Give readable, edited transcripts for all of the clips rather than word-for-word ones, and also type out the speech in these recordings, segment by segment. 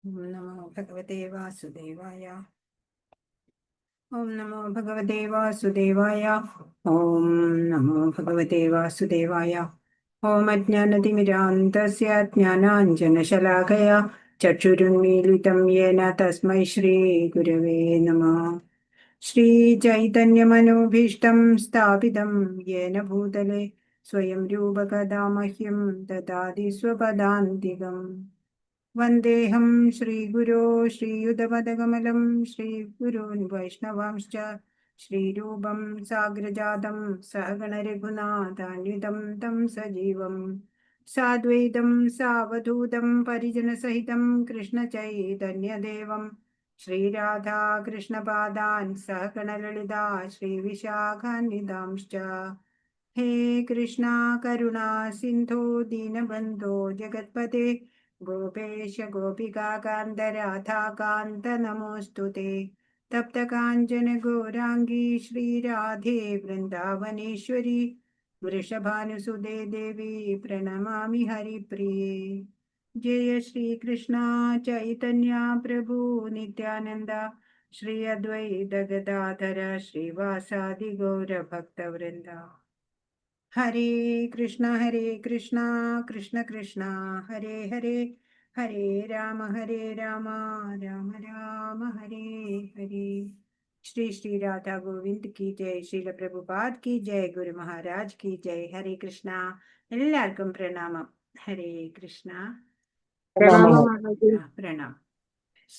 ഓം നമോ ഭഗവതേ വാസുദേവായ. ഓം നമോ ഭഗവതേ വാസുദേവായ. ഓം നമോ ഭഗവതേ വാസുദേവായ. ഓം അജ്ഞാനതിമിരാന്തസ്യ ജ്ഞാനാഞ്ജനശലാഖയാ ചക്ഷുരുന്മീലിതം യേന തസ്മൈ ശ്രീ ഗുരവേ നമഃ. ശ്രീചൈതന്യമനോഭീഷ്ടം സ്ഥാപിതം യേന ഭൂതലേ സ്വയം രൂപകഥാ മഹ്യം ദദാതി സ്വപദാന്തികം. വന്ദേഹം ശ്രീഗുരോ ശ്രീയുതപദകമലം ശ്രീഗുരോൻ വൈഷ്ണവാംശ്ച ശ്രീരൂപം സാഗ്രജാതം സഹഗണരഘുനാഥാന്വിതം തം സജീവം സാദ്വൈതം സാവധൂതം പരിജനസഹിതം കൃഷ്ണചൈതന്യദേവം ശ്രീരാധാകൃഷ്ണപാദാൻ സഹഗണലളിതാ ശ്രീവിശാഖാന്വിതാംശ്ച. ഹേ കൃഷ്ണ കരുണാ സിന്ധോ ദീനബന്ധോ ജഗത്പതേ ഗോപേശ ഗോപികാന്ത രാധാകാന്ത നമോസ്തുതേ. തപ്തകാഞ്ചന ഗൗരാംഗീ ശ്രീരാധേ വൃന്ദാവനേശ്വരി വൃഷഭാനുസുതേ ദേവി പ്രണമാമി ഹരിപ്രിയേ. ജയ ശ്രീകൃഷ്ണ ചൈതന്യ പ്രഭു നിത്യാനന്ദ ശ്രീ അദ്വൈത ഗദാധര ശ്രീവാസാദി ഗൗരഭക്തവൃന്ദ. ഹരേ കൃഷ്ണ കൃഷ്ണ കൃഷ്ണ ഹരേ ഹരേ, ഹരേ രാമ രാമ രാമ ഹരേ ഹരേ. ശ്രീ ശ്രീ രാധാ ഗോവിന്ദ് കി ജയ്, ശ്രീല പ്രഭുപാദ് കി ജയ്, ഗുരു മഹാരാജ് കി ജയ്. ഹരേ കൃഷ്ണ. എല്ലാവർക്കും പ്രണാമം. ഹരേ കൃഷ്ണ. പ്രണാം.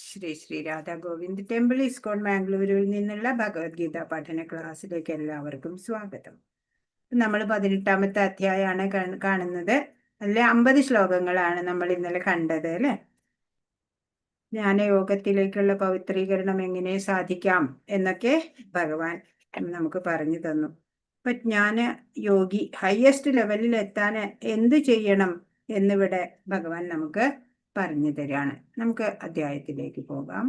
ശ്രീ ശ്രീ രാധാ ഗോവിന്ദ് ടെമ്പിൾ ഇസ്കോൺ മാംഗ്ലൂരിൽ നിന്നുള്ള ഭഗവത്ഗീത പഠന ക്ലാസ്സിലേക്ക് എല്ലാവർക്കും സ്വാഗതം. നമ്മൾ 18ാമത്തെ അധ്യായമാണ് കാണുന്നത്. അതിൽ 50 ശ്ലോകങ്ങളാണ് നമ്മൾ ഇന്നലെ കണ്ടത് അല്ലെ. ജ്ഞാനയോഗത്തിലേക്കുള്ള പവിത്രീകരണം എങ്ങനെ സാധിക്കാം എന്നൊക്കെ ഭഗവാൻ നമുക്ക് പറഞ്ഞു തന്നു. അപ്പൊ ജ്ഞാന യോഗി ഹയസ്റ്റ് ലെവലിൽ എത്താൻ എന്ത് ചെയ്യണം എന്നിവിടെ ഭഗവാൻ നമുക്ക് പറഞ്ഞു തരാണ്. നമുക്ക് അധ്യായത്തിലേക്ക് പോകാം.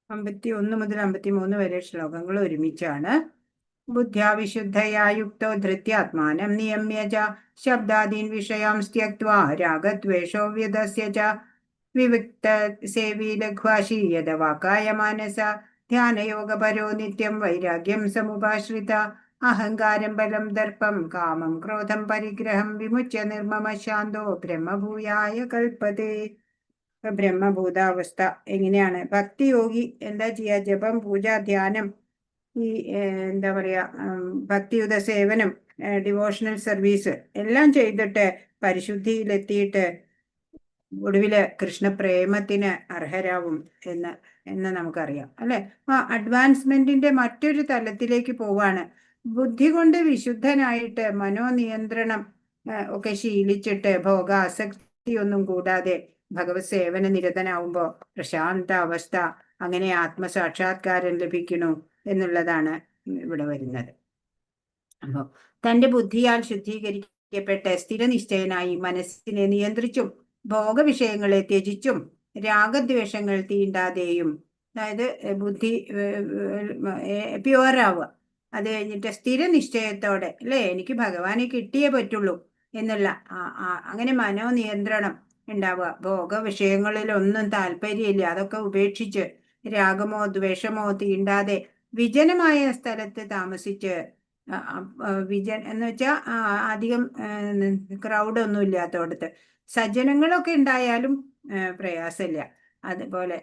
അമ്പത്തി 51 മുതൽ 53 വരെ ശ്ലോകങ്ങൾ ഒരുമിച്ചാണ്. ബുദ്ധ്യാവിശുദ്ധയാ യുക്തോ ധൃത്യാത്മാനം നിയമ്യ ച ശബ്ദാദീൻ വിഷയാം ത്യക്ത്വാ രാഗദ്വേഷോ വ്യദസ്യ ച വിവിക്ത സേവി ലഘ്വാശി യദ വാക്കായ മാനസ ധ്യാനയോഗപരോ നിത്യം വൈരാഗ്യം സമുപാശ്രിത അഹങ്കാരം ബലം ദർപ്പം കാമം ക്രോധം പരിഗ്രഹം വിമുച്യ നിർമ്മമ ശാന്തോ ബ്രഹ്മഭൂയായ കൽപ്പതേ. ബ്രഹ്മഭൂതാവസ്ഥ എങ്ങനെയാണ്? ഭക്തിയോഗി എന്താ ചെയ്യുക? ജപം, പൂജ, ധ്യാനം, ഈ എന്താ പറയാ, ഭക്തിയുത സേവനം, ഡിവോഷണൽ സർവീസ് എല്ലാം ചെയ്തിട്ട് പരിശുദ്ധിയിലെത്തിയിട്ട് ഒടുവില് കൃഷ്ണപ്രേമത്തിന് അർഹരാവും എന്ന് നമുക്കറിയാം അല്ലെ. ആ അഡ്വാൻസ്മെന്റിന്റെ മറ്റൊരു തലത്തിലേക്ക് പോവാണ്. ബുദ്ധി കൊണ്ട് വിശുദ്ധനായിട്ട് മനോനിയന്ത്രണം ഒക്കെ ശീലിച്ചിട്ട് ഭോഗാസക്തിയൊന്നും കൂടാതെ ഭഗവത് സേവന നിരതനാവുമ്പോ പ്രശാന്ത അവസ്ഥ, അങ്ങനെ ആത്മസാക്ഷാത്കാരം ലഭിക്കണു എന്നുള്ളതാണ് ഇവിടെ വരുന്നത്. അപ്പോ തന്റെ ബുദ്ധിയാൽ ശുദ്ധീകരിക്കപ്പെട്ട സ്ഥിരനിശ്ചയനായി മനസ്സിനെ നിയന്ത്രിച്ചും ഭോഗവിഷയങ്ങളെ ത്യജിച്ചും രാഗദ്വേഷങ്ങൾ തീണ്ടാതെയും, അതായത് ബുദ്ധി പ്യുവറാവുക. അത് കഴിഞ്ഞിട്ട് സ്ഥിരനിശ്ചയത്തോടെ അല്ലേ, എനിക്ക് ഭഗവാനെ കിട്ടിയേ പറ്റുള്ളൂ എന്നുള്ള അങ്ങനെ മനോനിയന്ത്രണം ഉണ്ടാവുക. ഭോഗവിഷയങ്ങളിലൊന്നും താല്പര്യമില്ല, അതൊക്കെ ഉപേക്ഷിച്ച് രാഗമോ ദ്വേഷമോ തീണ്ടാതെ വിജനമായ സ്ഥലത്ത് താമസിച്ച്, എന്ന് വെച്ചാൽ അധികം ക്രൗഡൊന്നും ഇല്ലാത്തടത്ത്, സജ്ജനങ്ങളൊക്കെ ഉണ്ടായാലും പ്രയാസമില്ല. അതുപോലെ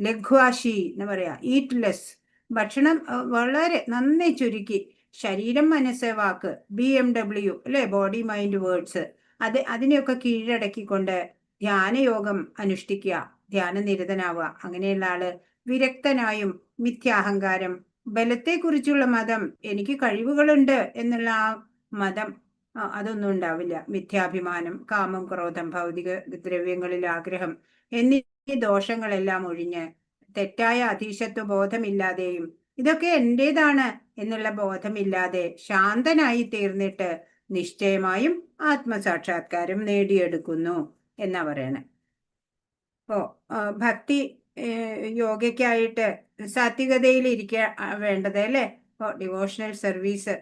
ലഘ്വാശി എന്ന് പറയാ, ഈറ്റ് ലെസ്, ഭക്ഷണം വളരെ നന്നായി ചുരുക്കി, ശരീരം മനസ്സ് വാക്ക് BMW അല്ലെ, ബോഡി മൈൻഡ് വേർഡ്സ്, അതിനെയൊക്കെ കീഴടക്കിക്കൊണ്ട് ധ്യാനയോഗം അനുഷ്ഠിക്കുക, ധ്യാനനിരതനാവുക. അങ്ങനെയുള്ള ആള് വിരക്തനായും മിഥ്യാഹങ്കാരം, ബലത്തെക്കുറിച്ചുള്ള മതം, എനിക്ക് കഴിവുകളുണ്ട് എന്നുള്ള ആ മതം അതൊന്നും ഉണ്ടാവില്ല. മിഥ്യാഭിമാനം, കാമം, ക്രോധം, ഭൗതിക ദ്രവ്യങ്ങളിൽ ആഗ്രഹം എന്നീ ദോഷങ്ങളെല്ലാം ഒഴിഞ്ഞ് തെറ്റായ അധീശത്വ ബോധമില്ലാതെയും ഇതൊക്കെ എന്റേതാണ് എന്നുള്ള ബോധമില്ലാതെ ശാന്തനായി തീർന്നിട്ട് നിശ്ചയമായും ആത്മസാക്ഷാത്കാരം നേടിയെടുക്കുന്നു എന്നാ പറയണേ. അപ്പോ ഭക്തി യോഗയ്ക്കായിട്ട് സാത്വികതയിൽ ഇരിക്കുക വേണ്ടത് അല്ലേ? ഇപ്പോൾ ഡിവോഷണൽ സർവീസ്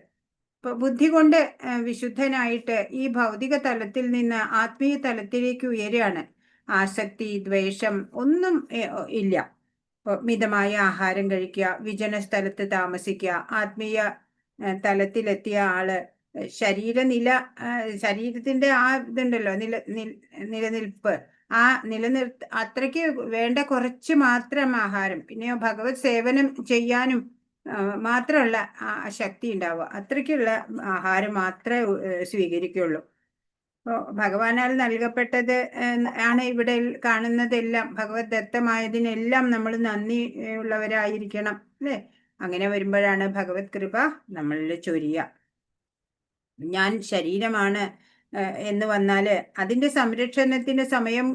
ഇപ്പൊ ബുദ്ധി കൊണ്ട് വിശുദ്ധനായിട്ട് ഈ ഭൗതിക തലത്തിൽ നിന്ന് ആത്മീയ തലത്തിലേക്ക് ഉയരുകയാണ്. ആസക്തി, ദ്വേഷം ഒന്നും ഇല്ല. മിതമായ ആഹാരം കഴിക്കുക, വിജന സ്ഥലത്ത് താമസിക്കുക. ആത്മീയ തലത്തിലെത്തിയ ആള് ശരീരനില, ശരീരത്തിന്റെ ആ ഇതുണ്ടല്ലോ നിലനിൽപ്പ്, ആ അത്രയ്ക്ക് വേണ്ട കുറച്ച് മാത്രം ആഹാരം, പിന്നെ ഭഗവത് സേവനം ചെയ്യാനും മാത്രമുള്ള ശക്തി ഉണ്ടാവുക, അത്രയ്ക്കുള്ള ആഹാരം മാത്രമേ സ്വീകരിക്കുള്ളൂ. അപ്പോൾ ഭഗവാനാൽ നൽകപ്പെട്ടത് ആണ് ഇവിടെ കാണുന്നതെല്ലാം, ഭഗവത് ദത്തമായതിനെല്ലാം നമ്മൾ നന്ദി ഉള്ളവരായിരിക്കണം അല്ലേ? അങ്ങനെ വരുമ്പോഴാണ് ഭഗവത് കൃപ നമ്മളിൽ ചൊരിയുക. ഞാൻ ശരീരമാണ് എന്ന് വന്നാല് അതിന്റെ സംരക്ഷണത്തിന് സമയം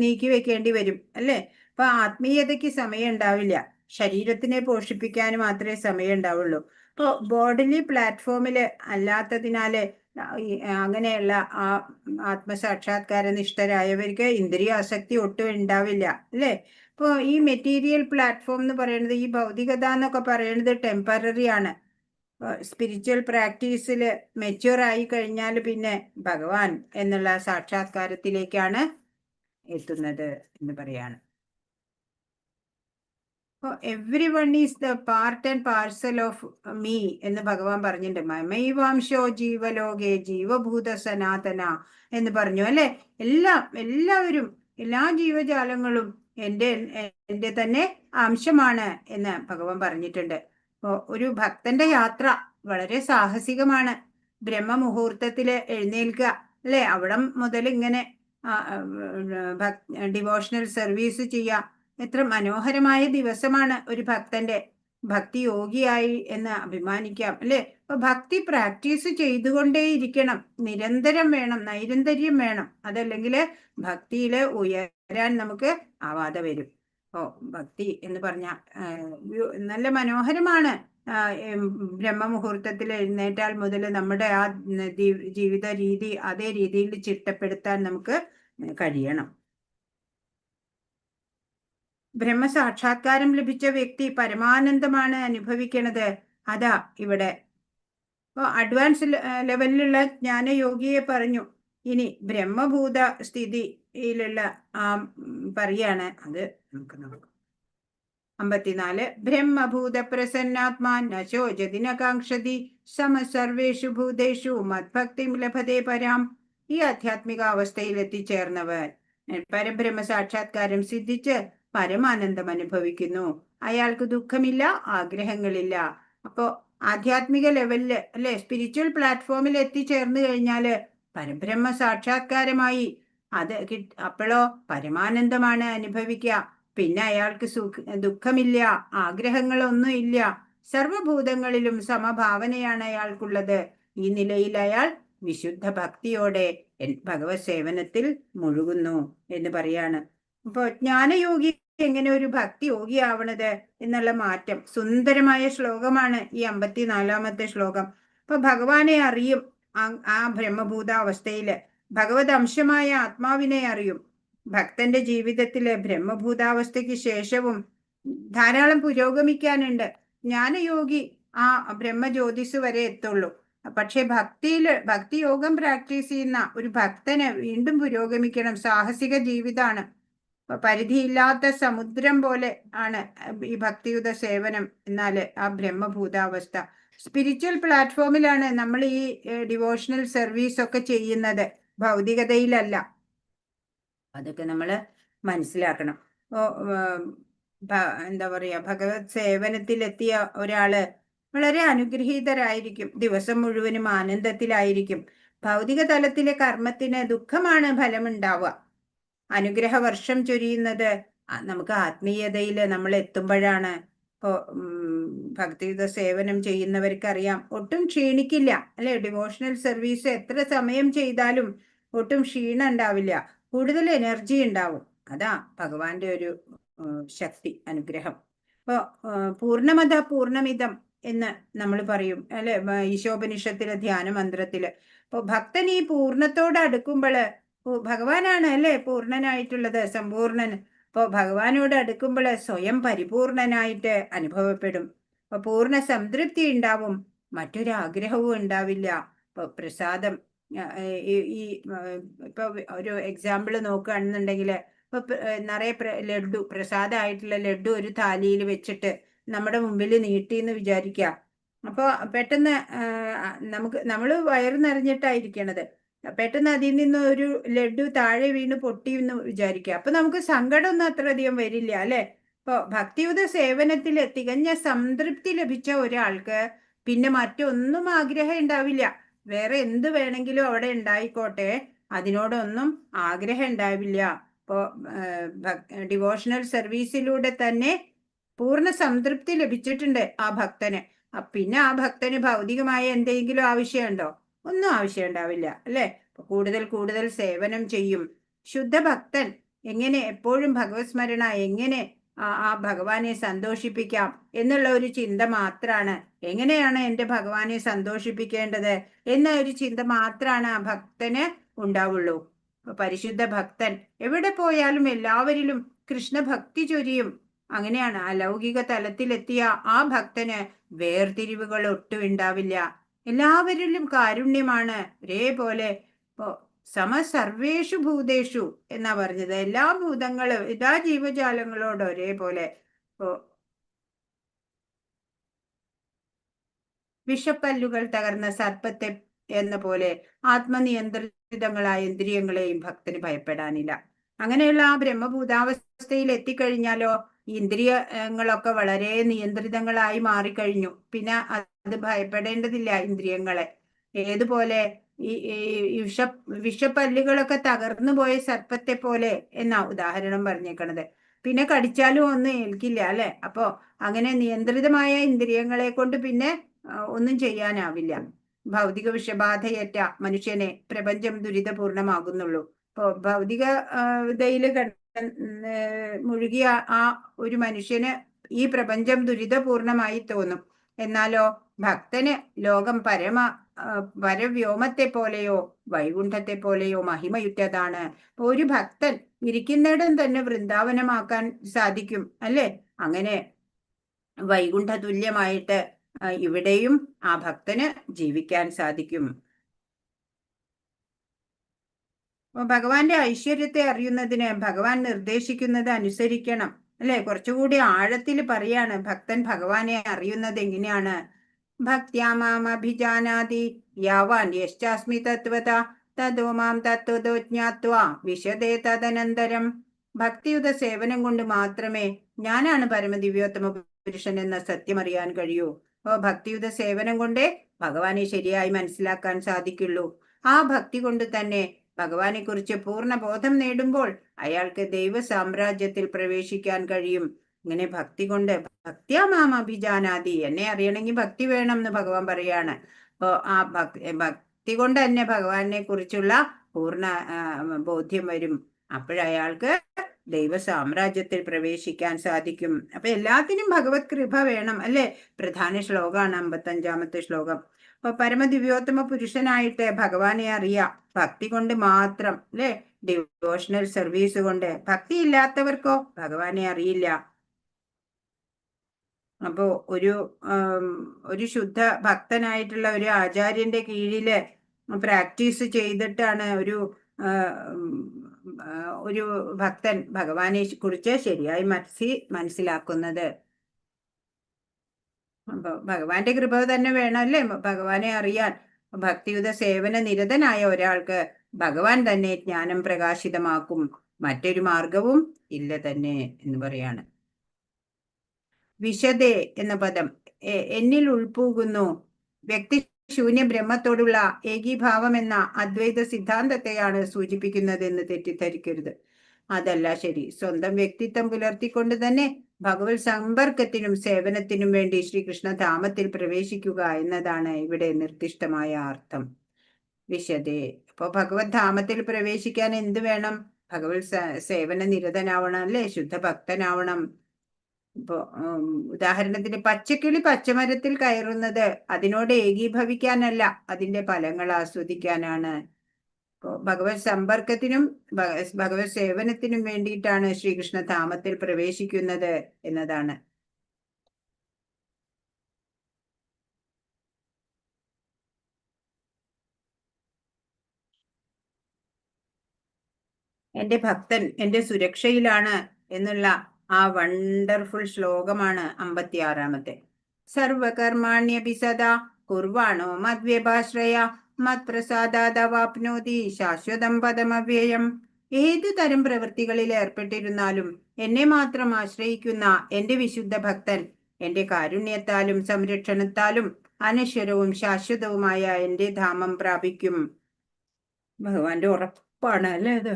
നീക്കി വെക്കേണ്ടി വരും അല്ലേ? അപ്പൊ ആത്മീയതയ്ക്ക് സമയം ഉണ്ടാവില്ല. ശരീരത്തിനെ പോഷിപ്പിക്കാൻ മാത്രമേ സമയം ഉണ്ടാവുള്ളൂ. അപ്പോൾ ബോഡിലി പ്ലാറ്റ്ഫോമില് അല്ലാത്തതിനാല് അങ്ങനെയുള്ള ആത്മസാക്ഷാത്കാര നിഷ്ഠരായവർക്ക് ഇന്ദ്രിയാസക്തി ഒട്ടും ഉണ്ടാവില്ല അല്ലേ? അപ്പോൾ ഈ മെറ്റീരിയൽ പ്ലാറ്റ്ഫോം എന്ന് പറയുന്നത്, ഈ ഭൗതികത എന്നൊക്കെ പറയുന്നത് ടെമ്പററി ആണ്. സ്പിരിച്വൽ പ്രാക്ടീസിൽ മെച്യൂർ ആയി കഴിഞ്ഞാൽ പിന്നെ ഭഗവാൻ എന്നുള്ള സാക്ഷാത്കാരത്തിലേക്കാണ് എത്തുന്നത് എന്ന് പറയാണ്. Every one is the part and parcel of me എന്ന് ഭഗവാൻ പറഞ്ഞിട്ടുണ്ട്. മമൈവാംശോ ജീവലോകേ ജീവഭൂത സനാതന എന്ന് പറഞ്ഞു അല്ലെ? എല്ലാവരും, എല്ലാ ജീവജാലങ്ങളും എൻ്റെ തന്നെ അംശമാണ് എന്ന് ഭഗവാൻ പറഞ്ഞിട്ടുണ്ട്. അപ്പോൾ ഒരു ഭക്തന്റെ യാത്ര വളരെ സാഹസികമാണ്. ബ്രഹ്മമുഹൂർത്തത്തില് എഴുന്നേൽക്കുക അല്ലെ? അവിടം മുതൽ ഇങ്ങനെ ഡിവോഷണൽ സർവീസ് ചെയ്യാം. എത്ര മനോഹരമായ ദിവസമാണ് ഒരു ഭക്തന്റെ. ഭക്തി യോഗിയായി എന്ന് അഭിമാനിക്കാം അല്ലെ? അപ്പൊ ഭക്തി പ്രാക്ടീസ് ചെയ്തുകൊണ്ടേയിരിക്കണം, നിരന്തരം വേണം, നൈരന്തര്യം വേണം. അതല്ലെങ്കിൽ ഭക്തിയില് ഉയരാൻ നമുക്ക് ആവാതെ വരും. ഭക്തി എന്ന് പറഞ്ഞ നല്ല മനോഹരമാണ്. ബ്രഹ്മമുഹൂർത്തത്തിൽ എഴുന്നേറ്റാൽ മുതൽ നമ്മുടെ ആ ജീവിത രീതി അതേ രീതിയിൽ ചിട്ടപ്പെടുത്താൻ നമുക്ക് കഴിയണം. ബ്രഹ്മസാക്ഷാത്കാരം ലഭിച്ച വ്യക്തി പരമാനന്ദമാണ് അനുഭവിക്കുന്നത്. അതാ ഇവിടെ അഡ്വാൻസ് ലെവലിലുള്ള ജ്ഞാനയോഗിയെ പറഞ്ഞു. ഇനി ബ്രഹ്മഭൂത സ്ഥിതിയിലുള്ള പറയാണ്, അത് നമുക്ക് നോക്കാം. 54 ബ്രഹ്മഭൂത പ്രസന്നാത്മാൻ നശോചതി നകാംക്ഷതി സമസർവേഷു ഭൂതേഷു മദ്ഭക്തി ലഭതേ പരാം. ഈ ആധ്യാത്മിക അവസ്ഥയിൽ എത്തിച്ചേർന്നവർ പരബ്രഹ്മ സാക്ഷാത്കാരം സിദ്ധിച്ച് പരമാനന്ദം അനുഭവിക്കുന്നു. അയാൾക്ക് ദുഃഖമില്ല, ആഗ്രഹങ്ങളില്ല. അപ്പോ ആധ്യാത്മിക ലെവലില് അല്ലെ, സ്പിരിച്വൽ പ്ലാറ്റ്ഫോമിൽ എത്തിച്ചേർന്നു കഴിഞ്ഞാല് പരബ്രഹ്മ സാക്ഷാത്കാരമായി. അത് അപ്പോഴോ പരമാനന്ദമാണ് അനുഭവിക്കുക. പിന്നെ അയാൾക്ക് ദുഃഖമില്ല, ആഗ്രഹങ്ങളൊന്നും ഇല്ല. സർവഭൂതങ്ങളിലും സമഭാവനയാണ് അയാൾക്കുള്ളത്. ഈ നിലയിൽ അയാൾ വിശുദ്ധ ഭക്തിയോടെ ഭഗവത് സേവനത്തിൽ മുഴുകുന്നു എന്ന് പറയാണ്. അപ്പൊ ജ്ഞാനയോഗി എങ്ങനെ ഒരു ഭക്തി യോഗിയാവണത് എന്നുള്ള മാറ്റം സുന്ദരമായ ശ്ലോകമാണ് ഈ 54-ാമത്തെ ശ്ലോകം. അപ്പൊ ഭഗവാനെ അറിയും. ആ ബ്രഹ്മഭൂതാവസ്ഥയില് ഭഗവത് അംശമായ ആത്മാവിനെ അറിയും. ഭക്തന്റെ ജീവിതത്തില് ബ്രഹ്മഭൂതാവസ്ഥയ്ക്ക് ശേഷവും ധാരാളം പുരോഗമിക്കാനുണ്ട്. ജ്ഞാനയോഗി ആ ബ്രഹ്മജ്യോതിസ് വരെ എത്തുള്ളൂ. പക്ഷെ ഭക്തിയോഗം പ്രാക്ടീസ് ചെയ്യുന്ന ഒരു ഭക്തന് വീണ്ടും പുരോഗമിക്കണം. സാഹസിക ജീവിതമാണ്. പരിധിയില്ലാത്ത സമുദ്രം പോലെ ആണ് ഈ ഭക്തിയുത സേവനം. എന്നാല് ആ ബ്രഹ്മഭൂതാവസ്ഥ സ്പിരിച്വൽ പ്ലാറ്റ്ഫോമിലാണ് നമ്മൾ ഈ ഡിവോഷണൽ സർവീസ് ഒക്കെ ചെയ്യുന്നത്, ഭൗതികതയിലല്ല. അതൊക്കെ നമ്മൾ മനസ്സിലാക്കണം. എന്താ പറയാ, ഭഗവത് സേവനത്തിലെത്തിയ ഒരാള് വളരെ അനുഗ്രഹീതരായിരിക്കും. ദിവസം മുഴുവനും ആനന്ദത്തിലായിരിക്കും. ഭൗതിക തലത്തിലെ കർമ്മത്തിന് ദുഃഖമാണ് ഫലമുണ്ടാവുക. അനുഗ്രഹ വർഷം ചൊരിയുന്നത് നമുക്ക് ആത്മീയതയിൽ നമ്മൾ എത്തുമ്പോഴാണ്. ഇപ്പോ ഭക്തിയുത സേവനം ചെയ്യുന്നവർക്കറിയാം, ഒട്ടും ക്ഷീണിക്കില്ല അല്ലെ. ഡിവോഷണൽ സർവീസ് എത്ര സമയം ചെയ്താലും ഒട്ടും ക്ഷീണം ഉണ്ടാവില്ല, കൂടുതൽ എനർജി ഉണ്ടാവും. അതാ ഭഗവാന്റെ ഒരു ശക്തി, അനുഗ്രഹം. ഇപ്പോ പൂർണ്ണമത പൂർണ്ണമിതം എന്ന് നമ്മൾ പറയും അല്ലെ, ഈശോപനിഷത്തിലെ ധ്യാന മന്ത്രത്തില്. ഇപ്പൊ ഭക്തൻ ഈ പൂർണ്ണത്തോട് അടുക്കുമ്പോള്, ഭഗവാനാണ് അല്ലെ പൂർണ്ണനായിട്ടുള്ളത്, സമ്പൂർണൻ. അപ്പോ ഭഗവാനോട് അടുക്കുമ്പോൾ സ്വയം പരിപൂർണനായിട്ട് അനുഭവപ്പെടും. അപ്പൊ പൂർണ്ണ സംതൃപ്തി ഉണ്ടാവും, മറ്റൊരാഗ്രഹവും ഉണ്ടാവില്ല. ഇപ്പൊ പ്രസാദം, ഈ ഇപ്പൊ ഒരു എക്സാമ്പിൾ നോക്കുകയാണെന്നുണ്ടെങ്കിൽ, ഇപ്പൊ നിറയെ ലഡ്ഡു, പ്രസാദമായിട്ടുള്ള ലഡ്ഡു ഒരു താലിയിൽ വെച്ചിട്ട് നമ്മുടെ മുമ്പിൽ നീട്ടിന്ന് വിചാരിക്കുക. അപ്പൊ പെട്ടെന്ന് നമ്മൾ വയറ് നിറഞ്ഞിട്ടായിരിക്കണത്, പെട്ടെന്ന് അതിൽ നിന്ന് ഒരു ലഡ്ഡു താഴെ വീണ് പൊട്ടി എന്ന് വിചാരിക്കുക. അപ്പൊ നമുക്ക് സങ്കടമൊന്നും അത്രയധികം വരില്ല അല്ലെ. ഇപ്പൊ ഭക്തിയുത സേവനത്തിൽ തികഞ്ഞ സംതൃപ്തി ലഭിച്ച ഒരാൾക്ക് പിന്നെ മറ്റൊന്നും ആഗ്രഹം ഉണ്ടാവില്ല. വേറെ എന്ത് വേണമെങ്കിലും അവിടെ ഉണ്ടായിക്കോട്ടെ, അതിനോടൊന്നും ആഗ്രഹം ഉണ്ടാവില്ല. ഇപ്പോ ഡിവോഷണൽ സർവീസിലൂടെ തന്നെ പൂർണ്ണ സംതൃപ്തി ലഭിച്ചിട്ടുണ്ട് ആ ഭക്തന്. പിന്നെ ആ ഭക്തന് ഭൗതികമായ എന്തെങ്കിലും ആവശ്യമുണ്ടോ? ഒന്നും ആവശ്യം ഉണ്ടാവില്ല അല്ലെ. കൂടുതൽ കൂടുതൽ സേവനം ചെയ്യും. ശുദ്ധ ഭക്തൻ എങ്ങനെ എപ്പോഴും ഭഗവത് സ്മരണ, എങ്ങനെ ആ ഭഗവാനെ സന്തോഷിപ്പിക്കാം എന്നുള്ള ഒരു ചിന്ത മാത്രാണ്. എങ്ങനെയാണ് എൻ്റെ ഭഗവാനെ സന്തോഷിപ്പിക്കേണ്ടത് എന്ന ഒരു ചിന്ത മാത്രാണ് ആ ഭക്തന് ഉണ്ടാവുള്ളൂ. പരിശുദ്ധ ഭക്തൻ എവിടെ പോയാലും എല്ലാവരിലും കൃഷ്ണഭക്തി ചൊരിയും. അങ്ങനെയാണ് അലൗകിക തലത്തിലെത്തിയ ആ ഭക്തന് വേർതിരിവുകൾ ഒട്ടും ഉണ്ടാവില്ല. എല്ലാവരിലും കാരുണ്യമാണ് ഒരേപോലെ. ഇപ്പോ സമസർവേഷു ഭൂതേഷു എന്നാ പറഞ്ഞത്, എല്ലാ ഭൂതങ്ങളും എല്ലാ ജീവജാലങ്ങളോടും ഒരേപോലെ. ഇപ്പോ വിഷപ്പല്ലുകൾ തകർന്ന സർപ്പത്തെ എന്ന പോലെ ആത്മനിയന്ത്രിതങ്ങളായ ഇന്ദ്രിയങ്ങളെയും ഭക്തന് ഭയപ്പെടാനില്ല. അങ്ങനെയുള്ള ആ ബ്രഹ്മഭൂതാവസ്ഥയിൽ എത്തിക്കഴിഞ്ഞാലോ ഇന്ദ്രിയങ്ങളൊക്കെ വളരെ നിയന്ത്രിതങ്ങളായി മാറിക്കഴിഞ്ഞു. പിന്നെ അത് ഭയപ്പെടേണ്ടതില്ല ഇന്ദ്രിയങ്ങളെ. ഏതുപോലെ ഈ വിഷപ്പല്ലുകളൊക്കെ തകർന്നു പോയ സർപ്പത്തെ പോലെ എന്നാ ഉദാഹരണം പറഞ്ഞേക്കണത്. പിന്നെ കടിച്ചാലും ഒന്നും ഏൽക്കില്ല അല്ലെ. അപ്പോ അങ്ങനെ നിയന്ത്രിതമായ ഇന്ദ്രിയങ്ങളെ കൊണ്ട് പിന്നെ ഒന്നും ചെയ്യാനാവില്ല. ഭൗതിക വിഷബാധയേറ്റ മനുഷ്യനെ പ്രപഞ്ചം ദുരിതപൂർണമാകുന്നുള്ളൂ. ഇപ്പോ ഭൗതിക ഇതയില് മുഴുകിയ ആ ഒരു മനുഷ്യന് ഈ പ്രപഞ്ചം ദുരിതപൂർണമായി തോന്നും. എന്നാലോ ഭക്തന് ലോകം പരവ്യോമത്തെ പോലെയോ വൈകുണ്ഠത്തെ പോലെയോ മഹിമയുറ്റതാണ്. ഒരു ഭക്തൻ ഇരിക്കുന്നിടം തന്നെ വൃന്ദാവനമാക്കാൻ സാധിക്കും അല്ലെ. അങ്ങനെ വൈകുണ്ഠ തുല്യമായിട്ട് ഇവിടെയും ആ ഭക്തന് ജീവിക്കാൻ സാധിക്കും. ഭഗവാന്റെ ഐശ്വര്യത്തെ അറിയുന്നതിന് ഭഗവാൻ നിർദ്ദേശിക്കുന്നത് അനുസരിക്കണം അല്ലെ. കുറച്ചുകൂടി ആഴത്തിൽ പറയാണ് ഭക്തൻ ഭഗവാനെ അറിയുന്നത് എങ്ങനെയാണ്. ഭക്ത്യാ മാം അഭിജാനാതി യാവാൻ യശ്ചാസ്മി തത്വത തതോ മാം തത്വതോ ജ്ഞാത്വാ വിശദേ തദനന്തരം. ഭക്തിയുത സേവനം കൊണ്ട് മാത്രമേ ഞാനാണ് പരമദിവ്യോത്തമ പുരുഷൻ എന്ന സത്യം അറിയാൻ കഴിയൂ. ഭക്തിയുത സേവനം കൊണ്ടേ ഭഗവാനെ ശരിയായി മനസ്സിലാക്കാൻ സാധിക്കുള്ളൂ. ആ ഭക്തി കൊണ്ട് തന്നെ ഭഗവാനെ കുറിച്ച് പൂർണ്ണ ബോധം നേടുമ്പോൾ അയാൾക്ക് ദൈവ സാമ്രാജ്യത്തിൽ പ്രവേശിക്കാൻ കഴിയും. ഇങ്ങനെ ഭക്തി കൊണ്ട് ഭക്തിയാ മാം അഭിജാനാതി, എന്നെ അറിയണമെങ്കിൽ ഭക്തി വേണം എന്ന് ഭഗവാൻ പറയാണ്. അപ്പോ ആ ഭക്തി കൊണ്ട് തന്നെ ഭഗവാനെ കുറിച്ചുള്ള പൂർണ്ണ ബോധ്യം വരും. അപ്പോഴയാൾക്ക് ദൈവ സാമ്രാജ്യത്തിൽ പ്രവേശിക്കാൻ സാധിക്കും. അപ്പൊ എല്ലാത്തിനും ഭഗവത് കൃപ വേണം അല്ലെ. പ്രധാന ശ്ലോകമാണ് 55-ാമത്തെ ശ്ലോകം. അപ്പൊ പരമദിവ്യോത്തമ പുരുഷനായിട്ട് ഭഗവാനെ അറിയാം ഭക്തി കൊണ്ട് മാത്രം അല്ലെ. ഡിവോഷണൽ സർവീസ് കൊണ്ട്. ഭക്തി ഇല്ലാത്തവർക്കോ ഭഗവാനെ അറിയില്ല. അപ്പോ ഒരു ശുദ്ധ ഭക്തനായിട്ടുള്ള ഒരു ആചാര്യന്റെ കീഴില് പ്രാക്ടീസ് ചെയ്തിട്ടാണ് ഒരു ഭക്തൻ ഭഗവാനെ കുറിച്ച് ശരിയായി മനസ്സിലാക്കുന്നത്. അപ്പൊ ഭഗവാന്റെ കൃപ തന്നെ വേണം അല്ലേ ഭഗവാനെ അറിയാൻ. ഭക്തിയുത സേവന നിരതനായ ഒരാൾക്ക് ഭഗവാൻ തന്നെ ജ്ഞാനം പ്രകാശിതമാക്കും. മറ്റൊരു മാർഗവും ഇല്ല തന്നെ എന്ന് പറയാണ്. വിശദേ എന്ന പദം എന്നിൽ ഉൾപ്പൂകുന്നു. വ്യക്തി ശൂന്യ ബ്രഹ്മത്തോടുള്ള ഏകീഭാവം എന്ന അദ്വൈത സിദ്ധാന്തത്തെയാണ് സൂചിപ്പിക്കുന്നത് എന്ന് തെറ്റിദ്ധരിക്കരുത്. അതല്ല ശരി. സ്വന്തം വ്യക്തിത്വം പുലർത്തിക്കൊണ്ട് തന്നെ ഭഗവത് സമ്പർക്കത്തിനും സേവനത്തിനും വേണ്ടി ശ്രീകൃഷ്ണധാമത്തിൽ പ്രവേശിക്കുക എന്നതാണ് ഇവിടെ നിർദ്ദിഷ്ടമായ അർത്ഥം. വിശദേ. അപ്പൊ ഭഗവത് ധാമത്തിൽ പ്രവേശിക്കാൻ എന്ത് വേണം? ഭഗവത് സേവന നിരതനാവണം, അല്ലേ? ശുദ്ധ ഭക്തനാവണം. ഇപ്പൊ ഉദാഹരണത്തിന് പച്ചക്കിളി പച്ചമരത്തിൽ കയറുന്നത് അതിനോട് ഏകീഭവിക്കാനല്ല, അതിന്റെ ഫലങ്ങൾ ആസ്വദിക്കാനാണ്. ഇപ്പോ ഭഗവത് സമ്പർക്കത്തിനും ഭഗവത് സേവനത്തിനും വേണ്ടിയിട്ടാണ് ശ്രീകൃഷ്ണ ധാമത്തിൽ പ്രവേശിക്കുന്നത് എന്നതാണ്. എന്റെ ഭക്തൻ എന്റെ സുരക്ഷയിലാണ് എന്നുള്ള ആ വണ്ടർഫുൾ ശ്ലോകമാണ് 56-ാമത്തെ. സർവകർമാണ്യപി സദാ കുർവാണോ മദ്വ്യപാശ്രയ മത്പ്രസാദാദവാപ്നോതി ശാശ്വതം പദമവ്യയം. ഏതു തരം പ്രവൃത്തികളിൽ ഏർപ്പെട്ടിരുന്നാലും എന്നെ മാത്രം ആശ്രയിക്കുന്ന എന്റെ വിശുദ്ധ ഭക്തൻ എന്റെ കാരുണ്യത്താലും സംരക്ഷണത്താലും അനശ്വരവും ശാശ്വതവുമായ എന്റെ ധാമം പ്രാപിക്കും. ഭഗവാന്റെ ഉറപ്പാണ് അല്ലേ അത്?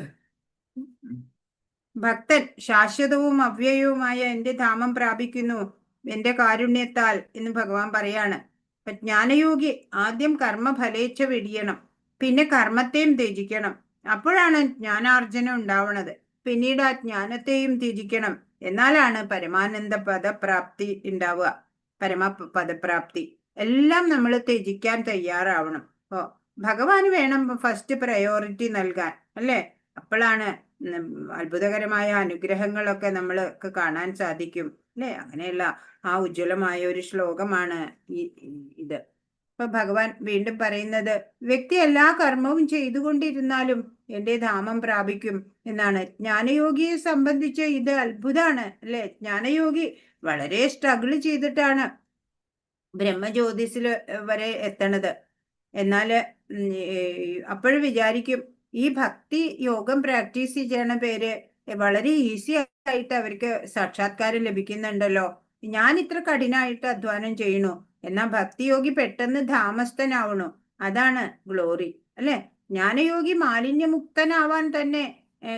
ഭക്തൻ ശാശ്വതവും അവ്യയവുമായ എന്റെ ധാമം പ്രാപിക്കുന്നു എന്റെ കാരുണ്യത്താൽ എന്ന് ഭഗവാൻ പറയാണ്. ജ്ഞാനയോഗി ആദ്യം കർമ്മഫലേച്ഛ വെടിയണം, പിന്നെ കർമ്മത്തെയും ത്യജിക്കണം. അപ്പോഴാണ് ജ്ഞാനാർജനം ഉണ്ടാവണത്. പിന്നീട് ആ ജ്ഞാനത്തെയും ത്യജിക്കണം. എന്നാലാണ് പരമാനന്ദ പദപ്രാപ്തി ഉണ്ടാവുക. പദപ്രാപ്തി എല്ലാം നമ്മൾ ത്യജിക്കാൻ തയ്യാറാവണം. ഓ, ഭഗവാന് വേണം ഫസ്റ്റ് പ്രയോറിറ്റി നൽകാൻ, അല്ലേ? അപ്പോഴാണ് അത്ഭുതകരമായ അനുഗ്രഹങ്ങളൊക്കെ നമ്മൾക്ക് കാണാൻ സാധിക്കും, അല്ലെ? അങ്ങനെയുള്ള ആ ഉജ്ജ്വലമായ ഒരു ശ്ലോകമാണ് ഇത്. ഇപ്പൊ ഭഗവാൻ വീണ്ടും പറയുന്നത്, വ്യക്തി എല്ലാ കർമ്മവും ചെയ്തുകൊണ്ടിരുന്നാലും എന്റെ ധാമം പ്രാപിക്കും എന്നാണ്. ജ്ഞാനയോഗിയെ സംബന്ധിച്ച് ഇത് അത്ഭുതമാണ്, അല്ലെ? ജ്ഞാനയോഗി വളരെ സ്ട്രഗിൾ ചെയ്തിട്ടാണ് ബ്രഹ്മജ്യോതിസിൽ വരെ എത്തണത്. എന്നാല് അപ്പോഴും വിചാരിക്കും, ഈ ഭക്തി യോഗം പ്രാക്ടീസ് ചെയ്യണ പേര് വളരെ ഈസി ആയിട്ട് അവർക്ക് സാക്ഷാത്കാരം ലഭിക്കുന്നുണ്ടല്ലോ. ഞാൻ ഇത്ര കഠിനമായിട്ട് അധ്വാനം ചെയ്യണു, എന്നാ ഭക്തിയോഗി പെട്ടെന്ന് ധാമസ്ഥനാവണു. അതാണ് ഗ്ലോറി, അല്ലെ? ജ്ഞാനയോഗി മാലിന്യമുക്തനാവാൻ തന്നെ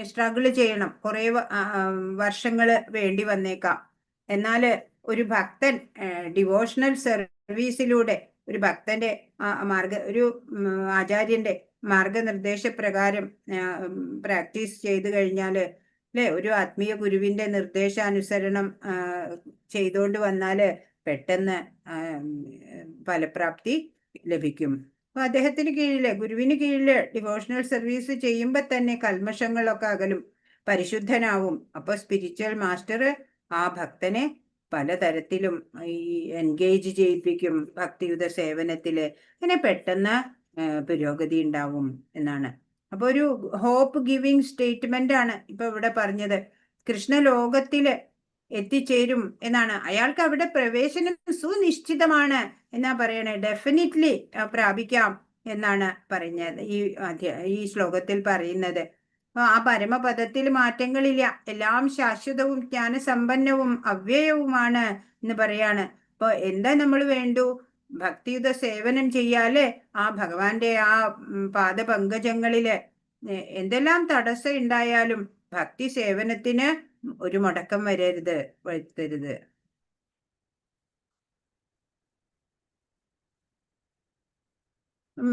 സ്ട്രഗിൾ ചെയ്യണം, കുറെ വർഷങ്ങള് വേണ്ടി വന്നേക്കാം. എന്നാല് ഒരു ഭക്തൻ ഡിവോഷണൽ സർവീസിലൂടെ ഒരു ഭക്തന്റെ ഒരു ആചാര്യന്റെ മാർഗനിർദ്ദേശപ്രകാരം പ്രാക്ടീസ് ചെയ്തു കഴിഞ്ഞാല്, അല്ലെ, ഒരു ആത്മീയ ഗുരുവിന്റെ നിർദ്ദേശാനുസരണം ചെയ്തുകൊണ്ട് വന്നാല് പെട്ടെന്ന് ഫലപ്രാപ്തി ലഭിക്കും. അപ്പൊ അദ്ദേഹത്തിന് കീഴില്, ഗുരുവിന് കീഴില് ഡിവോഷണൽ സർവീസ് ചെയ്യുമ്പോ തന്നെ കൽമഷങ്ങളൊക്കെ അകലും, പരിശുദ്ധനാവും. അപ്പൊ സ്പിരിച്വൽ മാസ്റ്റർ ആ ഭക്തനെ പലതരത്തിലും ഈ എൻഗേജ് ചെയ്യിപ്പിക്കും ഭക്തിയുത സേവനത്തില്. അങ്ങനെ പെട്ടെന്ന് പുരോഗതി ഉണ്ടാവും എന്നാണ്. അപ്പൊ ഒരു ഹോപ്പ് ഗിവിംഗ് സ്റ്റേറ്റ്മെന്റ് ആണ് ഇപ്പൊ ഇവിടെ പറഞ്ഞത്. കൃഷ്ണലോകത്തില് എത്തിച്ചേരും എന്നാണ്. അയാൾക്ക് അവിടെ പ്രവേശനം സുനിശ്ചിതമാണ് എന്നാ പറയണേ. ഡെഫിനറ്റ്ലി പ്രാപിക്കാം എന്നാണ് പറഞ്ഞത് ഈ ശ്ലോകത്തിൽ പറയുന്നത്. ആ പരമപദത്തിൽ മാറ്റങ്ങളില്ല, എല്ലാം ശാശ്വതവും ജ്ഞാനസമ്പന്നവും അവ്യയവുമാണ് എന്ന് പറയാണ്. അപ്പൊ എന്താ നമ്മൾ വേണ്ടു? ഭക്തിയുത സേവനം ചെയ്യാല് ആ ഭഗവാന്റെ ആ പാദപങ്കജങ്ങളില് എന്തെല്ലാം തടസ്സം ഉണ്ടായാലും ഭക്തി സേവനത്തിന് ഒരു മുടക്കം വരുത്തരുത്.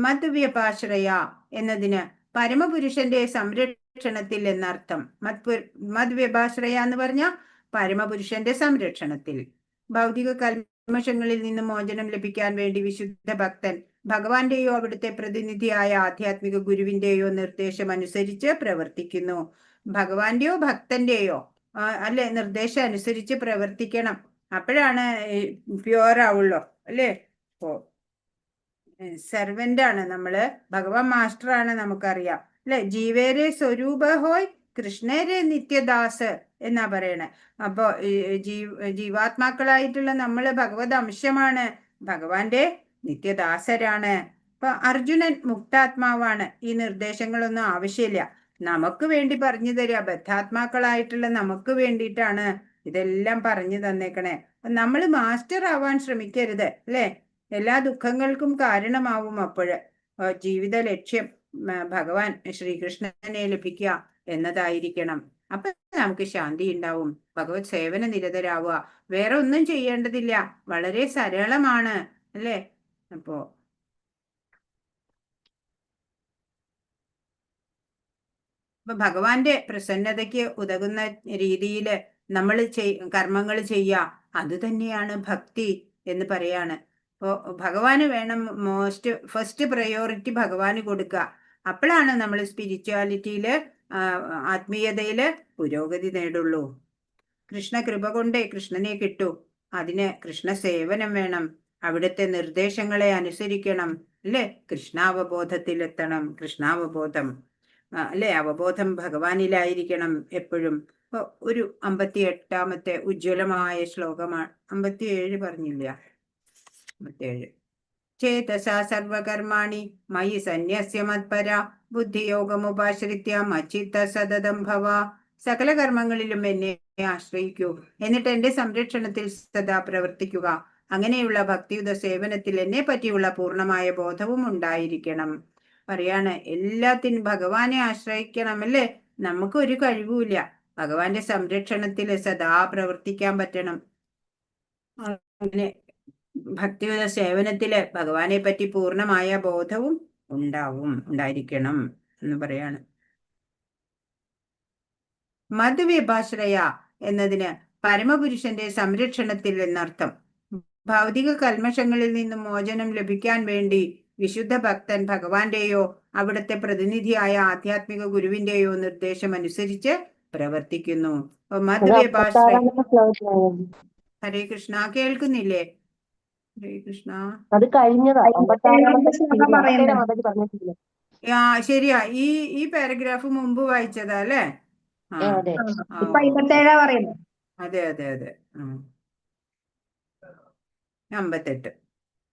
മദ്വ്യപാശ്രയ എന്നതിന് പരമപുരുഷന്റെ സംരക്ഷണത്തിൽ എന്നർത്ഥം. മദ്വ്യപാശ്രയ എന്ന് പറഞ്ഞ പരമപുരുഷന്റെ സംരക്ഷണത്തിൽ. ഭൗതിക കൽമഷങ്ങളിൽ നിന്ന് മോചനം ലഭിക്കാൻ വേണ്ടി വിശുദ്ധ ഭക്തൻ ഭഗവാന്റെയോ അവിടുത്തെ പ്രതിനിധിയായ ആധ്യാത്മിക ഗുരുവിന്റെയോ നിർദ്ദേശം അനുസരിച്ച് പ്രവർത്തിക്കുന്നു. ഭഗവാന്റെയോ ഭക്തന്റെയോ അല്ലെ നിർദ്ദേശം അനുസരിച്ച് പ്രവർത്തിക്കണം. അപ്പോഴാണ് പ്യുവർ ആവുള്ളൂ, അല്ലേ? ഓ, സെർവന്റ് ആണ് നമ്മള്, ഭഗവാൻ മാസ്റ്റർ ആണ്, നമുക്കറിയാം, അല്ലെ? ജീവേരെ സ്വരൂപ ഹോയ് കൃഷ്ണരെ നിത്യദാസ് എന്നാ പറയണേ. അപ്പൊ ജീവാത്മാക്കളായിട്ടുള്ള നമ്മള് ഭഗവത് അംശമാണ്, ഭഗവാന്റെ നിത്യദാസരാണ്. അപ്പൊ അർജുനൻ മുക്താത്മാവാണ്. ഈ നിർദ്ദേശങ്ങളൊന്നും ആവശ്യമില്ല, നമുക്ക് വേണ്ടി പറഞ്ഞു തരിക. ബദ്ധാത്മാക്കളായിട്ടുള്ള നമുക്ക് വേണ്ടിയിട്ടാണ് ഇതെല്ലാം പറഞ്ഞു തന്നേക്കണേ. നമ്മൾ മാസ്റ്റർ ആവാൻ ശ്രമിക്കരുത്, അല്ലെ? എല്ലാ ദുഃഖങ്ങൾക്കും കാരണമാവും അപ്പോഴ്. ജീവിത ലക്ഷ്യം ഭഗവാൻ ശ്രീകൃഷ്ണനെ ലഭിക്കുക എന്നതായിരിക്കണം. അപ്പൊ നമുക്ക് ശാന്തി ഉണ്ടാവും. ഭഗവത് സേവന നിരതരാവുക. വേറെ ഒന്നും ചെയ്യേണ്ടതില്ല. വളരെ സരളമാണ് അല്ലേ? അപ്പോ ഭഗവാന്റെ പ്രസന്നതയ്ക്ക് ഉതകുന്ന രീതിയിൽ നമ്മൾ കർമ്മങ്ങൾ ചെയ്യുക, അത് തന്നെയാണ് ഭക്തി എന്ന് പറയാണ്. അപ്പോൾ ഭഗവാന് വേണം ഫസ്റ്റ് പ്രയോറിറ്റി ഭഗവാന് കൊടുക്കുക. അപ്പോഴാണ് നമ്മൾ സ്പിരിച്വാലിറ്റിയില് ആത്മീയതയില് പുരോഗതി നേടുള്ളൂ. കൃഷ്ണ കൃപ കൊണ്ടേ കൃഷ്ണനെ കിട്ടൂ. അതിന് കൃഷ്ണ സേവനം വേണം. അവിടുത്തെ നിർദ്ദേശങ്ങളെ അനുസരിക്കണം അല്ലേ? കൃഷ്ണാവബോധത്തിലെത്തണം. കൃഷ്ണാവബോധം അല്ലെ? അവബോധം ഭഗവാനിലായിരിക്കണം എപ്പോഴും. ഇപ്പൊ ഒരു 58ാമത്തെ ഉജ്ജ്വലമായ ശ്ലോകമാണ്. 57 പറഞ്ഞില്ല, 57. ചേതസാ സർവകർമാണി മയി സന്യസ്യ മത്പര ബുദ്ധിയോഗമുപാശ്രിത്യ മച്ചിത്ത സതതം ഭവ. സകല കർമ്മങ്ങളിലും എന്നെ ആശ്രയിക്കൂ, എന്നിട്ട് എന്റെ സംരക്ഷണത്തിൽ സദാ പ്രവർത്തിക്കുക. അങ്ങനെയുള്ള ഭക്തിയുത സേവനത്തിൽ എന്നെ പറ്റിയുള്ള പൂർണ്ണമായ ബോധവും ഉണ്ടായിരിക്കണം. പറയാണ്, എല്ലാത്തിനും ഭഗവാനെ ആശ്രയിക്കണം അല്ലേ? നമുക്ക് ഒരു കഴിവുമില്ല. ഭഗവാന്റെ സംരക്ഷണത്തിൽ സദാ പ്രവർത്തിക്കാൻ പറ്റണം. അങ്ങനെ ഭക്തിയുത സേവനത്തില് ഭഗവാനെ പറ്റി പൂർണ്ണമായ ബോധവും ഉണ്ടായിരിക്കണം എന്ന് പറയാണ്. മദ്വ്യഭാശ്രയ എന്നതിന് പരമപുരുഷന്റെ സംരക്ഷണത്തിൽ എന്നർത്ഥം. ഭൗതിക കൽമഷങ്ങളിൽ നിന്നും മോചനം ലഭിക്കാൻ വേണ്ടി വിശുദ്ധ ഭക്തൻ ഭഗവാന്റെയോ അവിടുത്തെ പ്രതിനിധിയായ ആധ്യാത്മിക ഗുരുവിന്റെയോ നിർദ്ദേശം അനുസരിച്ച് പ്രവർത്തിക്കുന്നു. മദ്വ്യഭാശ്രയ. ഹരേ കൃഷ്ണ. കേൾക്കുന്നില്ലേ? ഹരേ കൃഷ്ണ. അത് കഴിഞ്ഞതാ. ശരിയാ. ഈ പാരഗ്രാഫ് മുമ്പ് വായിച്ചതാ അല്ലേ? അതെ. അതെ അതെ അതെ. 58.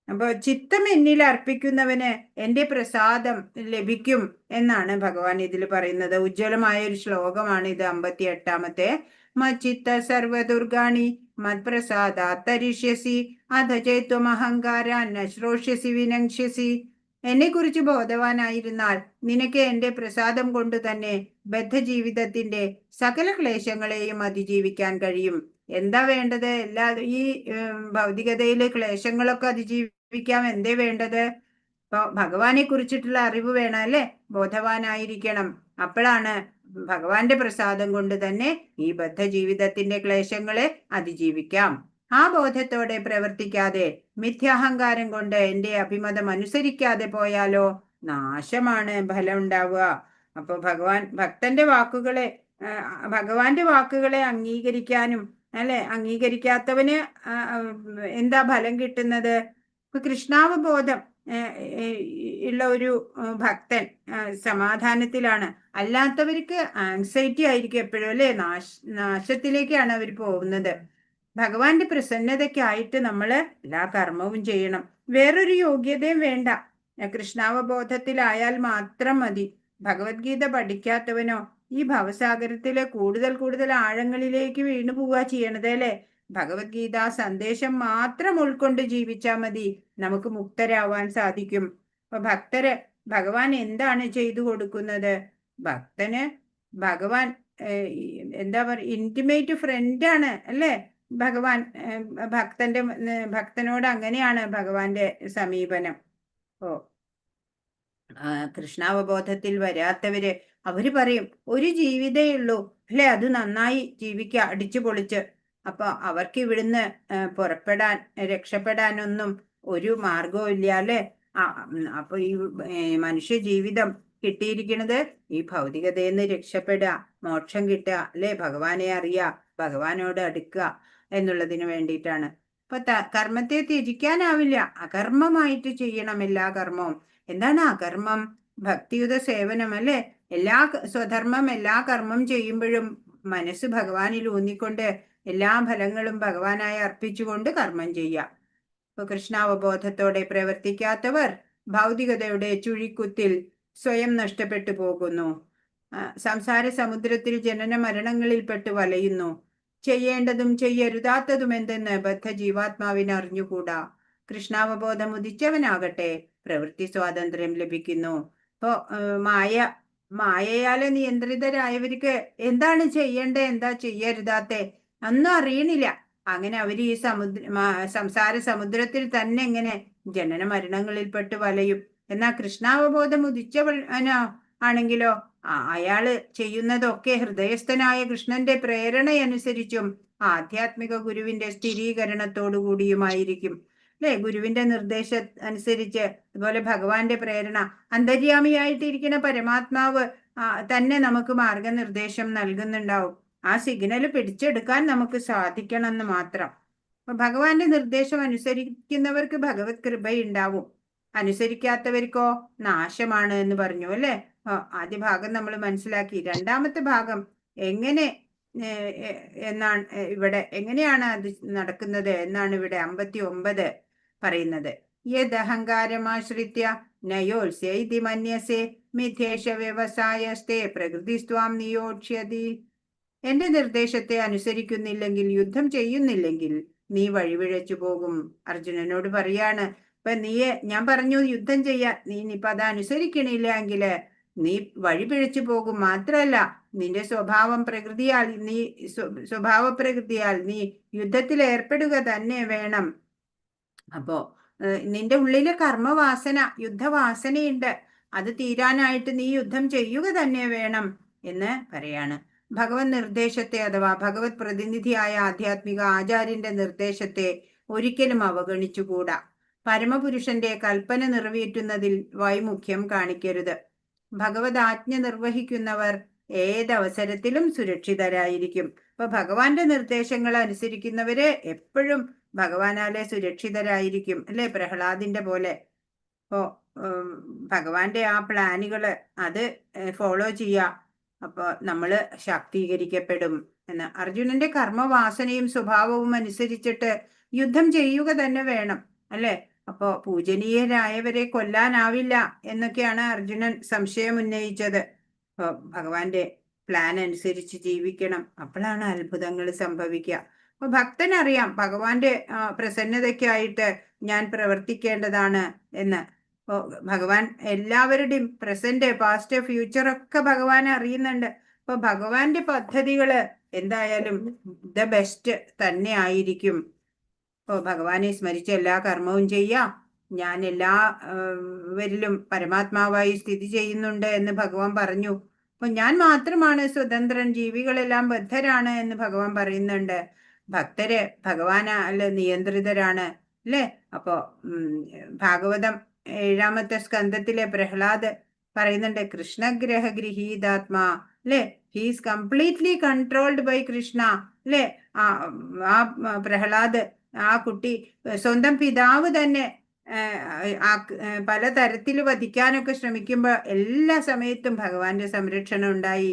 അപ്പൊ ചിത്തം എന്നിൽ അർപ്പിക്കുന്നവന് എന്റെ പ്രസാദം ലഭിക്കും എന്നാണ് ഭഗവാൻ ഇതിൽ പറയുന്നത്. ഉജ്ജ്വലമായ ഒരു ശ്ലോകമാണ് ഇത്. 58ാമത്തെ. മച്ചിത്ത സർവദുർഗാണി മത്പ്രസാദാത്തരിഷ്യസി അധ ചേത്വം അഹങ്കാരാൻ ശ്രോഷ്യസി വിനങ്ഷ്യസി. എന്നെ കുറിച്ച് ബോധവാനായിരുന്നാൽ നിനക്ക് എന്റെ പ്രസാദം കൊണ്ട് തന്നെ ബദ്ധജീവിതത്തിന്റെ സകല ക്ലേശങ്ങളെയും അതിജീവിക്കാൻ കഴിയും. എന്താ വേണ്ടത്? ഈ ഭൗതികതയിലെ ക്ലേശങ്ങളൊക്കെ അതിജീവിക്കാം. എന്തേ വേണ്ടത്? ഇപ്പൊ ഭഗവാനെ കുറിച്ചിട്ടുള്ള അറിവ് വേണം അല്ലേ? ബോധവാനായിരിക്കണം. അപ്പോഴാണ് ഭഗവാന്റെ പ്രസാദം കൊണ്ട് തന്നെ ഈ ബദ്ധജീവിതത്തിന്റെ ക്ലേശങ്ങളെ അതിജീവിക്കാം. ആ ബോധത്തോടെ പ്രവർത്തിക്കാതെ മിഥ്യാഹങ്കാരം കൊണ്ട് എന്റെ അഭിമതം അനുസരിക്കാതെ പോയാലോ നാശമാണ് ഫലം ഉണ്ടാവുക. അപ്പൊ ഭക്തന്റെ ഭഗവാന്റെ വാക്കുകളെ അംഗീകരിക്കാനും അല്ലെ, അംഗീകരിക്കാത്തവന് എന്താ ഫലം കിട്ടുന്നത്? ഇപ്പൊ കൃഷ്ണാവബോധം ഉള്ള ഒരു ഭക്തൻ സമാധാനത്തിലാണ്. അല്ലാത്തവർക്ക് ആങ്സൈറ്റി ആയിരിക്കും എപ്പോഴും അല്ലെ? നാശത്തിലേക്കാണ് അവർ പോകുന്നത്. ഭഗവാന്റെ പ്രസന്നതയ്ക്കായിട്ട് നമ്മൾ എല്ലാ കർമ്മവും ചെയ്യണം. വേറൊരു യോഗ്യതയും വേണ്ട. കൃഷ്ണാവബോധത്തിലായാൽ മാത്രം മതി. ഭഗവത്ഗീത പഠിക്കാത്തവനോ ഈ ഭവസാഗരത്തിലെ കൂടുതൽ ആഴങ്ങളിലേക്ക് വീണു പോവുക ചെയ്യണത് അല്ലേ? ഭഗവത്ഗീത സന്ദേശം മാത്രം ഉൾക്കൊണ്ട് ജീവിച്ചാൽ മതി. നമുക്ക് മുക്തരാവാൻ സാധിക്കും. അപ്പൊ ഭഗവാൻ എന്താണ് ചെയ്തു കൊടുക്കുന്നത്? ഭക്തന് ഭഗവാൻ എന്താ പറയുക, ഇന്റിമേറ്റ് ഫ്രണ്ടാണ് അല്ലേ ഭഗവാൻ? ഭക്തനോട് അങ്ങനെയാണ് ഭഗവാന്റെ സമീപനം. ഓ കൃഷ്ണാവബോധത്തിൽ വരാത്തവര് അവര് പറയും, ഒരു ജീവിതേ ഉള്ളൂ അല്ലെ, അത് നന്നായി ജീവിക്കുക അടിച്ചു പൊളിച്ച്. അപ്പൊ അവർക്ക് ഇവിടുന്ന് രക്ഷപ്പെടാനൊന്നും ഒരു മാർഗവും ഇല്ല അല്ലെ? അപ്പൊ ഈ മനുഷ്യ ജീവിതം കിട്ടിയിരിക്കുന്നത് ഈ ഭൗതികതയെന്ന് രക്ഷപ്പെടുക, മോക്ഷം കിട്ടുക അല്ലെ, ഭഗവാനെ അറിയുക, ഭഗവാനോട് അടുക്കുക എന്നുള്ളതിന് വേണ്ടിയിട്ടാണ്. അപ്പൊ കർമ്മത്തെ ത്യജിക്കാനാവില്ല. അകർമ്മമായിട്ട് ചെയ്യണം എല്ലാ കർമ്മവും. എന്താണ് അകർമ്മം? ഭക്തിയുത സേവനം അല്ലെ? സ്വധർമ്മം എല്ലാ കർമ്മം ചെയ്യുമ്പോഴും മനസ്സ് ഭഗവാനിൽ ഊന്നിക്കൊണ്ട് എല്ലാ ഫലങ്ങളും ഭഗവാനായി അർപ്പിച്ചുകൊണ്ട് കർമ്മം ചെയ്യാം. ഇപ്പൊ കൃഷ്ണാവബോധത്തോടെ പ്രവർത്തിക്കാത്തവർ ഭൗതികതയുടെ ചുഴിക്കുത്തിൽ സ്വയം നഷ്ടപ്പെട്ടു പോകുന്നു. സംസാര സമുദ്രത്തിൽ ജനന മരണങ്ങളിൽപ്പെട്ട് വലയുന്നു. ചെയ്യേണ്ടതും ചെയ്യരുതാത്തതും എന്തെന്ന് ബദ്ധജീവാത്മാവിന് അറിഞ്ഞുകൂടാ. കൃഷ്ണാവബോധം ഉദിച്ചവനാകട്ടെ പ്രവൃത്തി സ്വാതന്ത്ര്യം ലഭിക്കുന്നു. ഇപ്പോ മായ മായയാല് നിയന്ത്രിതരായവർക്ക് എന്താണ് ചെയ്യേണ്ടത്, എന്താ ചെയ്യരുതാത്തെ ഒന്നും അറിയണില്ല. അങ്ങനെ അവര് ഈ സംസാര സമുദ്രത്തിൽ തന്നെ ഇങ്ങനെ ജനന മരണങ്ങളിൽപ്പെട്ട് വലയും. എന്നാ കൃഷ്ണാവബോധം ഉദിച്ചവനോ ആണെങ്കിലോ അയാള് ചെയ്യുന്നതൊക്കെ ഹൃദയസ്ഥനായ കൃഷ്ണന്റെ പ്രേരണയനുസരിച്ചും ആധ്യാത്മിക ഗുരുവിന്റെ സ്ഥിരീകരണത്തോടു കൂടിയുമായിരിക്കും. അല്ലെ, ഗുരുവിന്റെ നിർദ്ദേശം അനുസരിച്ച്, അതുപോലെ ഭഗവാന്റെ പ്രേരണ, അന്തര്യാമിയായിട്ടിരിക്കുന്ന പരമാത്മാവ് തന്നെ നമുക്ക് മാർഗനിർദ്ദേശം നൽകുന്നുണ്ടാവും. ആ സിഗ്നൽ പിടിച്ചെടുക്കാൻ നമുക്ക് സാധിക്കണം എന്ന് മാത്രം. അപ്പൊ ഭഗവാന്റെ നിർദ്ദേശം അനുസരിക്കുന്നവർക്ക് ഭഗവത് കൃപയുണ്ടാവും, അനുസരിക്കാത്തവർക്കോ നാശമാണ് എന്ന് പറഞ്ഞു അല്ലെ. ആദ്യ ഭാഗം നമ്മൾ മനസ്സിലാക്കി. രണ്ടാമത്തെ ഭാഗം എങ്ങനെ എന്നാണ് ഇവിടെ, എങ്ങനെയാണ് അത് നടക്കുന്നത് എന്നാണ് ഇവിടെ 59 പറയുന്നത്. യദഹങ്കാരമാശ്രിത്യ നയോത്സ്യ ഇതി മന്യസേ മിഥ്യേഷ വ്യവസായസ്തേ പ്രകൃതിസ്ത്വാം നിയോക്ഷ്യതി. എന്റെ നിർദ്ദേശത്തെ അനുസരിക്കുന്നില്ലെങ്കിൽ, യുദ്ധം ചെയ്യുന്നില്ലെങ്കിൽ നീ വഴിപിഴച്ചു പോകും. അർജുനനോട് പറയാണ്, ഇപ്പൊ ഞാൻ പറഞ്ഞു യുദ്ധം ചെയ്യാൻ, നീ ഇനിയിപ്പൊ അത് അനുസരിക്കണില്ല എങ്കില് നീ വഴിപിഴച്ചു പോകും. മാത്രല്ല നിന്റെ സ്വഭാവ പ്രകൃതിയാൽ നീ യുദ്ധത്തിൽ ഏർപ്പെടുക തന്നെ വേണം. അപ്പോ നിന്റെ ഉള്ളില് കർമ്മവാസന, യുദ്ധവാസനയുണ്ട്. അത് തീരാനായിട്ട് നീ യുദ്ധം ചെയ്യുക തന്നെ വേണം എന്ന് പറയാണ്. ഭഗവത് നിർദ്ദേശത്തെ അഥവാ ഭഗവത് പ്രതിനിധിയായ ആധ്യാത്മിക ആചാര്യന്റെ നിർദ്ദേശത്തെ ഒരിക്കലും അവഗണിച്ചുകൂടാ. പരമപുരുഷന്റെ കൽപ്പന നിറവേറ്റുന്നതിൽ വൈമുഖ്യം കാണിക്കരുത്. ഭഗവത് ആജ്ഞ നിർവഹിക്കുന്നവർ ഏതവസരത്തിലും സുരക്ഷിതരായിരിക്കും. ഇപ്പൊ ഭഗവാന്റെ നിർദ്ദേശങ്ങൾ അനുസരിക്കുന്നവര് എപ്പോഴും ഭഗവാനാലെ സുരക്ഷിതരായിരിക്കും അല്ലെ. പ്രഹ്ലാദിന്റെ പോലെ. ഇപ്പോ ഭഗവാന്റെ ആ പ്ലാനുകള് അത് ഫോളോ ചെയ്യാം. അപ്പൊ നമ്മള് ശാക്തീകരിക്കപ്പെടും എന്ന്. അർജുനന്റെ കർമ്മവാസനയും സ്വഭാവവും അനുസരിച്ചിട്ട് യുദ്ധം ചെയ്യുക തന്നെ വേണം അല്ലെ. അപ്പോ പൂജനീയരായവരെ കൊല്ലാനാവില്ല എന്നൊക്കെയാണ് അർജുനൻ സംശയം ഉന്നയിച്ചത്. അപ്പൊ ഭഗവാന്റെ പ്ലാൻ അനുസരിച്ച് ജീവിക്കണം, അപ്പോഴാണ് അത്ഭുതങ്ങൾ സംഭവിക്കുക. അപ്പൊ ഭക്തനറിയാം ഭഗവാന്റെ പ്രസന്നതയ്ക്കായിട്ട് ഞാൻ പ്രവർത്തിക്കേണ്ടതാണ് എന്ന്. ഭഗവാൻ എല്ലാവരുടെയും പ്രസന്റ്, പാസ്റ്റ്, ഫ്യൂച്ചർ ഒക്കെ ഭഗവാൻ അറിയുന്നുണ്ട്. അപ്പൊ ഭഗവാന്റെ പദ്ധതികള് എന്തായാലും ദ ബെസ്റ്റ് തന്നെ ആയിരിക്കും. അപ്പോൾ ഭഗവാനെ സ്മരിച്ച് എല്ലാ കർമ്മവും ചെയ്യാം. ഞാൻ എല്ലാവരിലും പരമാത്മാവായി സ്ഥിതി ചെയ്യുന്നുണ്ട് എന്ന് ഭഗവാൻ പറഞ്ഞു. അപ്പൊ ഞാൻ മാത്രമാണ് സ്വതന്ത്രൻ, ജീവികളെല്ലാം ബദ്ധരാണ് എന്ന് ഭഗവാൻ പറയുന്നുണ്ട്. ഭക്തര് ഭഗവാനാല് നിയന്ത്രിതരാണ് അല്ലെ. അപ്പോ ഭാഗവതം 7ാമത്തെ സ്കന്ധത്തിലെ പ്രഹ്ലാദ് പറയുന്നുണ്ട്, കൃഷ്ണഗ്രഹ ഗൃഹീതാത്മാ അല്ലെ. He's completely controlled by Krishna അല്ലെ. ആ പ്രഹ്ലാദ്, ആ കുട്ടി സ്വന്തം പിതാവ് തന്നെ പലതരത്തിൽ വധിക്കാനൊക്കെ ശ്രമിക്കുമ്പോ എല്ലാ സമയത്തും ഭഗവാന്റെ സംരക്ഷണം ഉണ്ടായി.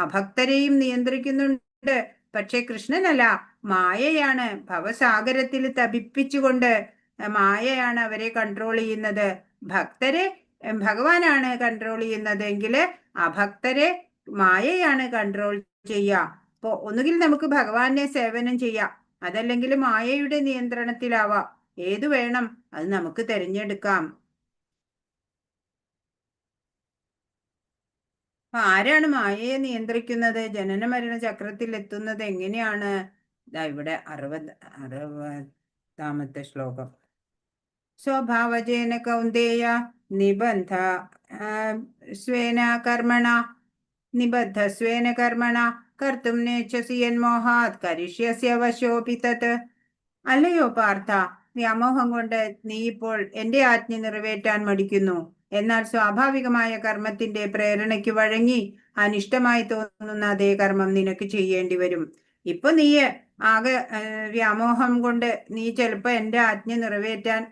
അഭക്തരെയും നിയന്ത്രിക്കുന്നുണ്ട്. പക്ഷെ കൃഷ്ണനല്ല, മായയാണ് ഭവസാഗരത്തിൽ തപിപ്പിച്ചുകൊണ്ട് മായയാണ് അവരെ കൺട്രോൾ ചെയ്യുന്നത്. ഭക്തരെ ഭഗവാനാണ് കൺട്രോൾ ചെയ്യുന്നതെങ്കിൽ അഭക്തരെ മായയാണ് കൺട്രോൾ ചെയ്യുക. അപ്പൊ ഒന്നുകിൽ നമുക്ക് ഭഗവാനെ സേവനം ചെയ്യാം, അതല്ലെങ്കിൽ മായയുടെ നിയന്ത്രണത്തിലാവാം. ഏതു വേണം അത് നമുക്ക് തിരഞ്ഞെടുക്കാം. അപ്പൊ ആരാണ് മായയെ നിയന്ത്രിക്കുന്നത്? ജനന മരണ ചക്രത്തിൽ എത്തുന്നത് എങ്ങനെയാണ്? ഇവിടെ 60ാമത്തെ ശ്ലോകം. സ്വഭാവജേന കൗന്ദേയ നിബന്ധ സ്വേന കർമ്മണ കർത്തും നേച്ഛസി യന്മോഹാത് കരിഷ്യസ്യ വശോപി തത്. അല്ലയോ പാർത്ഥ, വ്യാമോഹം കൊണ്ട് നീ ഇപ്പോൾ എന്റെ ആജ്ഞ നിറവേറ്റാൻ മടിക്കുന്നു. എന്നാൽ സ്വാഭാവികമായ കർമ്മത്തിന്റെ പ്രേരണയ്ക്ക് വഴങ്ങി അനിഷ്ടമായി തോന്നുന്ന അതേ കർമ്മം നിനക്ക് ചെയ്യേണ്ടി വരും. ഇപ്പൊ നീ ആകെ വ്യാമോഹം കൊണ്ട് നീ ചിലപ്പോ എന്റെ ആജ്ഞ നിറവേറ്റാൻ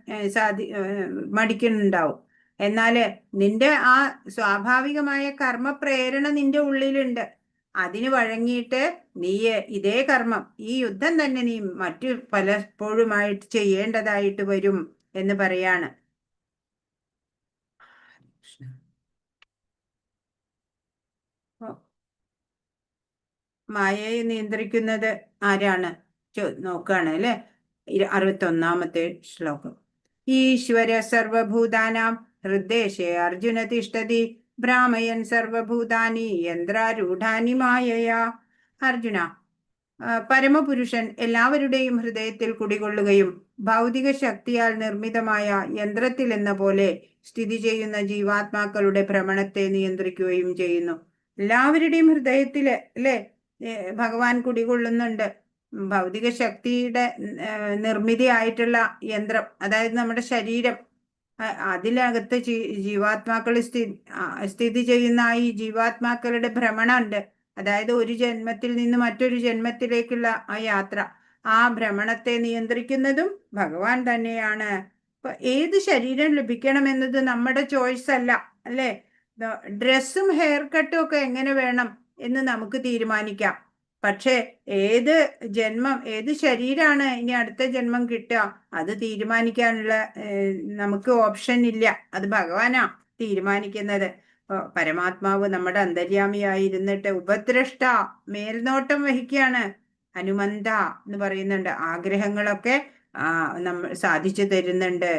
മടിക്കുന്നുണ്ടാവും. എന്നാല് നിന്റെ ആ സ്വാഭാവികമായ കർമ്മ പ്രേരണ നിന്റെ ഉള്ളിലുണ്ട്. അതിന് വഴങ്ങിയിട്ട് നീ ഇതേ കർമ്മം, ഈ യുദ്ധം തന്നെ നീ മറ്റു പലപ്പോഴുമായിട്ട് ചെയ്യേണ്ടതായിട്ട് വരും എന്ന് പറയാണ്. മായയെ നിയന്ത്രിക്കുന്നത് ആരാണ് നോക്കാണ് അല്ലെ. 61ാമത്തെ ശ്ലോകം. ഈശ്വര സർവഭൂതാനാം ഹൃദ്ദേശേ അർജുന തിഷ്ഠതി ഭ്രാമയൻ സർവഭൂതാനി യന്ത്രാരൂഢാനി മായയാ. അർജുന, പരമപുരുഷൻ എല്ലാവരുടെയും ഹൃദയത്തിൽ കുടികൊള്ളുകയും ഭൗതിക ശക്തിയാൽ നിർമ്മിതമായ യന്ത്രത്തിൽ എന്ന പോലെ സ്ഥിതി ചെയ്യുന്ന ജീവാത്മാക്കളുടെ ഭ്രമണത്തെ നിയന്ത്രിക്കുകയും ചെയ്യുന്നു. എല്ലാവരുടെയും ഹൃദയത്തില് അല്ലെ ഭഗവാൻ കുടികൊള്ളുന്നുണ്ട്. ഭൗതിക ശക്തിയുടെ നിർമ്മിതിയായിട്ടുള്ള യന്ത്രം, അതായത് നമ്മുടെ ശരീരം, അതിനകത്ത് ജീവാത്മാക്കൾ സ്ഥിതി ചെയ്യുന്ന ഈ ജീവാത്മാക്കളുടെ ഭ്രമണം ഉണ്ട്. അതായത് ഒരു ജന്മത്തിൽ നിന്ന് മറ്റൊരു ജന്മത്തിലേക്കുള്ള ആ യാത്ര, ആ ഭ്രമണത്തെ നിയന്ത്രിക്കുന്നതും ഭഗവാൻ തന്നെയാണ്. അപ്പൊ ഏത് ശരീരം ലഭിക്കണമെന്നത് നമ്മുടെ ചോയ്സ് അല്ല, അല്ലെ? ഡ്രസ്സും ഹെയർ കട്ടും ഒക്കെ എങ്ങനെ വേണം എന്ന് നമുക്ക് തീരുമാനിക്കാം. പക്ഷെ ഏത് ജന്മം, ഏത് ശരീരമാണ് ഇനി അടുത്ത ജന്മം കിട്ടുക, അത് തീരുമാനിക്കാനുള്ള നമുക്ക് ഓപ്ഷൻ ഇല്ല. അത് ഭഗവാനാ തീരുമാനിക്കുന്നത്. പരമാത്മാവ് നമ്മുടെ അന്തര്യാമിയായിരുന്നിട്ട് ഉപദ്രഷ്ട, മേൽനോട്ടം വഹിക്കുകയാണ്. ഹനുമന്ത എന്ന് പറയുന്നുണ്ട്. ആഗ്രഹങ്ങളൊക്കെ നമ്മൾ സാധിച്ചു തരുന്നുണ്ട്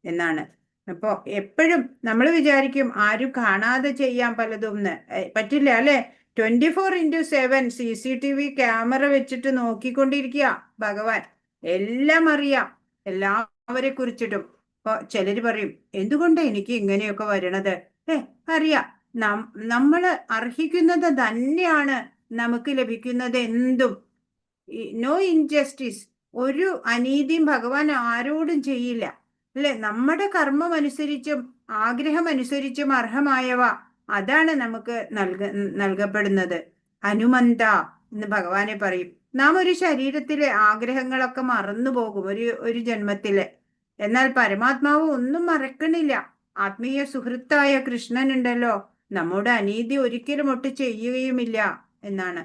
എന്നാണ്. അപ്പോ എപ്പോഴും നമ്മൾ വിചാരിക്കും ആരും കാണാതെ ചെയ്യാൻ പലതും പറ്റില്ല, അല്ലെ? 24/7 CCTV ക്യാമറ വെച്ചിട്ട് നോക്കിക്കൊണ്ടിരിക്കുക ഭഗവാൻ. എല്ലാം അറിയാം, എല്ലാവരെ കുറിച്ചിട്ടും. അപ്പൊ ചിലര് പറയും, എന്തുകൊണ്ട് എനിക്ക് ഇങ്ങനെയൊക്കെ വരണത്? അറിയാം, നമ്മൾ അർഹിക്കുന്നത് തന്നെയാണ് നമുക്ക് ലഭിക്കുന്നത്. എന്തും നോ ഇൻജസ്റ്റിസ്, ഒരു അനീതിയും ഭഗവാൻ ആരോടും ചെയ്യില്ല, അല്ലെ? നമ്മുടെ കർമ്മം അനുസരിച്ചും ആഗ്രഹം അനുസരിച്ചും അർഹമായവ അതാണ് നമുക്ക് നൽകപ്പെടുന്നത്. ഹനുമന്ത എന്ന് ഭഗവാനെ പറയും. നാം ഒരു ശരീരത്തിലെ ആഗ്രഹങ്ങളൊക്കെ മറന്നു പോകും ഒരു ജന്മത്തില്. എന്നാൽ പരമാത്മാവ് ഒന്നും മറക്കണില്ല. ആത്മീയ സുഹൃത്തായ കൃഷ്ണൻ ഉണ്ടല്ലോ, നമ്മുടെ അനീതി ഒരിക്കലും ഒട്ട് ചെയ്യുകയുമില്ല എന്നാണ്.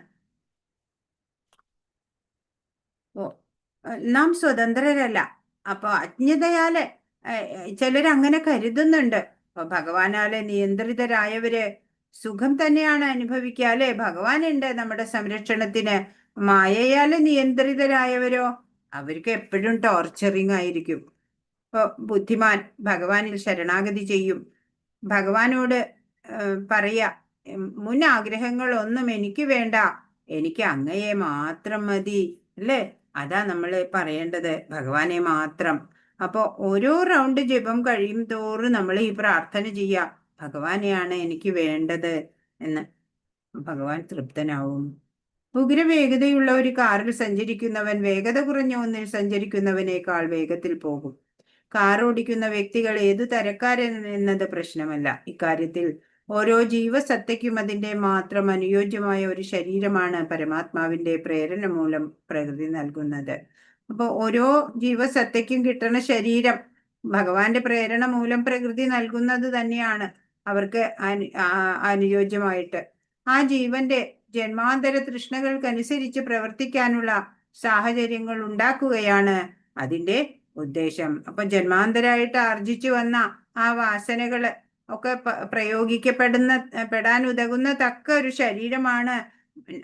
നാം സ്വതന്ത്രരല്ല. അപ്പൊ അജ്ഞതയാല് ചിലരങ്ങനെ കരുതുന്നുണ്ട്. അപ്പൊ ഭഗവാനാലെ നിയന്ത്രിതരായവര് സുഖം തന്നെയാണ് അനുഭവിക്കുക, അല്ലെ? ഭഗവാനുണ്ട് നമ്മുടെ സംരക്ഷണത്തിന്. മായയാല് നിയന്ത്രിതരായവരോ, അവർക്ക് എപ്പോഴും ടോർച്ചറിങ് ആയിരിക്കും. ഇപ്പൊ ബുദ്ധിമാൻ ഭഗവാനിൽ ശരണാഗതി ചെയ്യും. ഭഗവാനോട് പറയാ, മുൻ ആഗ്രഹങ്ങളൊന്നും എനിക്ക് വേണ്ട, എനിക്ക് അങ്ങയെ മാത്രം മതി, അല്ലേ? അതാ നമ്മൾ പറയേണ്ടത്, ഭഗവാനെ മാത്രം. അപ്പോ ഓരോ റൗണ്ട് ജപം കഴിയും തോറും നമ്മൾ ഈ പ്രാർത്ഥന ചെയ്യാ, ഭഗവാനെയാണ് എനിക്ക് വേണ്ടത് എന്ന്. ഭഗവാൻ തൃപ്തനാവും. ഉഗ്രവേഗതയുള്ള ഒരു കാറിൽ സഞ്ചരിക്കുന്നവൻ വേഗത കുറഞ്ഞ ഒന്നിൽ സഞ്ചരിക്കുന്നവനേക്കാൾ വേഗത്തിൽ പോകും. കാർ ഓടിക്കുന്ന വ്യക്തികൾ ഏതു തരക്കാരൻ എന്നത് പ്രശ്നമല്ല. ഇക്കാര്യത്തിൽ ഓരോ ജീവസത്തയ്ക്കും അതിൻ്റെ മാത്രം അനുയോജ്യമായ ഒരു ശരീരമാണ് പരമാത്മാവിന്റെ പ്രേരണ മൂലം പ്രകൃതി നൽകുന്നത്. അപ്പോൾ ഓരോ ജീവസത്തയ്ക്കും കിട്ടുന്ന ശരീരം ഭഗവാന്റെ പ്രേരണ മൂലം പ്രകൃതി നൽകുന്നത് തന്നെയാണ് അവർക്ക് അനുയോജ്യമായിട്ട്. ആ ജീവന്റെ ജന്മാന്തര തൃഷ്ണകൾക്കനുസരിച്ച് പ്രവർത്തിക്കാനുള്ള സാഹചര്യങ്ങൾ ഉണ്ടാക്കുകയാണ് അതിന്റെ ഉദ്ദേശം. അപ്പൊ ജന്മാന്തരായിട്ട് ആർജിച്ചു വന്ന ആ വാസനകള് ഒക്കെ പെടാൻ ഉതകുന്ന തക്ക ഒരു ശരീരമാണ്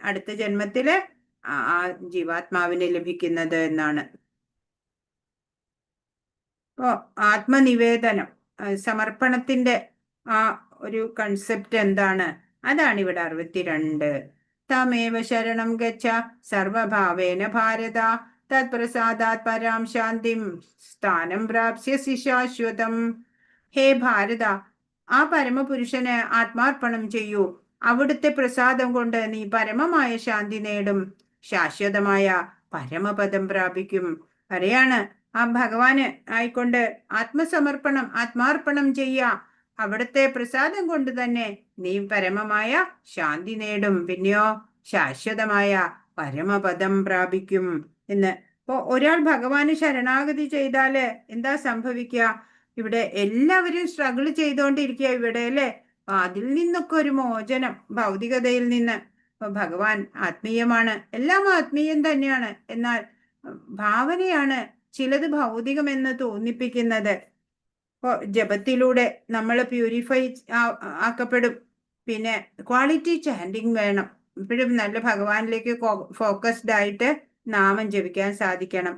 അടുത്ത ജന്മത്തില് ആ ജീവാത്മാവിന് ലഭിക്കുന്നത് എന്നാണ്. ഇപ്പോ ആത്മനിവേദനം, സമർപ്പണത്തിന്റെ ആ ഒരു കൺസെപ്റ്റ് എന്താണ്? അതാണ് ഇവിടെ 62. തമേവ ശരണം ഗച്ഛ സർവഭാവേന ഭാരത തത്പ്രസാദാത് പരാം ശാന്തിം സ്ഥാനം പ്രാപ്സ്യസി ശാശ്വതം. ഹേ ഭാരത, ആ പരമപുരുഷന് ആത്മാർപ്പണം ചെയ്യൂ. അവിടുത്തെ പ്രസാദം കൊണ്ട് നീ പരമമായ ശാന്തി നേടും, ശാശ്വതമായ പരമപദം പ്രാപിക്കും. പറയാണ്, ആ ഭഗവാന് ആയിക്കൊണ്ട് ആത്മാർപ്പണം ചെയ്യാ. അവിടുത്തെ പ്രസാദം കൊണ്ട് തന്നെ നീ പരമമായ ശാന്തി നേടും, പിന്നെയോ ശാശ്വതമായ പരമപദം പ്രാപിക്കും എന്ന്. ഇപ്പൊ ഒരാൾ ഭഗവാന് ശരണാഗതി ചെയ്താല് എന്താ സംഭവിക്കുക? ഇവിടെ എല്ലാവരും സ്ട്രഗിൾ ചെയ്തുകൊണ്ടിരിക്കുക ഇവിടെ, അല്ലെ? അതിൽ നിന്നൊക്കെ ഒരു മോചനം, ഭൗതികതയിൽ നിന്ന്. ഭഗവാൻ ആത്മീയമാണ്, എല്ലാം ആത്മീയം തന്നെയാണ്. എന്നാൽ ഭാവനയാണ് ചിലത് ഭൗതികമെന്ന് തോന്നിപ്പിക്കുന്നത്. ഇപ്പോൾ ജപത്തിലൂടെ നമ്മൾ പ്യൂരിഫൈ ആക്കപ്പെടും. പിന്നെ ക്വാളിറ്റി ചാൻഡിങ് വേണം. എപ്പോഴും നല്ല ഭഗവാനിലേക്ക് ഫോക്കസ്ഡ് ആയിട്ട് നാമം ജപിക്കാൻ സാധിക്കണം.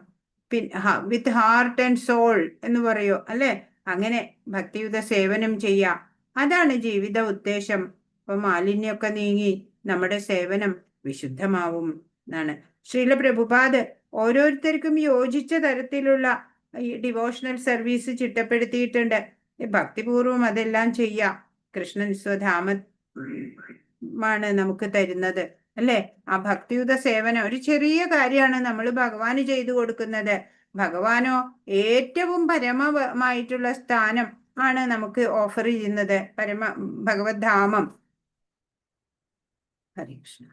വിത്ത് ഹാർട്ട് ആൻഡ് സോൾ എന്ന് പറയോ, അല്ലെ? അങ്ങനെ ഭക്തിയുത സേവനം ചെയ്യാം. അതാണ് ജീവിത ഉദ്ദേശം. അപ്പൊ മാലിന്യമൊക്കെ നീങ്ങി നമ്മുടെ സേവനം വിശുദ്ധമാവും എന്നാണ് ശ്രീല പ്രഭുപാദ് ഓരോരുത്തർക്കും യോജിച്ച തരത്തിലുള്ള ഈ ഡിവോഷണൽ സർവീസ് ചിട്ടപ്പെടുത്തിയിട്ടുണ്ട്. ഭക്തിപൂർവം അതെല്ലാം ചെയ്യാം. കൃഷ്ണൻ സ്വധാമമാണ് നമുക്ക് തരുന്നത്, അല്ലേ? ആ ഭക്തിയുത സേവനം ഒരു ചെറിയ കാര്യമാണ് നമ്മൾ ഭഗവാന് ചെയ്തു കൊടുക്കുന്നത്. ഭഗവാനോ ഏറ്റവും പരമമായിട്ടുള്ള സ്ഥാനം ആണ് നമുക്ക് ഓഫർ ചെയ്യുന്നത്, ഭഗവത് ധാമം. ഹരേ കൃഷ്ണ.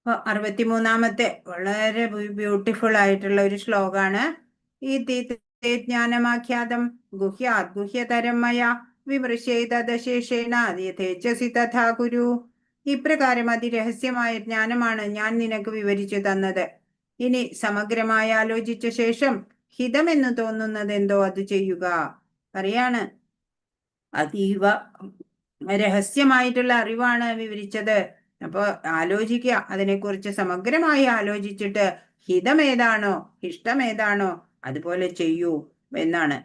അപ്പൊ 63-ാമത്തെ വളരെ ബ്യൂട്ടിഫുൾ ആയിട്ടുള്ള ഒരു ശ്ലോകാണ്. ഈ ജ്ഞാനമാഖ്യാതം ഗുഹ്യാത് ഗുഹ്യതരം മയ വിമൃശേതശേഷേണ യഥേച്ഛസി തഥാ കുരു. ഇപ്രകാരം അതിരഹസ്യമായ ജ്ഞാനമാണ് ഞാൻ നിനക്ക് വിവരിച്ചു തന്നത്. ഇനി സമഗ്രമായി ആലോചിച്ച ശേഷം ഹിതമെന്ന് തോന്നുന്നത് എന്തോ അത് ചെയ്യുക. പറയാണ്, അതീവ രഹസ്യമായിട്ടുള്ള അറിവാണ് വിവരിച്ചത്. അപ്പൊ ആലോചിക്കുക, അതിനെക്കുറിച്ച് സമഗ്രമായി ആലോചിച്ചിട്ട് ഹിതമേതാണോ ഇഷ്ടമേതാണോ അതുപോലെ ചെയ്യൂ എന്നാണ്.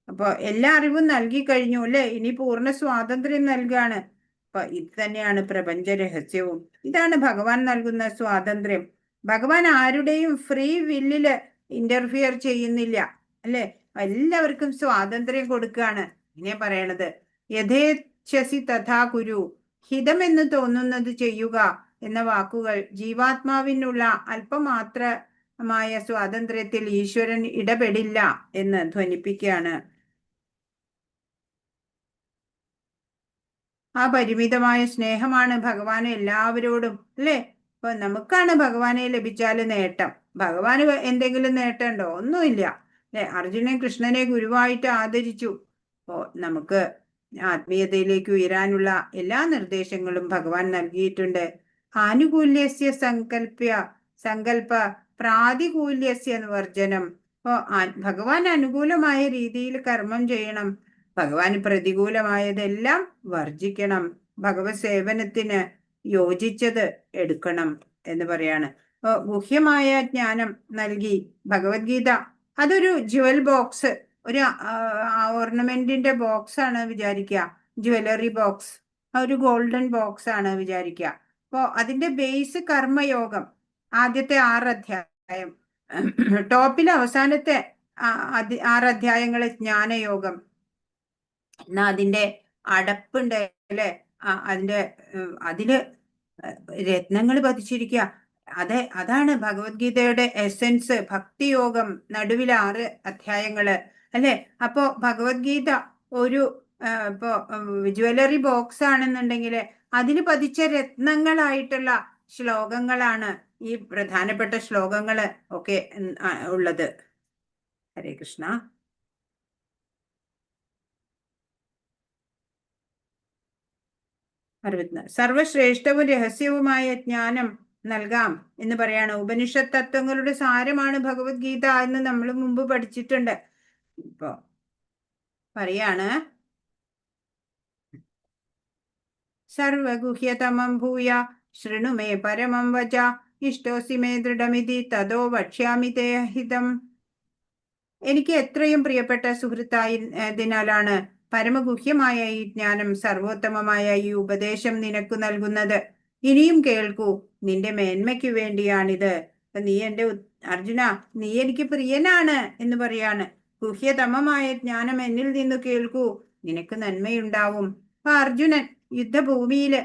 അപ്പൊ എല്ലാ അറിവും നൽകി കഴിഞ്ഞു, അല്ലെ? ഇനി പൂർണ്ണ സ്വാതന്ത്ര്യം നൽകാണ്. അപ്പൊ ഇത് തന്നെയാണ് പ്രപഞ്ച രഹസ്യവും. ഇതാണ് ഭഗവാൻ നൽകുന്ന സ്വാതന്ത്ര്യം. ഭഗവാൻ ആരുടെയും ഫ്രീ വില്ലില് ഇന്റർഫിയർ ചെയ്യുന്നില്ല, അല്ലെ? എല്ലാവർക്കും സ്വാതന്ത്ര്യം കൊടുക്കുകയാണ്. ഇങ്ങനെ പറയണത്, യഥേച്ഛസി തഥാ കുരു, ഹിതമെന്ന് തോന്നുന്നത് ചെയ്യുക എന്ന വാക്കുകൾ ജീവാത്മാവിനുള്ള അല്പമാത്രമായ സ്വാതന്ത്ര്യത്തിൽ ഈശ്വരൻ ഇടപെടില്ല എന്ന് ധ്വനിപ്പിക്കുകയാണ്. ആ പരിമിതമായ സ്നേഹമാണ് ഭഗവാന് എല്ലാവരോടും, അല്ലേ? ഇപ്പൊ നമുക്കാണ് ഭഗവാനെ ലഭിച്ചാല് നേട്ടം. ഭഗവാന് എന്തെങ്കിലും നേട്ടമുണ്ടോ? ഒന്നുമില്ല, അല്ലെ? അർജുനൻ കൃഷ്ണനെ ഗുരുവായിട്ട് ആദരിച്ചു. അപ്പോ നമുക്ക് ആത്മീയതയിലേക്ക് ഉയരാനുള്ള എല്ലാ നിർദ്ദേശങ്ങളും ഭഗവാൻ നൽകിയിട്ടുണ്ട്. ആനുകൂല്യസ്യ സങ്കല്പ പ്രാതികൂല്യസ്യ വർജനം. അപ്പോ ഭഗവാൻ അനുകൂലമായ രീതിയിൽ കർമ്മം ചെയ്യണം, ഭഗവാൻ പ്രതികൂലമായതെല്ലാം വർജിക്കണം, ഭഗവത് സേവനത്തിന് യോജിച്ചത് എടുക്കണം എന്ന് പറയാണ്. അപ്പോ ഗുഹ്യമായ ജ്ഞാനം നൽകി ഭഗവത്ഗീത അതൊരു ജുവൽ ബോക്സ്, ഒരു ഓർണമെന്റിന്റെ ബോക്സ് ആണ് വിചാരിക്കുക, ജ്വല്ലറി ബോക്സ്, ഒരു ഗോൾഡൻ ബോക്സ് ആണ് വിചാരിക്കുക. അപ്പോ അതിന്റെ ബേസ് കർമ്മയോഗം, ആദ്യത്തെ 6 അധ്യായം, ടോപ്പിലെ അവസാനത്തെ 6 അധ്യായങ്ങള് ജ്ഞാനയോഗം. എന്നാ അതിന്റെ അടപ്പുണ്ട്, അല്ലെ? അതില് രത്നങ്ങൾ പതിച്ചിരിക്കുക. അതാണ് ഭഗവത്ഗീതയുടെ എസെൻസ്, ഭക്തിയോഗം, നടുവിൽ 6 അധ്യായങ്ങള്, അല്ലെ? അപ്പോ ഭഗവത്ഗീത ഒരു ഇപ്പോ ജ്വല്ലറി ബോക്സ് ആണെന്നുണ്ടെങ്കിൽ അതിന് പതിച്ച രത്നങ്ങളായിട്ടുള്ള ശ്ലോകങ്ങളാണ് ഈ പ്രധാനപ്പെട്ട ശ്ലോകങ്ങള് ഒക്കെ ഉള്ളത്. ഹരേ കൃഷ്ണ. സർവശ്രേഷ്ഠവും രഹസ്യവുമായ ജ്ഞാനം നൽകാം എന്ന് പറയാണ്. ഉപനിഷത്ത് തത്വങ്ങളുടെ സാരമാണ് ഭഗവത്ഗീത എന്ന് നമ്മൾ മുമ്പ് പഠിച്ചിട്ടുണ്ട്. ഇപ്പൊ പറയാണ്, സർവഗുഹ്യതമം ഭൂയ ശൃണു മേ പരമം വച ഇഷ്ടോസി മേ ദൃഢമിതി തതോ വക്ഷ്യാമി തേ ഹിതം. എനിക്ക് എത്രയും പ്രിയപ്പെട്ട സുഹൃത്തായതിനാലാണ് പരമഗുഹ്യമായ ഈ ജ്ഞാനം, സർവോത്തമമായ ഈ ഉപദേശം നിനക്ക് നൽകുന്നത്. ഇനിയും കേൾക്കൂ, നിന്റെ മേന്മയ്ക്ക് വേണ്ടിയാണിത്. നീ അർജുന, നീ എനിക്ക് പ്രിയനാണ് എന്ന് പറയാണ്. ഗുഹ്യതമമായ ജ്ഞാനം എന്നിൽ നിന്ന് കേൾക്കൂ, നിനക്ക് നന്മയുണ്ടാവും. അപ്പൊ അർജുനൻ യുദ്ധഭൂമിയില്,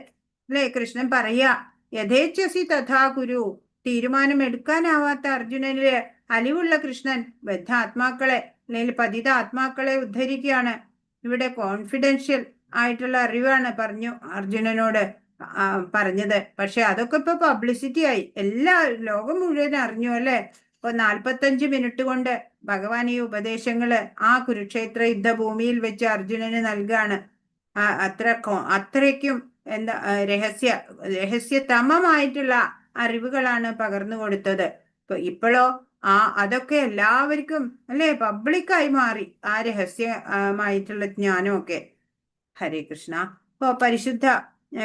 അല്ലെ? കൃഷ്ണൻ പറയാ, യഥേച്ഛസി തഥാ കുരു. തീരുമാനമെടുക്കാനാവാത്ത അർജുനനില് അലിവുള്ള കൃഷ്ണൻ ബദ്ധാത്മാക്കളെ അല്ലെങ്കിൽ പതിത ആത്മാക്കളെ ഉദ്ധരിക്കുകയാണ്. ഇവിടെ കോൺഫിഡൻഷ്യൽ ആയിട്ടുള്ള അറിവാണ് അർജുനനോട് പറഞ്ഞത്. പക്ഷെ അതൊക്കെ ഇപ്പൊ പബ്ലിസിറ്റി ആയി, ലോകം മുഴുവൻ അറിഞ്ഞു, അല്ലെ? ഇപ്പൊ 45 മിനിറ്റ് കൊണ്ട് ഭഗവാൻ ഈ ഉപദേശങ്ങള് ആ കുരുക്ഷേത്ര യുദ്ധഭൂമിയിൽ വെച്ച് അർജുനന് നൽകാണ്. അത്രയ്ക്കും രഹസ്യതമമായിട്ടുള്ള അറിവുകളാണ് പകർന്നു കൊടുത്തത്. ഇപ്പോഴോ അതൊക്കെ എല്ലാവർക്കും, അല്ലെ, പബ്ലിക്കായി മാറി ആ രഹസ്യമായിട്ടുള്ള ജ്ഞാനമൊക്കെ. ഹരേ കൃഷ്ണ. ഇപ്പോ പരിശുദ്ധ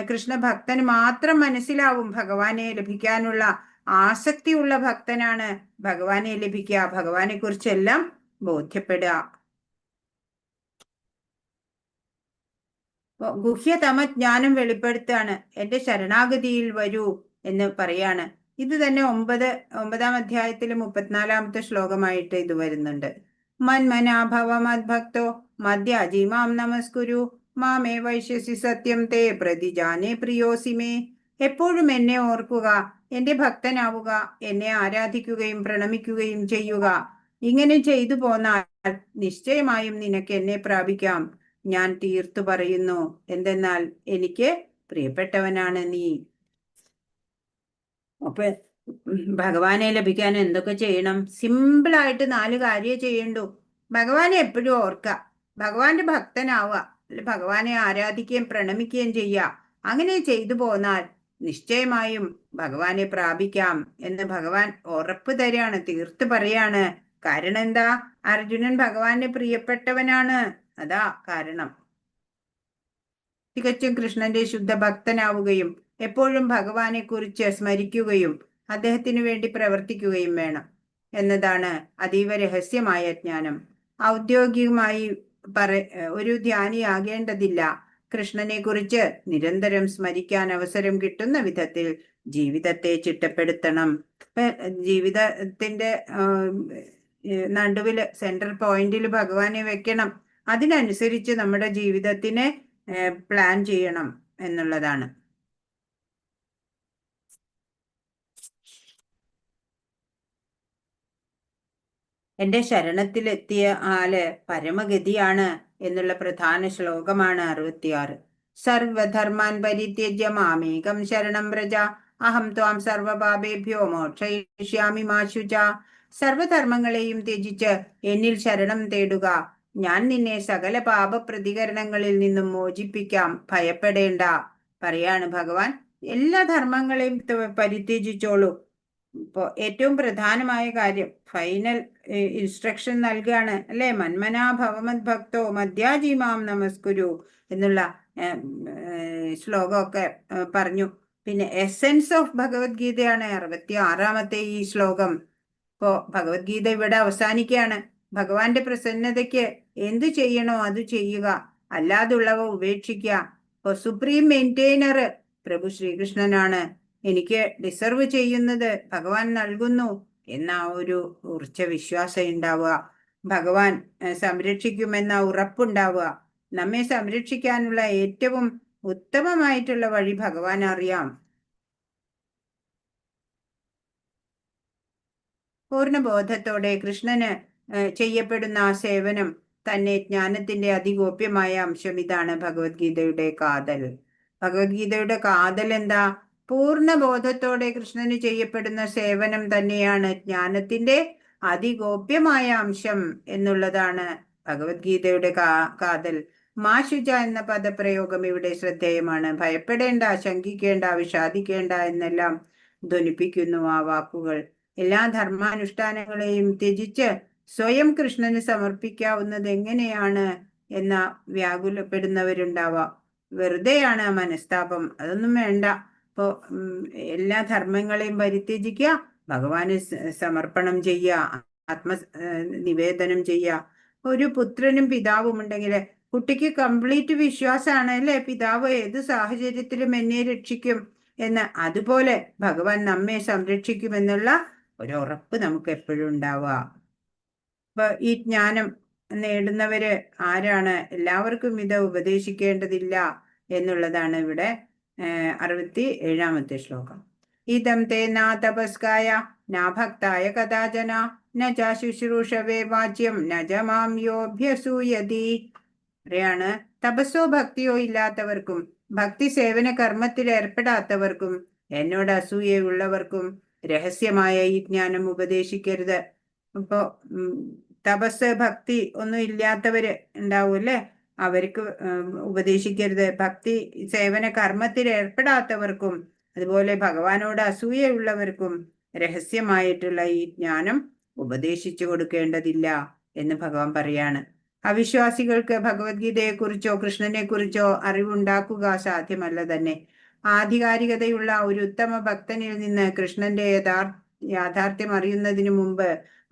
കൃഷ്ണ ഭക്തന് മാത്രം മനസ്സിലാവും ഭഗവാനെ ലഭിക്കാനുള്ള ആസക്തിയുള്ള ഭക്തനാണ് ഭഗവാനെ ലഭിക്കുക, ഭഗവാനെ കുറിച്ചെല്ലാം ബോധ്യപ്പെടുക. ഗുഹ്യതമജ്ഞാനം വെളിപ്പെടുത്താണ്. എന്റെ ശരണാഗതിയിൽ വരൂ എന്ന് പറയാണ്. ഇത് തന്നെ ഒമ്പതാം അധ്യായത്തിൽ 34-ാമത്തെ ശ്ലോകമായിട്ട് ഇത് വരുന്നുണ്ട്. മന്മനാഭവ മദ്ഭക്തോ മദ്യാജി മാം നമസ്കുരു മാമേ വൈശ്യസി സത്യം തേ പ്രതിജാനേ പ്രിയോസി മേ. എപ്പോഴും എന്നെ ഓർക്കുക, എന്റെ ഭക്തനാവുക, എന്നെ ആരാധിക്കുകയും പ്രണമിക്കുകയും ചെയ്യുക. ഇങ്ങനെ ചെയ്തു പോന്നാൽ നിശ്ചയമായും നിനക്ക് എന്നെ പ്രാപിക്കാം. ഞാൻ തീർത്തു പറയുന്നു, എന്തെന്നാൽ എനിക്ക് പ്രിയപ്പെട്ടവനാണ് നീ. അപ്പൊ ഭഗവാനെ ലഭിക്കാൻ എന്തൊക്കെ ചെയ്യണം? സിമ്പിളായിട്ട് 4 കാര്യം ചെയ്യണ്ടു. ഭഗവാനെ എപ്പോഴും ഓർക്കുക, ഭഗവാന്റെ ഭക്തനാവുക, ഭഗവാനെ ആരാധിക്കുകയും പ്രണമിക്കുകയും ചെയ്യുക. അങ്ങനെ ചെയ്തു പോന്നാൽ നിശ്ചയമായും ഭഗവാനെ പ്രാപിക്കാം എന്ന് ഭഗവാൻ ഉറപ്പ് തരികയാണ്, തീർത്ത് പറയാണ്. കാരണം എന്താ? അർജുനൻ ഭഗവാന്റെ പ്രിയപ്പെട്ടവനാണ്, അതാ കാരണം. തികച്ചും കൃഷ്ണന്റെ ശുദ്ധ ഭക്തനാവുകയും എപ്പോഴും ഭഗവാനെ കുറിച്ച് സ്മരിക്കുകയും അദ്ദേഹത്തിന് വേണ്ടി പ്രവർത്തിക്കുകയും വേണം എന്നതാണ് അതീവ രഹസ്യമായ ജ്ഞാനം. ഔദ്യോഗികമായി ഒരു ധ്യാനിയാകേണ്ടതില്ല. കൃഷ്ണനെ കുറിച്ച് നിരന്തരം സ്മരിക്കാൻ അവസരം കിട്ടുന്ന വിധത്തിൽ ജീവിതത്തെ ചിട്ടപ്പെടുത്തണം. ജീവിതത്തിന്റെ നടുവില് സെൻട്രൽ പോയിന്റിൽ ഭഗവാനെ വെക്കണം. അതിനനുസരിച്ച് നമ്മുടെ ജീവിതത്തിനെ പ്ലാൻ ചെയ്യണം എന്നുള്ളതാണ്. എന്റെ ശരണത്തിലെത്തിയ ആള് പരമഗതിയാണ് എന്നുള്ള പ്രധാന ശ്ലോകമാണ് 66. സർവധർമാൻ പരിത്യജ്യ മാമേകം ശരണം വ്രജ അഹം ത്വാം സർവപാപേഭ്യോ മോക്ഷയിഷ്യാമി മാ ശുച. സർവധർമ്മങ്ങളെയും ത്യജിച്ച് എന്നിൽ ശരണം തേടുക, ഞാൻ നിന്നെ സകല പാപ പ്രതികരണങ്ങളിൽ നിന്നും മോചിപ്പിക്കാം, ഭയപ്പെടേണ്ട പറയാണ് ഭഗവാൻ. എല്ലാ ധർമ്മങ്ങളെയും പരിത്യജിച്ചോളൂ. ഇപ്പോ ഏറ്റവും പ്രധാനമായ കാര്യം ഫൈനൽ ഇൻസ്ട്രക്ഷൻ നൽകുകയാണ് അല്ലെ. മന്മനാ ഭവമത് ഭക്തോ മദ്യാജി മാം നമസ്കുരു എന്നുള്ള ശ്ലോകമൊക്കെ പറഞ്ഞു. പിന്നെ എസെൻസ് ഓഫ് ഭഗവത്ഗീതയാണ് 66-ാമത്തെ ഈ ശ്ലോകം. ഇപ്പോ ഭഗവത്ഗീത ഇവിടെ അവസാനിക്കുകയാണ്. ഭഗവാന്റെ പ്രസന്നതയ്ക്ക് എന്തു ചെയ്യണോ അത് ചെയ്യുക, അല്ലാതുള്ളവ ഉപേക്ഷിക്കുക. ഇപ്പൊ സുപ്രീം മെയിൻറ്റെയിനർ പ്രഭു ശ്രീകൃഷ്ണനാണ്. എനിക്ക് ഡിസർവ് ചെയ്യുന്നത് ഭഗവാൻ നൽകുന്നു എന്ന ഒരു ഉറച്ച വിശ്വാസം ഉണ്ടാവുക, ഭഗവാൻ സംരക്ഷിക്കുമെന്ന ഉറപ്പുണ്ടാവുക. നമ്മെ സംരക്ഷിക്കാനുള്ള ഏറ്റവും ഉത്തമമായിട്ടുള്ള വഴി ഭഗവാൻ അറിയാം. പൂർണ്ണബോധത്തോടെ കൃഷ്ണന് ചെയ്യപ്പെടുന്ന ആ സേവനം തന്നെ ജ്ഞാനത്തിന്റെ അതിഗോപ്യമായ അംശം. ഇതാണ് ഭഗവത്ഗീതയുടെ കാതൽ. ഭഗവത്ഗീതയുടെ കാതൽ എന്താ? പൂർണ്ണബോധത്തോടെ കൃഷ്ണന് ചെയ്യപ്പെടുന്ന സേവനം തന്നെയാണ് ജ്ഞാനത്തിന്റെ അതിഗോപ്യമായ അംശം എന്നുള്ളതാണ് ഭഗവത്ഗീതയുടെ കാതൽ. മാശുച എന്ന പദപ്രയോഗം ഇവിടെ ശ്രദ്ധേയമാണ്. ഭയപ്പെടേണ്ട, ശങ്കിക്കേണ്ട, വിഷാദിക്കേണ്ട എന്നെല്ലാം ധ്വനിപ്പിക്കുന്നു ആ വാക്കുകൾ. എല്ലാ ധർമാനുഷ്ഠാനങ്ങളെയും ത്യജിച്ച് സ്വയം കൃഷ്ണന് സമർപ്പിക്കാവുന്നത് എങ്ങനെയാണ് എന്ന വ്യാകുലപ്പെടുന്നവരുണ്ടാവാം. വെറുതെയാണ് ആ മനസ്താപം, അതൊന്നും വേണ്ട. ഇപ്പോ എല്ലാ ധർമ്മങ്ങളെയും പരിത്യജിക്കുക, ഭഗവാന് സമർപ്പണം ചെയ്യുക, ആത്മ നിവേദനം ചെയ്യുക. ഒരു പുത്രനും പിതാവും ഉണ്ടെങ്കിൽ കുട്ടിക്ക് കംപ്ലീറ്റ് വിശ്വാസമാണ് അല്ലെ, പിതാവ് ഏത് സാഹചര്യത്തിലും എന്നെ രക്ഷിക്കും എന്ന്. അതുപോലെ ഭഗവാൻ നമ്മെ സംരക്ഷിക്കുമെന്നുള്ള ഒരു ഉറപ്പ് നമുക്ക് എപ്പോഴും ഉണ്ടാവുക. അപ്പൊ ഈ ജ്ഞാനം നേടുന്നവര് ആരാണ്? എല്ലാവർക്കും ഇത് ഉപദേശിക്കേണ്ടതില്ല എന്നുള്ളതാണ് ഇവിടെ 67-ാമത്തെ ശ്ലോകം. ഇതം തേ നാ തപസ്കായ നാ ഭക്തായ കഥാചന ന ച ശുശ്രൂഷവേ വാച്യം ന ച മാം യോഭ്യസൂയതി. പറയാണ്, തപസ്സോ ഭക്തിയോ ഇല്ലാത്തവർക്കും ഭക്തി സേവന കർമ്മത്തിൽ ഏർപ്പെടാത്തവർക്കും എന്നോട് അസൂയയുള്ളവർക്കും രഹസ്യമായ ഈ ജ്ഞാനം ഉപദേശിക്കരുത്. ഇപ്പോ തപസ് ഭക്തി ഒന്നും ഇല്ലാത്തവര് ഉണ്ടാവും അല്ലെ, അവർക്ക് ഉപദേശിക്കരുത്. ഭക്തി സേവന കർമ്മത്തിൽ ഏർപ്പെടാത്തവർക്കും അതുപോലെ ഭഗവാനോട് അസൂയയുള്ളവർക്കും രഹസ്യമായിട്ടുള്ള ഈ ജ്ഞാനം ഉപദേശിച്ചു കൊടുക്കേണ്ടതില്ല എന്ന് ഭഗവാൻ പറയാണ്. അവിശ്വാസികൾക്ക് ഭഗവത്ഗീതയെക്കുറിച്ചോ കൃഷ്ണനെ കുറിച്ചോ അറിവുണ്ടാക്കുക സാധ്യമല്ല തന്നെ. ആധികാരികതയുള്ള ഒരു ഉത്തമ ഭക്തനിൽ നിന്ന് കൃഷ്ണന്റെ യാഥാർത്ഥ്യം അറിയുന്നതിനു മുമ്പ്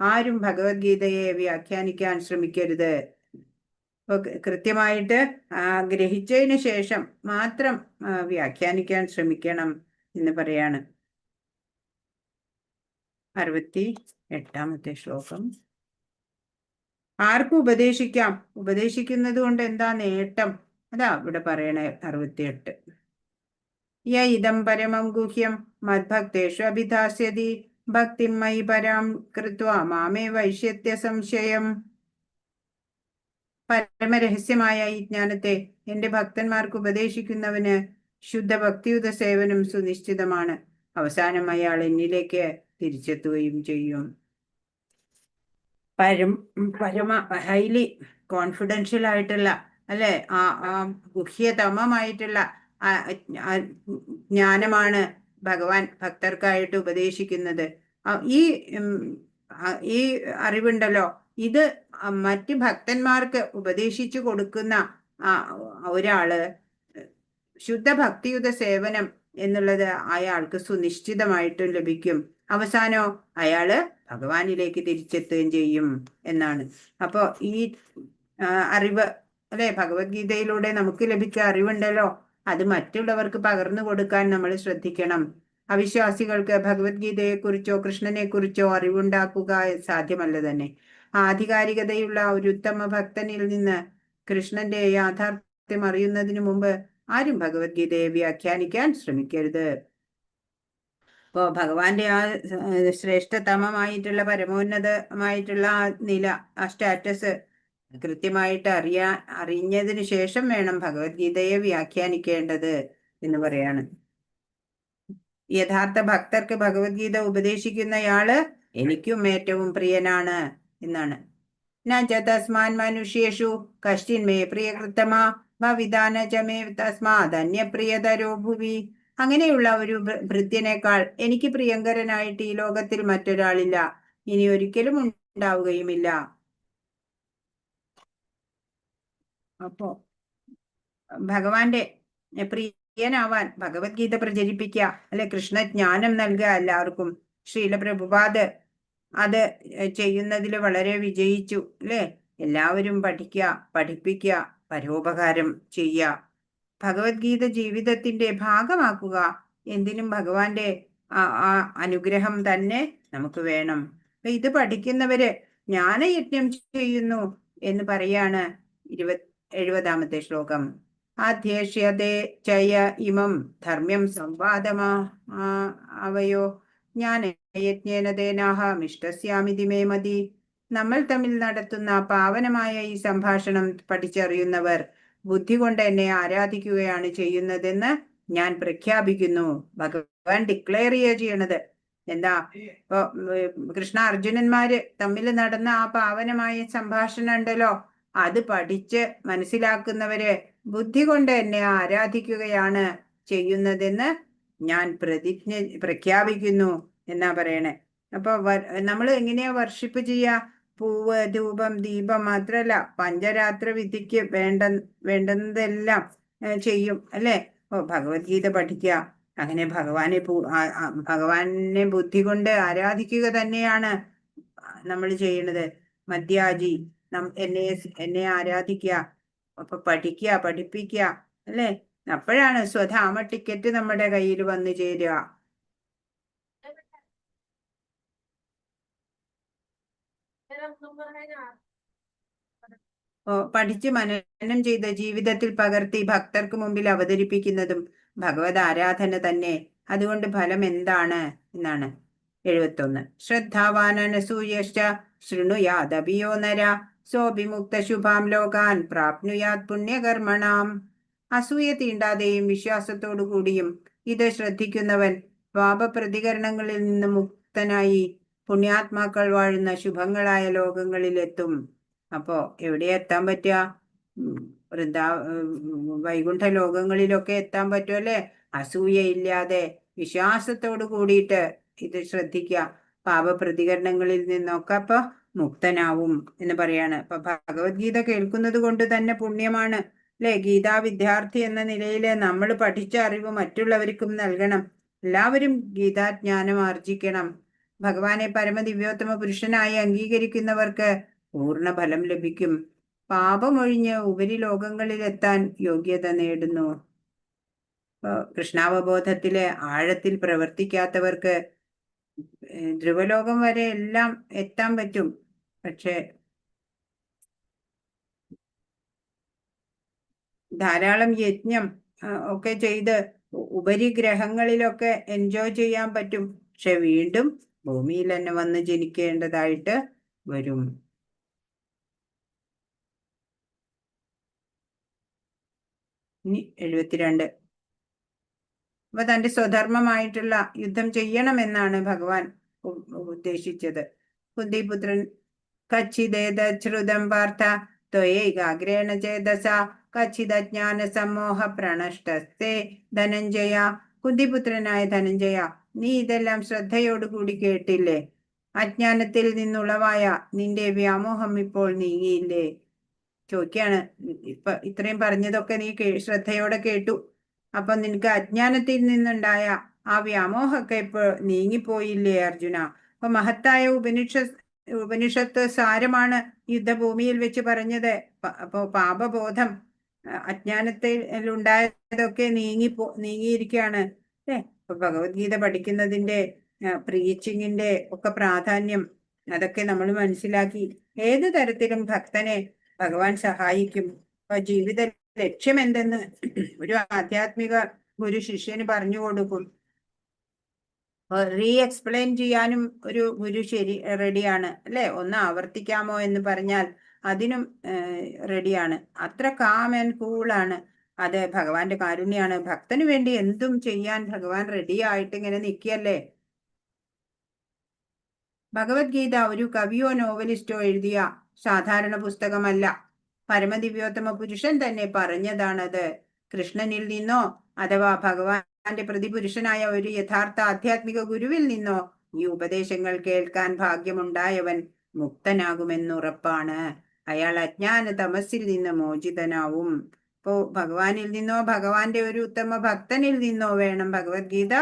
ആരും ഭഗവത്ഗീതയെ വ്യാഖ്യാനിക്കാൻ ശ്രമിക്കരുത്. അപ്പൊ കൃത്യമായിട്ട് ഗ്രഹിച്ചതിന് ശേഷം മാത്രം വ്യാഖ്യാനിക്കാൻ ശ്രമിക്കണം എന്ന് പറയാണ്. 68ാമത്തെ ശ്ലോകം. ആർക്കും ഉപദേശിക്കാം, ഉപദേശിക്കുന്നത് കൊണ്ട് എന്താ നേട്ടം? അതാ ഇവിടെ പറയണേ 68. യ ഇദം പരമം ഗുഹ്യം മദ്ഭക്തേഷു അഭിധാസ്യതി ഭക്തിം മയി പരാം കൃത്വാ മാമേ വൈശ്യത്യ സംശയം. പരമരഹസ്യമായ ഈ ജ്ഞാനത്തെ എന്റെ ഭക്തന്മാർക്ക് ഉപദേശിക്കുന്നവന് ശുദ്ധ ഭക്തിയുത സേവനം സുനിശ്ചിതമാണ്. അവസാനം അയാൾ എന്നിലേക്ക് തിരിച്ചെത്തുകയും ചെയ്യും. പരമ ഹൈലി കോൺഫിഡൻഷ്യൽ ആയിട്ടുള്ള അല്ലെ ഗുഹ്യതമമായിട്ടുള്ള ജ്ഞാനമാണ് ഭഗവാൻ ഭക്തർക്കായിട്ട് ഉപദേശിക്കുന്നത്. ഈ അറിവുണ്ടല്ലോ, ഇത് മറ്റ് ഭക്തന്മാർക്ക് ഉപദേശിച്ചു കൊടുക്കുന്ന ഒരാള് ശുദ്ധ ഭക്തിയുത സേവനം എന്നുള്ളത് അയാൾക്ക് സുനിശ്ചിതമായിട്ടും ലഭിക്കും. അവസാനോ അയാള് ഭഗവാനിലേക്ക് തിരിച്ചെത്തുകയും ചെയ്യും എന്നാണ്. അപ്പോ ഈ അറിവ് അല്ലെ, ഭഗവത്ഗീതയിലൂടെ നമുക്ക് ലഭിച്ച അറിവുണ്ടല്ലോ, അത് മറ്റുള്ളവർക്ക് പകർന്നു കൊടുക്കാൻ നമ്മൾ ശ്രദ്ധിക്കണം. അവിശ്വാസികൾക്ക് ഭഗവത്ഗീതയെക്കുറിച്ചോ കൃഷ്ണനെക്കുറിച്ചോ അറിവുണ്ടാക്കുക സാധ്യമല്ല തന്നെ. ആധികാരികതയുള്ള ഒരു ഉത്തമ ഭക്തനിൽ നിന്ന് കൃഷ്ണന്റെ യാഥാർത്ഥ്യം അറിയുന്നതിന് മുമ്പ് ആരും ഭഗവത്ഗീതയെ വ്യാഖ്യാനിക്കാൻ ശ്രമിക്കരുത്. ഇപ്പോ ഭഗവാന്റെ ശ്രേഷ്ഠതമമായിട്ടുള്ള പരമോന്നതമായിട്ടുള്ള നില, സ്റ്റാറ്റസ് കൃത്യമായിട്ട് അറിഞ്ഞതിന് ശേഷം വേണം ഭഗവത്ഗീതയെ വ്യാഖ്യാനിക്കേണ്ടത് എന്ന് പറയാണ്. യഥാർത്ഥ ഭക്തർക്ക് ഭഗവത്ഗീത ഉപദേശിക്കുന്നയാള് എനിക്കും ഏറ്റവും പ്രിയനാണ് എന്നാണ്. തസ്മാൻ മനുഷ്യേഷു കശ്ചിന്മേ പ്രിയകൃത്തമാ ഭവിദാന ചമേ തസ്മാദന്യപ്രിയതരോ ഭുവി. അങ്ങനെയുള്ള ഒരു ഭൃത്യനേക്കാൾ എനിക്ക് പ്രിയങ്കരനായിട്ട് ഈ ലോകത്തിൽ മറ്റൊരാളില്ല, ഇനി ഒരിക്കലും ഉണ്ടാവുകയുമില്ല. അപ്പോ ഭഗവാന്റെ പ്രിയനാവാൻ ഭഗവത്ഗീത പ്രചരിപ്പിക്കുക, അല്ലെ കൃഷ്ണജ്ഞാനം നൽകുക എല്ലാവർക്കും. ശ്രീല പ്രഭുപാദ് അത് ചെയ്യുന്നതിൽ വളരെ വിജയിച്ചു അല്ലെ. എല്ലാവരും പഠിക്കുക, പഠിപ്പിക്കുക, പരോപകാരം ചെയ്യുക, ഭഗവത്ഗീത ജീവിതത്തിന്റെ ഭാഗമാക്കുക. എന്തിനും ഭഗവാന്റെ അനുഗ്രഹം തന്നെ നമുക്ക് വേണം. ഇത് പഠിക്കുന്നവര് ജ്ഞാനയജ്ഞം ചെയ്യുന്നു എന്ന് പറയാണ് 70ാമത്തെ ശ്ലോകം. അധ്യേഷ്യതേ ചയ ഇമം ധർമ്മ്യം സംവാദമാ അവയോ ജ്ഞാനയജ്ഞേന തേനാഹമിഷ്ടസ്യാമിതി മേ മതി. നമ്മൾ തമ്മിൽ നടത്തുന്ന പാവനമായ ഈ സംഭാഷണം പഠിച്ചറിയുന്നവർ ബുദ്ധി കൊണ്ട് എന്നെ ആരാധിക്കുകയാണ് ചെയ്യുന്നതെന്ന് ഞാൻ പ്രഖ്യാപിക്കുന്നു. ഭഗവാൻ ഡിക്ലെയർ ചെയ്യണത് എന്താ? ഇപ്പൊ കൃഷ്ണ അർജുനന്മാര് തമ്മിൽ നടന്ന ആ പാവനമായ സംഭാഷണം ഉണ്ടല്ലോ, അത് പഠിച്ച് മനസ്സിലാക്കുന്നവര് ബുദ്ധി കൊണ്ട് എന്നെ ആരാധിക്കുകയാണ് ചെയ്യുന്നതെന്ന് ഞാൻ പ്രഖ്യാപിക്കുന്നു എന്നാ പറയണേ. അപ്പൊ നമ്മൾ എങ്ങനെയാ വർഷിപ്പ് ചെയ്യാ? പൂവ്, ധൂപം, ദീപം മാത്രല്ല, പഞ്ചരാത്ര വിധിക്ക് വേണ്ടുന്നതെല്ലാം ചെയ്യും അല്ലെ. ഭഗവത്ഗീത പഠിക്കുക, അങ്ങനെ ഭഗവാനെ ബുദ്ധി കൊണ്ട് ആരാധിക്കുക തന്നെയാണ് നമ്മൾ ചെയ്യണത്. മധ്യാജി എന്നെ ആരാധിക്കുക, അപ്പൊ പഠിക്കുക, പഠിപ്പിക്കുക അല്ലെ. അപ്പോഴാണ് സ്വധാമ ടിക്കറ്റ് നമ്മുടെ കയ്യിൽ വന്നു ചേരുക. പഠിച്ച് മനനം ചെയ്ത് ജീവിതത്തിൽ പകർത്തി ഭക്തർക്ക് മുമ്പിൽ അവതരിപ്പിക്കുന്നതും ഭഗവത് ആരാധന തന്നെ. അതുകൊണ്ട് ഫലം എന്താണ് എന്നാണ് 71. ശ്രദ്ധാവാനസൂയശ്ച ശൃണുയാദപിയോ നര സോഭിമുക്ത ശുഭാം ലോകാൻ പ്രാപ്നുയാത് പുണ്യകർമ്മണാം. അസൂയ തീണ്ടാതെയും വിശ്വാസത്തോടു കൂടിയും ഇത് ശ്രദ്ധിക്കുന്നവൻ പാപപ്രതികരണങ്ങളിൽ നിന്ന് മുക്തനായി പുണ്യാത്മാക്കൾ വാഴുന്ന ശുഭങ്ങളായ ലോകങ്ങളിലെത്തും. അപ്പോ എവിടെ എത്താൻ പറ്റുക? വൈകുണ്ഠ ലോകങ്ങളിലൊക്കെ എത്താൻ പറ്റുമല്ലേ? അസൂയയില്ലാതെ വിശ്വാസത്തോട് കൂടിയിട്ട് ഇത് ശ്രദ്ധിക്കുക. പാപപ്രതികരണങ്ങളിൽ നിന്നൊക്കെ അപ്പൊ മുക്തനാവും എന്ന് പറയാണ്. അപ്പൊ ഭഗവത്ഗീത കേൾക്കുന്നത് കൊണ്ട് തന്നെ പുണ്യമാണ്. അല്ലെ? ഗീതാ വിദ്യാർത്ഥി എന്ന നിലയിൽ നമ്മൾ പഠിച്ച അറിവ് മറ്റുള്ളവർക്കും നൽകണം. എല്ലാവരും ഗീതാജ്ഞാനം ആർജിക്കണം. ഭഗവാനെ പരമദിവ്യോത്തമ പുരുഷനായി അംഗീകരിക്കുന്നവർക്ക് പൂർണ്ണ ഫലം ലഭിക്കും. പാപമൊഴിഞ്ഞ് ഉപരിലോകങ്ങളിലെത്താൻ യോഗ്യത നേടുന്നു. കൃഷ്ണാവബോധത്തിലെ ആഴത്തിൽ പ്രവർത്തിക്കാത്തവർക്ക് ധ്രുവലോകം വരെ എല്ലാം എത്താൻ പറ്റും. പക്ഷെ ധാരാളം യജ്ഞം ഒക്കെ ചെയ്ത് ഉപരിഗ്രഹങ്ങളിലൊക്കെ എൻജോയ് ചെയ്യാൻ പറ്റും. പക്ഷെ വീണ്ടും ഭൂമിയിൽ തന്നെ വന്ന് ജനിക്കേണ്ടതായിട്ട് വരും. ഇനി 72. അപ്പൊ തന്റെ സ്വധർമ്മമായിട്ടുള്ള യുദ്ധം ചെയ്യണമെന്നാണ് ഭഗവാൻ ഉദ്ദേശിച്ചത്. കുന്തിപുത്രൻ കച്ചിദേതശ്രുതം പാർത്ഥ ത്വയേകാഗ്രേണ ചേതസ കച്ചിദജ്ഞാന സമോഹ പ്രണഷ്ടസ്തേ ധനഞ്ജയ. കുന്തിപുത്രനായ ധനഞ്ജയ, നീ ഇതെല്ലാം ശ്രദ്ധയോടുകൂടി കേട്ടില്ലേ? അജ്ഞാനത്തിൽ നിന്നുളവായ നിന്റെ വ്യാമോഹം ഇപ്പോൾ നീങ്ങിയില്ലേ? ചോദിക്കാണ്. ഇത്രയും പറഞ്ഞതൊക്കെ നീ ശ്രദ്ധയോടെ കേട്ടു. അപ്പൊ നിനക്ക് അജ്ഞാനത്തിൽ നിന്നുണ്ടായ ആ വ്യാമോഹമൊക്കെ ഇപ്പോൾ നീങ്ങിപ്പോയില്ലേ അർജുന? അപ്പൊ മഹത്തായ ഉപനിഷത്ത് സാരമാണ് യുദ്ധഭൂമിയിൽ വെച്ച് പറഞ്ഞത്. അപ്പോ പാപബോധം, അജ്ഞാനത്തിൽ ഉണ്ടായതൊക്കെ നീങ്ങിയിരിക്കുകയാണ് അല്ലേ? അപ്പൊ ഭഗവത്ഗീത പഠിക്കുന്നതിന്റെ പ്രീച്ചിങ്ങിന്റെ ഒക്കെ പ്രാധാന്യം അതൊക്കെ നമ്മൾ മനസ്സിലാക്കി ഏത് തരത്തിലും ഭക്തനെ ഭഗവാൻ സഹായിക്കും. അപ്പൊ ജീവിത ലക്ഷ്യം എന്തെന്ന് ഒരു ആധ്യാത്മിക ഗുരു ശിഷ്യന് പറഞ്ഞു കൊടുക്കും. റീ എക്സ്പ്ലെയിൻ ചെയ്യാനും ഒരു ഗുരു റെഡിയാണ് അല്ലെ? ഒന്ന് ആവർത്തിക്കാമോ എന്ന് പറഞ്ഞാൽ അതിനും റെഡിയാണ്. അത്ര കാം ആൻഡ് കൂളാണ്. അത് ഭഗവാന്റെ കാരുണ്യാണ്. ഭക്തന് വേണ്ടി എന്തും ചെയ്യാൻ ഭഗവാൻ റെഡി ആയിട്ട് ഇങ്ങനെ നിൽക്കുകയല്ലേ. ഭഗവത്ഗീത ഒരു കവിയോ നോവലിസ്റ്റോ എഴുതിയ സാധാരണ പുസ്തകമല്ല. പരമദിവ്യോത്തമ പുരുഷൻ തന്നെ പറഞ്ഞതാണത്. കൃഷ്ണനിൽ നിന്നോ അഥവാ ഭഗവാന്റെ പ്രതിപുരുഷനായ ഒരു യഥാർത്ഥ ആധ്യാത്മിക ഗുരുവിൽ നിന്നോ ഈ ഉപദേശങ്ങൾ കേൾക്കാൻ ഭാഗ്യമുണ്ടായവൻ മുക്തനാകുമെന്നുറപ്പാണ്. അയാൾ അജ്ഞാന തമസ്സിൽ നിന്ന് മോചിതനാവും. ഇപ്പോ ഭഗവാനിൽ നിന്നോ ഭഗവാന്റെ ഒരു ഉത്തമ ഭക്തനിൽ നിന്നോ വേണം ഭഗവത്ഗീത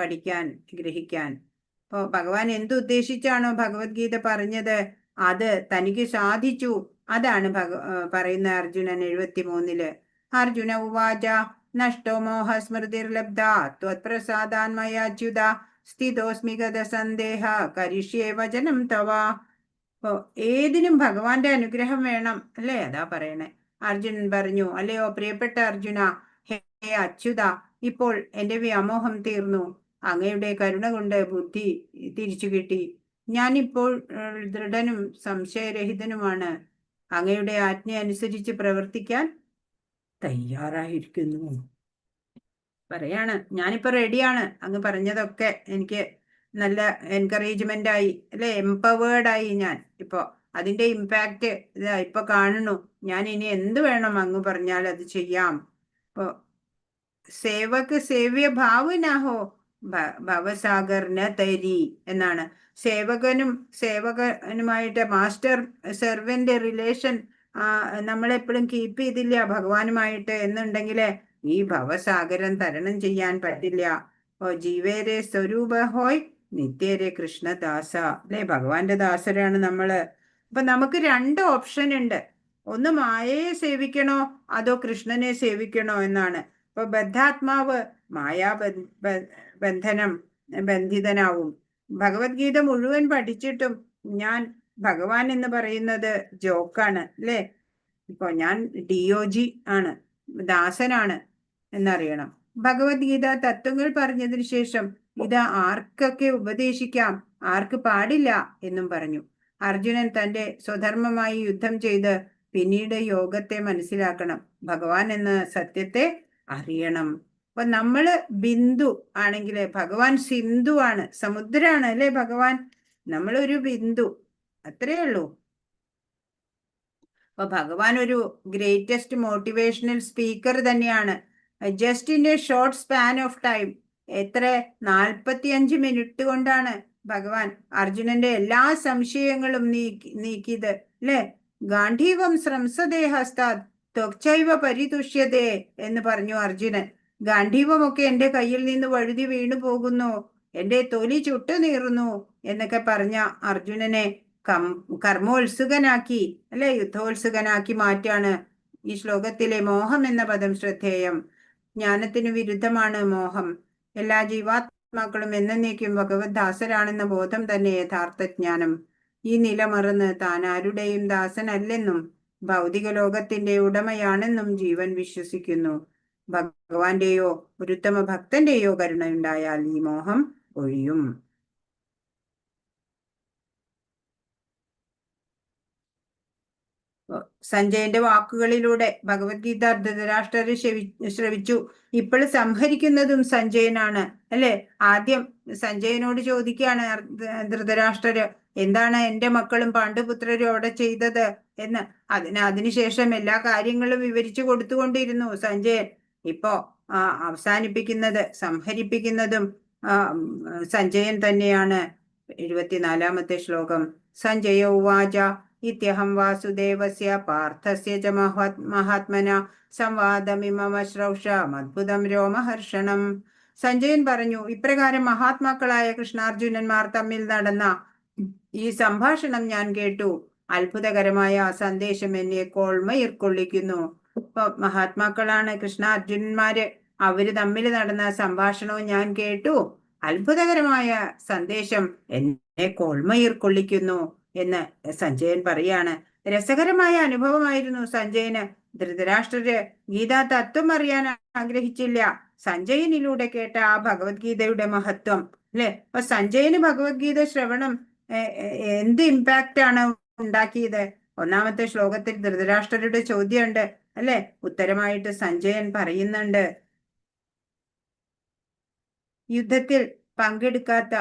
പഠിക്കാൻ, ഗ്രഹിക്കാൻ. അപ്പോ ഭഗവാൻ എന്തുദ്ദേശിച്ചാണോ ഭഗവത്ഗീത പറഞ്ഞത് അത് തനിക്ക് സാധിച്ചു. അതാണ് പറയുന്ന അർജുനൻ 73. അർജുന ഉവാച നഷ്ടോ മോഹ സ്മൃതിർലബ്ധ ത്വത്പ്രസാദാന്മയാച്യുത സ്ഥിതോസ്മി ഗത സന്ദേഹ കരിഷ്യേ വചനം തവ. അപ്പോ ഏതിനും ഭഗവാന്റെ അനുഗ്രഹം വേണം അല്ലേ? അതാ പറയണേ. അർജുനൻ പറഞ്ഞു, അല്ലയോ പ്രിയപ്പെട്ട അർജുന, ഹേ അച്യുത, ഇപ്പോൾ എന്റെ വ്യാമോഹം തീർന്നു. അങ്ങയുടെ കരുണ കൊണ്ട് ബുദ്ധി തിരിച്ചു കിട്ടി. ഞാനിപ്പോൾ ദൃഢനും സംശയരഹിതനുമാണ്. അങ്ങയുടെ ആജ്ഞ അനുസരിച്ച് പ്രവർത്തിക്കാൻ തയ്യാറായിരിക്കുന്നു. പറയാണ്, ഞാനിപ്പോ റെഡിയാണ്. അങ്ങ് പറഞ്ഞതൊക്കെ എനിക്ക് നല്ല എൻകറേജ്മെന്റ് ആയി അല്ലെ? എംപവേർഡ് ആയി ഞാൻ ഇപ്പോ. അതിന്റെ ഇമ്പാക്റ്റ് ഇപ്പൊ കാണുന്നു. ഞാൻ ഇനി എന്ത് വേണം അങ്ങ് പറഞ്ഞാൽ അത് ചെയ്യാം. ഇപ്പോ സേവക് സേവ്യ ഭാവനാഹോ ഭവസാഗർ ന തരി എന്നാണ്. സേവകനുമായിട്ട് മാസ്റ്റർ സെർവന്റ് റിലേഷൻ നമ്മളെപ്പോഴും കീപ്പ് ചെയ്തില്ല ഭഗവാനുമായിട്ട് എന്നുണ്ടെങ്കിൽ ഈ ഭവസാഗരം തരണം ചെയ്യാൻ പറ്റില്ല. ജീവേരെ സ്വരൂപ ഹോയ് നിത്യരെ കൃഷ്ണദാസ അല്ലെ? ഭഗവാന്റെ ദാസരാണ് നമ്മള്. അപ്പൊ നമുക്ക് 2 ഓപ്ഷൻ ഉണ്ട്. ഒന്ന് മായയെ സേവിക്കണോ അതോ കൃഷ്ണനെ സേവിക്കണോ എന്നാണ്. ഇപ്പൊ ബദ്ധാത്മാവ് ബന്ധിതനാവും. ഭഗവത്ഗീത മുഴുവൻ പഠിച്ചിട്ടും ഞാൻ ഭഗവാൻ എന്ന് പറയുന്നത് ജോക്കാണ് അല്ലേ? ഇപ്പൊ ഞാൻ DOG ആണ്, ദാസനാണ് എന്നറിയണം. ഭഗവത്ഗീത തത്വങ്ങൾ പറഞ്ഞതിന് ശേഷം ഇത് ആർക്കൊക്കെ ഉപദേശിക്കാം, ആർക്ക് പാടില്ല എന്നും പറഞ്ഞു. അർജുനൻ തന്റെ സ്വധർമ്മമായി യുദ്ധം ചെയ്ത് പിന്നീട് യോഗത്തെ മനസ്സിലാക്കണം. ഭഗവാൻ എന്ന സത്യത്തെ അറിയണം. അപ്പൊ നമ്മള് ബിന്ദു ആണെങ്കിൽ ഭഗവാൻ സിന്ധു ആണ്, സമുദ്രാണ് അല്ലെ ഭഗവാൻ? നമ്മളൊരു ബിന്ദു, അത്രയേ ഉള്ളൂ. അപ്പൊ ഭഗവാൻ ഒരു ഗ്രേറ്റസ്റ്റ് മോട്ടിവേഷണൽ സ്പീക്കർ തന്നെയാണ്. Just in A short span of time, എത്ര 45 മിനിറ്റ് കൊണ്ടാണ് ഭഗവാൻ അർജുനന്റെ എല്ലാ സംശയങ്ങളും നീക്കിയത് അല്ലെ? ഗാന്ധീവം ശ്രംസദേഹസ്താത് ത്വക്ചൈവ പരിതുഷ്യതേ എന്ന് പറഞ്ഞു അർജുനൻ. ഗാന്ധീവമൊക്കെ എന്റെ കയ്യിൽ നിന്ന് വഴുതി വീണു പോകുന്നു, എന്റെ തൊലി ചുട്ടുനീറുന്നു എന്നൊക്കെ പറഞ്ഞ അർജുനനെ കർമ്മോത്സുകനാക്കി, അല്ലെ, യുദ്ധോത്സുകനാക്കി മാറ്റാണ് ഈ ശ്ലോകത്തിലെ മോഹം എന്ന പദം ശ്രദ്ധേയം. ജ്ഞാനത്തിനു വിരുദ്ധമാണ് മോഹം. എല്ലാ ജീവാത്മാക്കളും എന്നേക്കും ഭഗവത് ദാസരാണെന്ന ബോധം തന്നെ യഥാർത്ഥ ജ്ഞാനം. ഈ നില മറന്ന് താൻ ആരുടെയും ദാസനല്ലെന്നും ഭൗതിക ലോകത്തിന്റെ ഉടമയാണെന്നും ജീവൻ വിശ്വസിക്കുന്നു. ഭഗവാന്റെയോ ഒരു ഉത്തമ ഭക്തന്റെയോ കരുണയുണ്ടായാൽ ഈ മോഹം ഒഴിയും. സഞ്ജയന്റെ വാക്കുകളിലൂടെ ഭഗവത്ഗീത ധൃതരാഷ്ട്രർ ശ്രവിച്ചു. ഇപ്പോൾ സംഹരിക്കുന്നതും സഞ്ജയനാണ്, അല്ലെ. ആദ്യം സഞ്ജയനോട് ചോദിക്കുകയാണ് ധൃതരാഷ്ട്രര്, എന്താണ് എന്റെ മക്കളും പാണ്ഡുപുത്രരും അവിടെ ചെയ്തത് എന്ന്. അതിനുശേഷം എല്ലാ കാര്യങ്ങളും വിവരിച്ചു കൊടുത്തുകൊണ്ടിരുന്നു സഞ്ജയൻ. ഇപ്പോ അവസാനിപ്പിക്കുന്നത്, സംഹരിപ്പിക്കുന്നതും സഞ്ജയൻ തന്നെയാണ്. 74-ാമത്തെ ശ്ലോകം. സഞ്ജയ ഉവാച ഇത്യഹം വാസുദേവസ്യ പാർത്ഥസ്യ ച മഹാത്മന സംവാദമിമമശ്രൗഷമദ്ഭുതം രോമഹർഷണം. സഞ്ജയൻ പറഞ്ഞു, ഇപ്രകാരം മഹാത്മാക്കളായ കൃഷ്ണാർജുനന്മാർ തമ്മിൽ നടന്ന ഈ സംഭാഷണം ഞാൻ കേട്ടു. അത്ഭുതകരമായ സന്ദേശം എന്നെ കോൾമയിർക്കൊള്ളിക്കുന്നു. ഇപ്പൊ മഹാത്മാക്കളാണ് കൃഷ്ണാർജുനന്മാര്. അവര് തമ്മിൽ നടന്ന സംഭാഷണവും ഞാൻ കേട്ടു. അത്ഭുതകരമായ സന്ദേശം എന്നെ കോൾമയിർക്കൊള്ളിക്കുന്നു എന്ന് സഞ്ജയൻ പറയാണ്. രസകരമായ അനുഭവമായിരുന്നു സഞ്ജയന്. ധൃതരാഷ്ട്രര് ഗീതാ തത്വം അറിയാൻ ആഗ്രഹിച്ചില്ല. സഞ്ജയനിലൂടെ കേട്ട ആ ഭഗവത്ഗീതയുടെ മഹത്വം, അല്ലെ. അപ്പൊ സഞ്ജയന് ഭഗവത്ഗീത ശ്രവണം എന്ത് ഇമ്പാക്റ്റ് ആണ് ഉണ്ടാക്കിയത്? 1-ാമത്തെ ശ്ലോകത്തിൽ ധൃതരാഷ്ട്രരുടെ ചോദ്യമുണ്ട്, അല്ലെ. ഉത്തരമായിട്ട് സഞ്ജയൻ പറയുന്നുണ്ട്, യുദ്ധത്തിൽ പങ്കെടുക്കാത്ത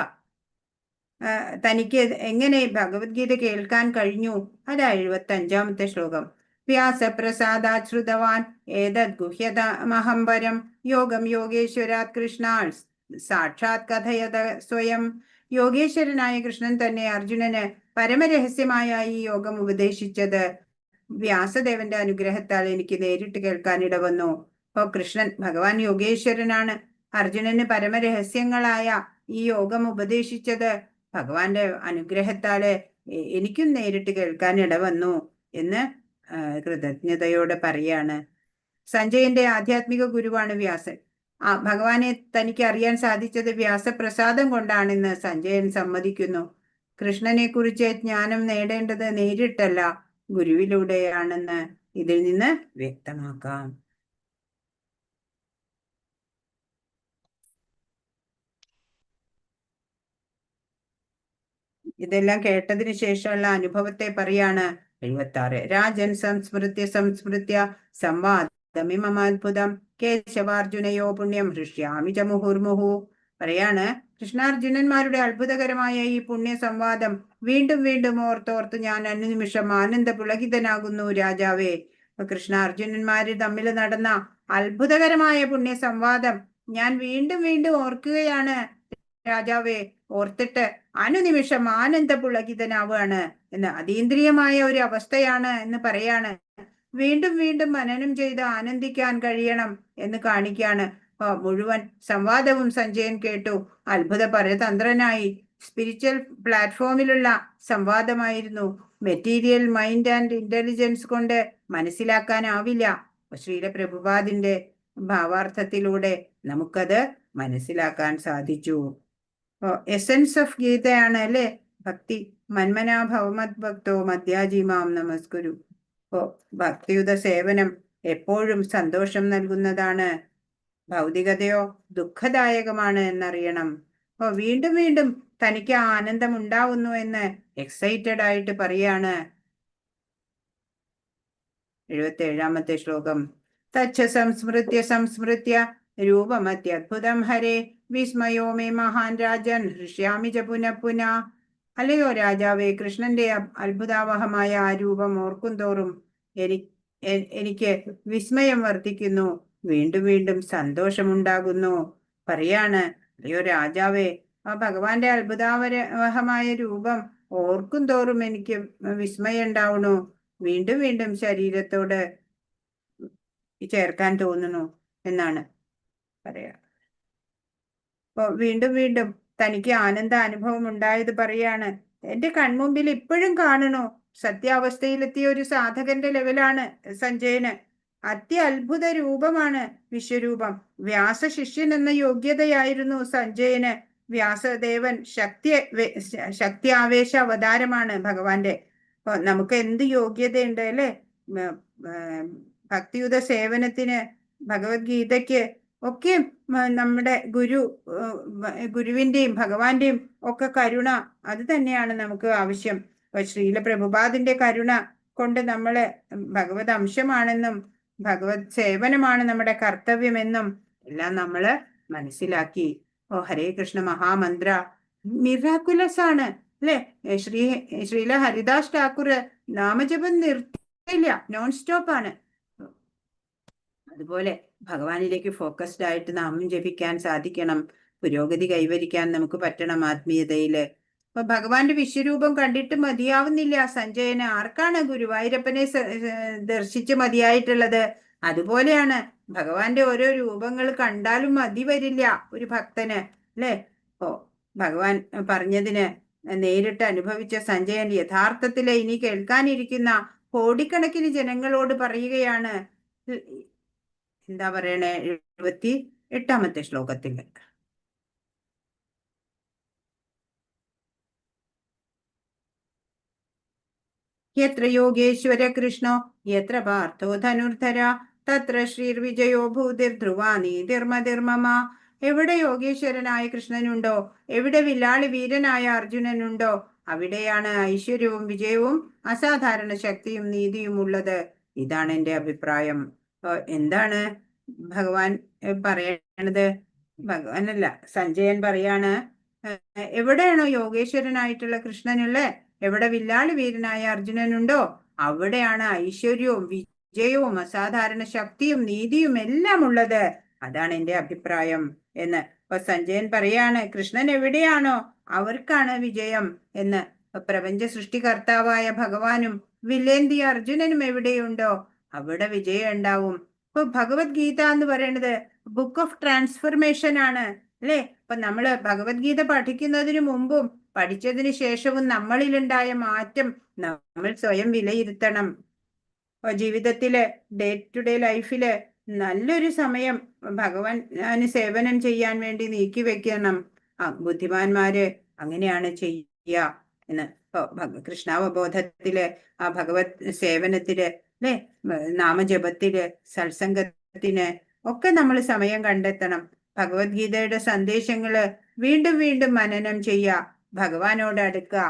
തനിക്ക് എങ്ങനെ ഭഗവത്ഗീത കേൾക്കാൻ കഴിഞ്ഞു? അതാ 75-ാമത്തെ ശ്ലോകം. വ്യാസപ്രസാദാശ്രുതവാൻ ഏതദ് ഗുഹ്യതമഹംബരം യോഗം യോഗേശ്വരാത് കൃഷ്ണാൽ സാക്ഷാത് കഥയത സ്വയം. യോഗേശ്വരനായ കൃഷ്ണൻ തന്നെ അർജുനന് പരമരഹസ്യമായ ഈ യോഗം ഉപദേശിച്ചത് വ്യാസദേവന്റെ അനുഗ്രഹത്താൽ എനിക്ക് നേരിട്ട് കേൾക്കാൻ ഇടവന്നു. അപ്പോ കൃഷ്ണൻ, ഭഗവാൻ യോഗേശ്വരനാണ്. അർജുനന് പരമരഹസ്യങ്ങളായ ഈ യോഗം ഉപദേശിച്ചത് ഭഗവാന്റെ അനുഗ്രഹത്താല് എനിക്കും നേരിട്ട് കേൾക്കാൻ ഇടവന്നു എന്ന് കൃതജ്ഞതയോടെ പറയാണ്. സഞ്ജയന്റെ ആധ്യാത്മിക ഗുരുവാണ് വ്യാസൻ. ഭഗവാനെ തനിക്ക് അറിയാൻ സാധിച്ചത് വ്യാസപ്രസാദം കൊണ്ടാണെന്ന് സഞ്ജയൻ സമ്മതിക്കുന്നു. കൃഷ്ണനെ കുറിച്ച് ജ്ഞാനം നേടേണ്ടത് നേരിട്ടല്ല, ഗുരുവിലൂടെയാണെന്ന് ഇതിൽ നിന്ന് വ്യക്തമാക്കാം. ഇതെല്ലാം കേട്ടതിന് ശേഷമുള്ള അനുഭവത്തെ പറയാണ് 76. രാജൻ സംസ്മൃത്യ സംവാദമിമമദ്ഭുതം കേശവാർജുനയോ പുണ്യം ഹൃഷ്യാമി ച മുഹുർമുഹു. പറയാണ്, കൃഷ്ണാർജുനന്മാരുടെ അത്ഭുതകരമായ ഈ പുണ്യ സംവാദം വീണ്ടും വീണ്ടും ഓർത്തോർത്ത് ഞാൻ അനുനിമിഷം ആനന്ദ പുളകിതനാകുന്നു രാജാവേ. കൃഷ്ണാർജുനന്മാര് തമ്മിൽ നടന്ന അത്ഭുതകരമായ പുണ്യ സംവാദം ഞാൻ വീണ്ടും വീണ്ടും ഓർക്കുകയാണ് രാജാവേ. ഓർത്തിട്ട് അനുനിമിഷം ആനന്ദ പുളകിതനാവുകയാണ് എന്ന്. അതീന്ദ്രിയമായ ഒരു അവസ്ഥയാണ് എന്ന് പറയാണ്. വീണ്ടും വീണ്ടും മനനം ചെയ്ത് ആനന്ദിക്കാൻ കഴിയണം എന്ന് കാണിക്കാണ്. മുഴുവൻ സംവാദവും സഞ്ജയൻ കേട്ടു. അത്ഭുത പരതന്ത്രനായി. സ്പിരിച്വൽ പ്ലാറ്റ്ഫോമിലുള്ള സംവാദമായിരുന്നു. മെറ്റീരിയൽ മൈൻഡ് ആൻഡ് ഇന്റലിജൻസ് കൊണ്ട് മനസ്സിലാക്കാനാവില്ല. ശ്രീല പ്രഭുപാദിന്റെ ഭാവാർത്ഥത്തിലൂടെ നമുക്കത് മനസ്സിലാക്കാൻ സാധിച്ചു. എസൻസ് ഓഫ് ഗീതയാണ്, അല്ലെ, ഭക്തി. മന്മനാ ഭവമത് ഭക്തോ മദ്യാജീമാം നമസ്കുരു. ഭക്തിയുത സേവനം എപ്പോഴും സന്തോഷം നൽകുന്നതാണ്. ഭൗതികതയോ ദുഃഖദായകമാണ് എന്നറിയണം. വീണ്ടും വീണ്ടും തനിക്ക് ആനന്ദം ഉണ്ടാവുന്നു എന്ന് എക്സൈറ്റഡ് ആയിട്ട് പറയാണ്. 77-ാമത്തെ ശ്ലോകം. തച്ഛ സംസ്മൃത്യ രൂപമത്യദ്ഭുതം ഹരേ വിസ്മയോ മേ മഹാൻ രാജൻ ഹൃഷ്യാമി ച പുനഃ. അല്ലയോ രാജാവേ, കൃഷ്ണന്റെ അത്ഭുതാവഹമായ ആ രൂപം ഓർക്കും തോറും എനിക്ക് വിസ്മയം വർദ്ധിക്കുന്നു, വീണ്ടും വീണ്ടും സന്തോഷമുണ്ടാകുന്നു. പറയാണ്, അല്ലയോ രാജാവേ, ആ ഭഗവാന്റെ അത്ഭുതാവഹമായ രൂപം ഓർക്കും തോറും എനിക്ക് വിസ്മയം ഉണ്ടാവണു, വീണ്ടും വീണ്ടും ശരീരത്തോട് ചേർക്കാൻ തോന്നുന്നു എന്നാണ് പറയാ. അപ്പൊ വീണ്ടും വീണ്ടും തനിക്ക് ആനന്ദ അനുഭവം ഉണ്ടായത് പറയാണ്. എന്റെ കൺമുമ്പിൽ ഇപ്പോഴും കാണണോ, സത്യാവസ്ഥയിലെത്തിയ ഒരു സാധകന്റെ ലെവലാണ് സഞ്ജയന്. അത്യത്ഭുത രൂപമാണ് വിശ്വരൂപം. വ്യാസശിഷ്യൻ എന്ന യോഗ്യതയായിരുന്നു സഞ്ജയന്. വ്യാസദേവൻ ശക്തി ആവേശ അവതാരമാണ് ഭഗവാന്റെ. അപ്പൊ നമുക്ക് എന്ത് യോഗ്യതയുണ്ട് അല്ലെ? ഭക്തിയുത സേവനത്തിന്, ഭഗവത്ഗീതയ്ക്ക് ഒക്കെ നമ്മുടെ ഗുരുവിന്റെയും ഭഗവാന്റെയും ഒക്കെ കരുണ, അത് തന്നെയാണ് നമുക്ക് ആവശ്യം. ഇപ്പൊ ശ്രീല പ്രഭുപാദിന്റെ കരുണ കൊണ്ട് നമ്മള് ഭഗവത് അംശമാണെന്നും ഭഗവത് സേവനമാണ് നമ്മുടെ കർത്തവ്യമെന്നും എല്ലാം നമ്മള് മനസ്സിലാക്കി. ഓ ഹരേ കൃഷ്ണ മഹാമന്ത്ര മിറാക്കുലസ് ആണ് അല്ലെ? ശ്രീല ഹരിദാസ് ഠാക്കൂർ നാമജപം നിർത്തില്ല, നോൺ സ്റ്റോപ്പ് ആണ്. അതുപോലെ ഭഗവാനിലേക്ക് ഫോക്കസ്ഡ് ആയിട്ട് നാമം ജപിക്കാൻ സാധിക്കണം. പുരോഗതി കൈവരിക്കാൻ നമുക്ക് പറ്റണം ആത്മീയതയില്. അപ്പൊ ഭഗവാന്റെ വിശ്വരൂപം കണ്ടിട്ട് മതിയാവുന്നില്ല സഞ്ജയന്. ആർക്കാണ് ഗുരുവായൂരപ്പനെ ദർശിച്ച് മതിയായിട്ടുള്ളത്? അതുപോലെയാണ് ഭഗവാന്റെ ഓരോ രൂപങ്ങൾ കണ്ടാലും മതി വരില്ല ഒരു ഭക്തന് അല്ലെ? ഓ ഭഗവാൻ പറഞ്ഞതിന് നേരിട്ട് അനുഭവിച്ച സഞ്ജയൻ യഥാർത്ഥത്തില് ഇനി കേൾക്കാനിരിക്കുന്ന കോടിക്കണക്കിന് ജനങ്ങളോട് പറയുകയാണ്. എന്താ പറയണേ 78ാമത്തെ ശ്ലോകത്തില്? യത്ര യോഗേശ്വര കൃഷ്ണോ യത്ര പാർത്ഥോ ധനുർധര തത്ര ശ്രീർവിജയോ ഭൂതിർധ്രുവാ നീതിർമതിർമമ. എവിടെ യോഗേശ്വരനായ കൃഷ്ണനുണ്ടോ, എവിടെ വില്ലാളി വീരനായ അർജുനനുണ്ടോ, അവിടെയാണ് ഐശ്വര്യവും വിജയവും അസാധാരണ ശക്തിയും നീതിയും ഉള്ളത്. ഇതാണ് എൻ്റെ അഭിപ്രായം. എന്താണ് ഭഗവാൻ പറയണത്? ഭഗവാനല്ല, സഞ്ജയൻ പറയാണ്, എവിടെയാണോ യോഗേശ്വരനായിട്ടുള്ള കൃഷ്ണനുള്ളേ, എവിടെ വില്ലാളി വീരനായ അർജുനനുണ്ടോ, അവിടെയാണ് ഐശ്വര്യവും വിജയവും അസാധാരണ ശക്തിയും നീതിയും എല്ലാം ഉള്ളത്. അതാണ് എൻ്റെ അഭിപ്രായം എന്ന്. അപ്പൊ സഞ്ജയൻ പറയാണ്, കൃഷ്ണൻ എവിടെയാണോ അവർക്കാണ് വിജയം എന്ന്. പ്രപഞ്ച സൃഷ്ടികർത്താവായ ഭഗവാനും വില്ലേന്തി അർജുനനും എവിടെയുണ്ടോ അവിടെ വിജയം ഉണ്ടാവും. ഇപ്പൊ ഭഗവത്ഗീത എന്ന് പറയുന്നത് ബുക്ക് ഓഫ് ട്രാൻസ്ഫർമേഷൻ ആണ് അല്ലെ? അപ്പൊ നമ്മള് ഭഗവത്ഗീത പഠിക്കുന്നതിന് മുമ്പും പഠിച്ചതിന് ശേഷവും നമ്മളിലുണ്ടായ മാറ്റം നമ്മൾ സ്വയം വിലയിരുത്തണം. ജീവിതത്തില് ഡേ ടു ഡേ ലൈഫില് നല്ലൊരു സമയം ഭഗവാന് സേവനം ചെയ്യാൻ വേണ്ടി നീക്കി വെക്കണം. ബുദ്ധിമാന്മാര് അങ്ങനെയാണ് ചെയ്യുക എന്ന്. കൃഷ്ണാവബോധത്തില്, ആ ഭഗവത് സേവനത്തില് അല്ലെ, നാമജപത്തില്, സത്സംഗത്തിന് ഒക്കെ നമ്മൾ സമയം കണ്ടെത്തണം. ഭഗവത്ഗീതയുടെ സന്ദേശങ്ങള് വീണ്ടും വീണ്ടും മനനം ചെയ്യുക, ഭഗവാനോട് അടുക്കുക.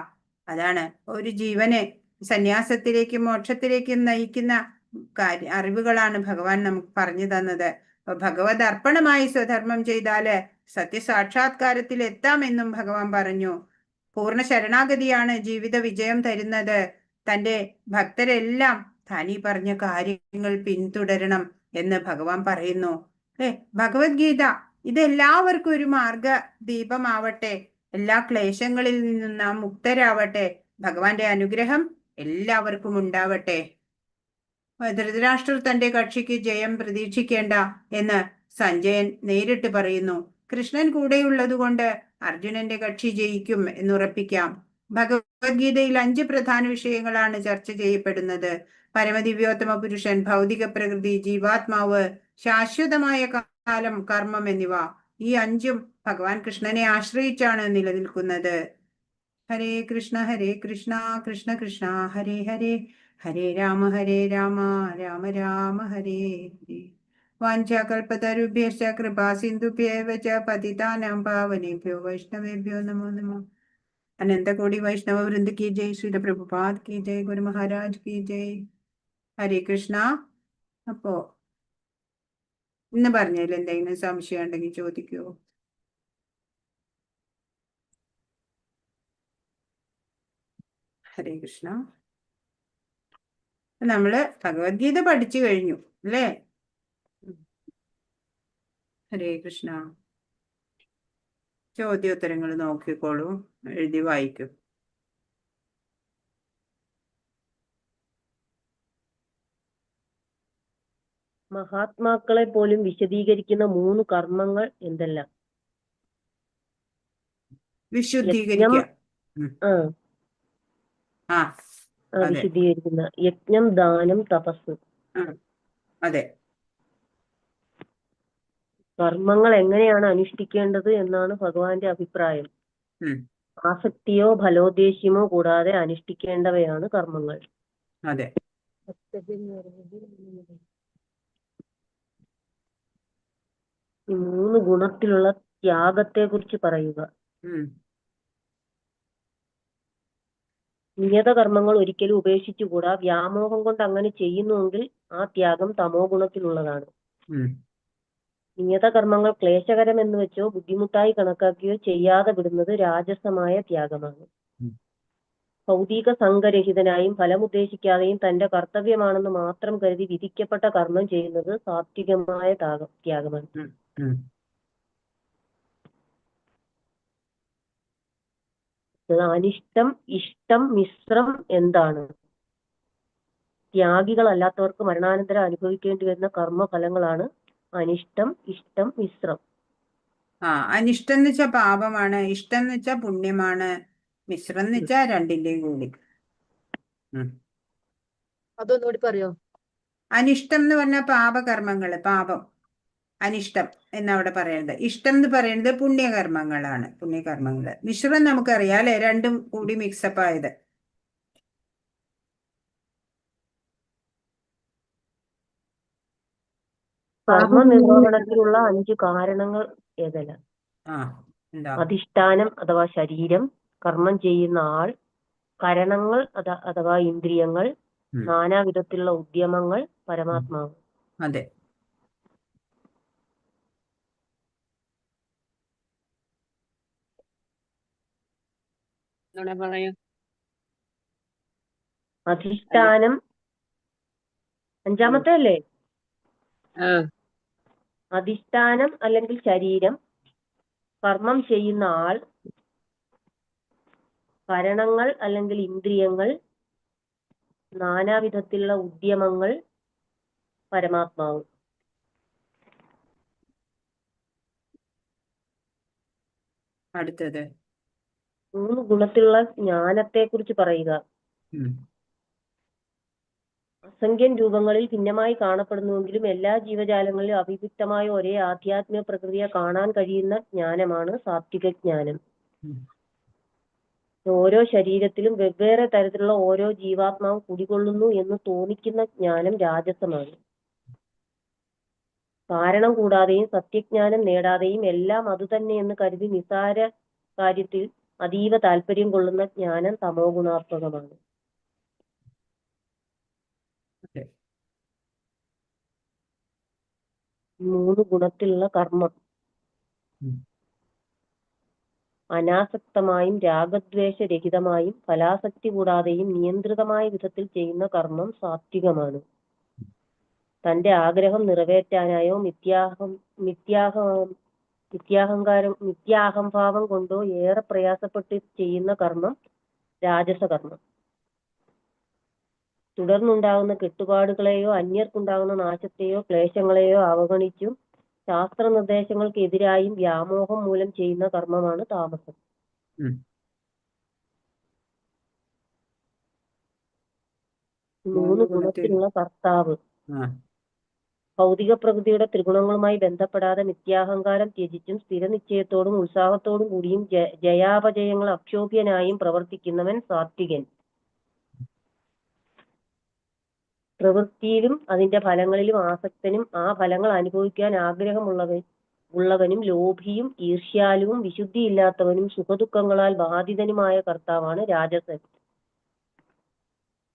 അതാണ് ഒരു ജീവനെ സന്യാസത്തിലേക്കും മോക്ഷത്തിലേക്കും നയിക്കുന്ന അറിവുകളാണ് ഭഗവാൻ നമുക്ക് പറഞ്ഞു തന്നത്. അപ്പൊ ഭഗവത് അർപ്പണമായി സ്വധർമ്മം ചെയ്താല് സത്യസാക്ഷാത്കാരത്തിൽ എത്താമെന്നും ഭഗവാൻ പറഞ്ഞു. പൂർണ്ണ ശരണാഗതിയാണ് ജീവിത വിജയം തരുന്നത്. തൻ്റെ ഭക്തരെല്ലാം താനീ പറഞ്ഞ കാര്യങ്ങൾ പിന്തുടരണം എന്ന് ഭഗവാൻ പറയുന്നു. ഭഗവത്ഗീത ഇതെല്ലാവർക്കും ഒരു മാർഗ ദീപമാവട്ടെ. എല്ലാ ക്ലേശങ്ങളിൽ നിന്നും നാം മുക്തരാവട്ടെ. ഭഗവാന്റെ അനുഗ്രഹം എല്ലാവർക്കും ഉണ്ടാവട്ടെ. ധൃതരാഷ്ട്രർ തന്റെ കക്ഷിക്ക് ജയം പ്രതീക്ഷിക്കേണ്ട എന്ന് സഞ്ജയൻ നേരിട്ട് പറയുന്നു. കൃഷ്ണൻ കൂടെയുള്ളത് കൊണ്ട് അർജുനന്റെ കക്ഷി ജയിക്കും എന്നുറപ്പിക്കാം. ഭഗവത്ഗീതയിൽ 5 പ്രധാന വിഷയങ്ങളാണ് ചർച്ച ചെയ്യപ്പെടുന്നത്. പരമദിവ്യോത്തമ പുരുഷൻ, ഭൗതിക പ്രകൃതി, ജീവാത്മാവ്, ശാശ്വതമായ കാലം, കർമ്മം എന്നിവ. ഈ 5ഉം ഭഗവാൻ കൃഷ്ണനെ ആശ്രയിച്ചാണ് നിലനിൽക്കുന്നത്. ഹരേ കൃഷ്ണ കൃഷ്ണ കൃഷ്ണ ഹരേ ഹരേ, ഹരേ രാമ രാമ രാമ ഹരേ ഹരേ. വാഞ്ചാകൽപതരുഭ്യശ്ച കൃപാ സിന്ധുഭ്യേവ ച പതിതാനാം പാവനേഭ്യോ വൈഷ്ണവേഭ്യോ നമോ നമഃ. അനന്തകോടി വൈഷ്ണവ വൃന്ദ കി ജയ്. ശ്രീല പ്രഭുപാദ് കി ജയ്. ഗുരു മഹാരാജ് കി ജയ്. ഹരേ കൃഷ്ണ. അപ്പോ ഇന്ന് പറഞ്ഞതിൽ എന്തെങ്കിലും സംശയം ഉണ്ടെങ്കിൽ ചോദിക്കുവോ? ഹരേ കൃഷ്ണ. നമ്മള് ഭഗവത്ഗീത പഠിച്ചു കഴിഞ്ഞു അല്ലേ? ഹരേ കൃഷ്ണ. ചോദ്യോത്തരങ്ങൾ നോക്കിക്കോളൂ, എഴുതി വായിക്കും. മഹാത്മാക്കളെ പോലും വിശദീകരിക്കുന്ന 3 കർമ്മങ്ങൾ എന്തെല്ലാം? യജ്ഞം, വിശുദ്ധീകരിക്കുക. ആ ആ അതെ വിശദീകരിക്കുന്ന യജ്ഞം, ദാനം, തപസ്. ആ, അതെ കർമ്മങ്ങൾ എങ്ങനെയാണ് അനുഷ്ഠിക്കേണ്ടത് എന്നാണ് ഭഗവാന്റെ അഭിപ്രായം. ഉം, ആസക്തിയോ ഫലോദ്ദേശ്യമോ കൂടാതെ അനുഷ്ഠിക്കേണ്ടവയാണ് കർമ്മങ്ങൾ. അതെ ഈ 3 ഗുണത്തിലുള്ള ത്യാഗത്തെ കുറിച്ച് പറയുക. ഉം, നിയത കർമ്മങ്ങൾ ഒരിക്കലും ഉപേക്ഷിച്ചുകൂടാ. വ്യാമോഹം കൊണ്ട് അങ്ങനെ ചെയ്യുന്നുവെങ്കിൽ ആ ത്യാഗം തമോ ഗുണത്തിലുള്ളതാണ്. ഉം, നിയത കർമ്മങ്ങൾ ക്ലേശകരം എന്ന് വെച്ചോ ബുദ്ധിമുട്ടായി കണക്കാക്കിയോ ചെയ്യാതെ വിടുന്നത് രാജസമായ ത്യാഗമാണ്. ഉം. ഭൗതിക സംഘരഹിതനായും ഫലമുദ്ദേശിക്കാതെയും തന്റെ കർത്തവ്യമാണെന്ന് മാത്രം കരുതി വിധിക്കപ്പെട്ട കർമ്മം ചെയ്യുന്നത് സാത്വികമായ ത്യാഗമാണ്. ഉം, ഉം. അനിഷ്ടം, ഇഷ്ടം, മിശ്രം എന്താണ്? ത്യാഗികളല്ലാത്തവർക്ക് മരണാനന്തരം അനുഭവിക്കേണ്ടി വരുന്ന കർമ്മഫലങ്ങളാണ് അനിഷ്ടം, ഇഷ്ടം, മിശ്രം. അനിഷ്ടം എന്ന് വെച്ചാൽ പാപമാണ്, ഇഷ്ടം എന്ന് വെച്ചാൽ പുണ്യമാണ്, മിശ്രം എന്ന് വെച്ചാൽ രണ്ടിന്റെയും കൂടി. അതൊന്നുകൂടി പറയോ? അനിഷ്ടം എന്ന് പറഞ്ഞാൽ പാപകർമ്മങ്ങള്, പാപം അനിഷ്ടം എന്നവിടെ പറയുന്നത്. ഇഷ്ടം എന്ന് പറയുന്നത് പുണ്യകർമ്മങ്ങളാണ്, പുണ്യകർമ്മങ്ങള്. മിശ്രം നമുക്കറിയാം അല്ലെ, രണ്ടും കൂടി മിക്സപ്പ് ആയത്. കർമ്മനിർവഹണത്തിനുള്ള 5 കാരണങ്ങൾ ഏതെല്ലാം? എന്താ? അധിഷ്ഠാനം അഥവാ ശരീരം, കർമ്മം ചെയ്യുന്ന ആൾ, കരണങ്ങൾ അഥവാ ഇന്ദ്രിയങ്ങൾ, നാനാവിധത്തിലുള്ള ഉദ്യമങ്ങൾ, പരമാത്മാവ്. അതെ അധിഷ്ഠാനം 5-മത്തെ അല്ലേ? അധിഷ്ഠാനം അല്ലെങ്കിൽ ശരീരം, കർമ്മം ചെയ്യുന്ന ആൾ, കരണങ്ങൾ അല്ലെങ്കിൽ ഇന്ദ്രിയങ്ങൾ, നാനാവിധത്തിലുള്ള ഉദ്യമങ്ങൾ, പരമാത്മാവ്. അടുത്തത് 3 ഗുണത്തിലുള്ള ജ്ഞാനത്തെ കുറിച്ച് പറയുക. അസംഖ്യം രൂപങ്ങളിൽ ഭിന്നമായി കാണപ്പെടുന്നുവെങ്കിലും എല്ലാ ജീവജാലങ്ങളിലും അവിവിക്തമായ ഒരേ ആധ്യാത്മിക പ്രകൃതിയെ കാണാൻ കഴിയുന്ന ജ്ഞാനമാണ് സാത്വിക ജ്ഞാനം. ഓരോ ശരീരത്തിലും വെവ്വേറെ തരത്തിലുള്ള ഓരോ ജീവാത്മാവും കുടികൊള്ളുന്നു എന്ന് തോന്നിക്കുന്ന ജ്ഞാനം രാജസമാണ്. കാരണം കൂടാതെയും സത്യജ്ഞാനം നേടാതെയും എല്ലാം അതുതന്നെ എന്ന് കരുതി നിസാര കാര്യത്തിൽ അതീവ താല്പര്യം കൊള്ളുന്ന ജ്ഞാനം തമോ ഗുണാത്മകമാണ്. 3 ഗുണത്തിലുള്ള കർമ്മം അനാസക്തമായും രാഗദ്വേഷരഹിതമായും ഫലാസക്തി കൂടാതെയും നിയന്ത്രിതമായ വിധത്തിൽ ചെയ്യുന്ന കർമ്മം സാത്വികമാണ്. തന്റെ ആഗ്രഹം നിറവേറ്റാനായോ മിഥ്യാഹംഭാവം കൊണ്ടോ ഏറെ പ്രയാസപ്പെട്ട് ചെയ്യുന്ന കർമ്മം രാജസകർമ്മം. തുടർന്നുണ്ടാകുന്ന കെട്ടുപാടുകളെയോ അന്യർക്കുണ്ടാകുന്ന നാശത്തെയോ ക്ലേശങ്ങളെയോ അവഗണിച്ചും ശാസ്ത്ര നിർദ്ദേശങ്ങൾക്കെതിരായും വ്യാമോഹം മൂലം ചെയ്യുന്ന കർമ്മമാണ് താമസം. മൂന്ന് ഗുണത്തിലുള്ള കർത്താവ് ഭൗതിക പ്രകൃതിയുടെ ത്രിഗുണങ്ങളുമായി ബന്ധപ്പെടാതെ മിഥ്യാഹങ്കാരം ത്യജിച്ചും സ്ഥിരനിശ്ചയത്തോടും ഉത്സാഹത്തോടും കൂടിയും ജയാപജയങ്ങൾ അക്ഷോഭ്യനായും പ്രവർത്തിക്കുന്നവൻ സാത്വികൻ. പ്രവൃത്തിയിലും അതിന്റെ ഫലങ്ങളിലും ആസക്തനും ആ ഫലങ്ങൾ അനുഭവിക്കാൻ ആഗ്രഹമുള്ളവനും ലോഭിയും ഈർഷ്യാലുവും വിശുദ്ധിയില്ലാത്തവനും സുഖദുഃഖങ്ങളാൽ ബാധിതനുമായ കർത്താവാണ് രാജസൻ.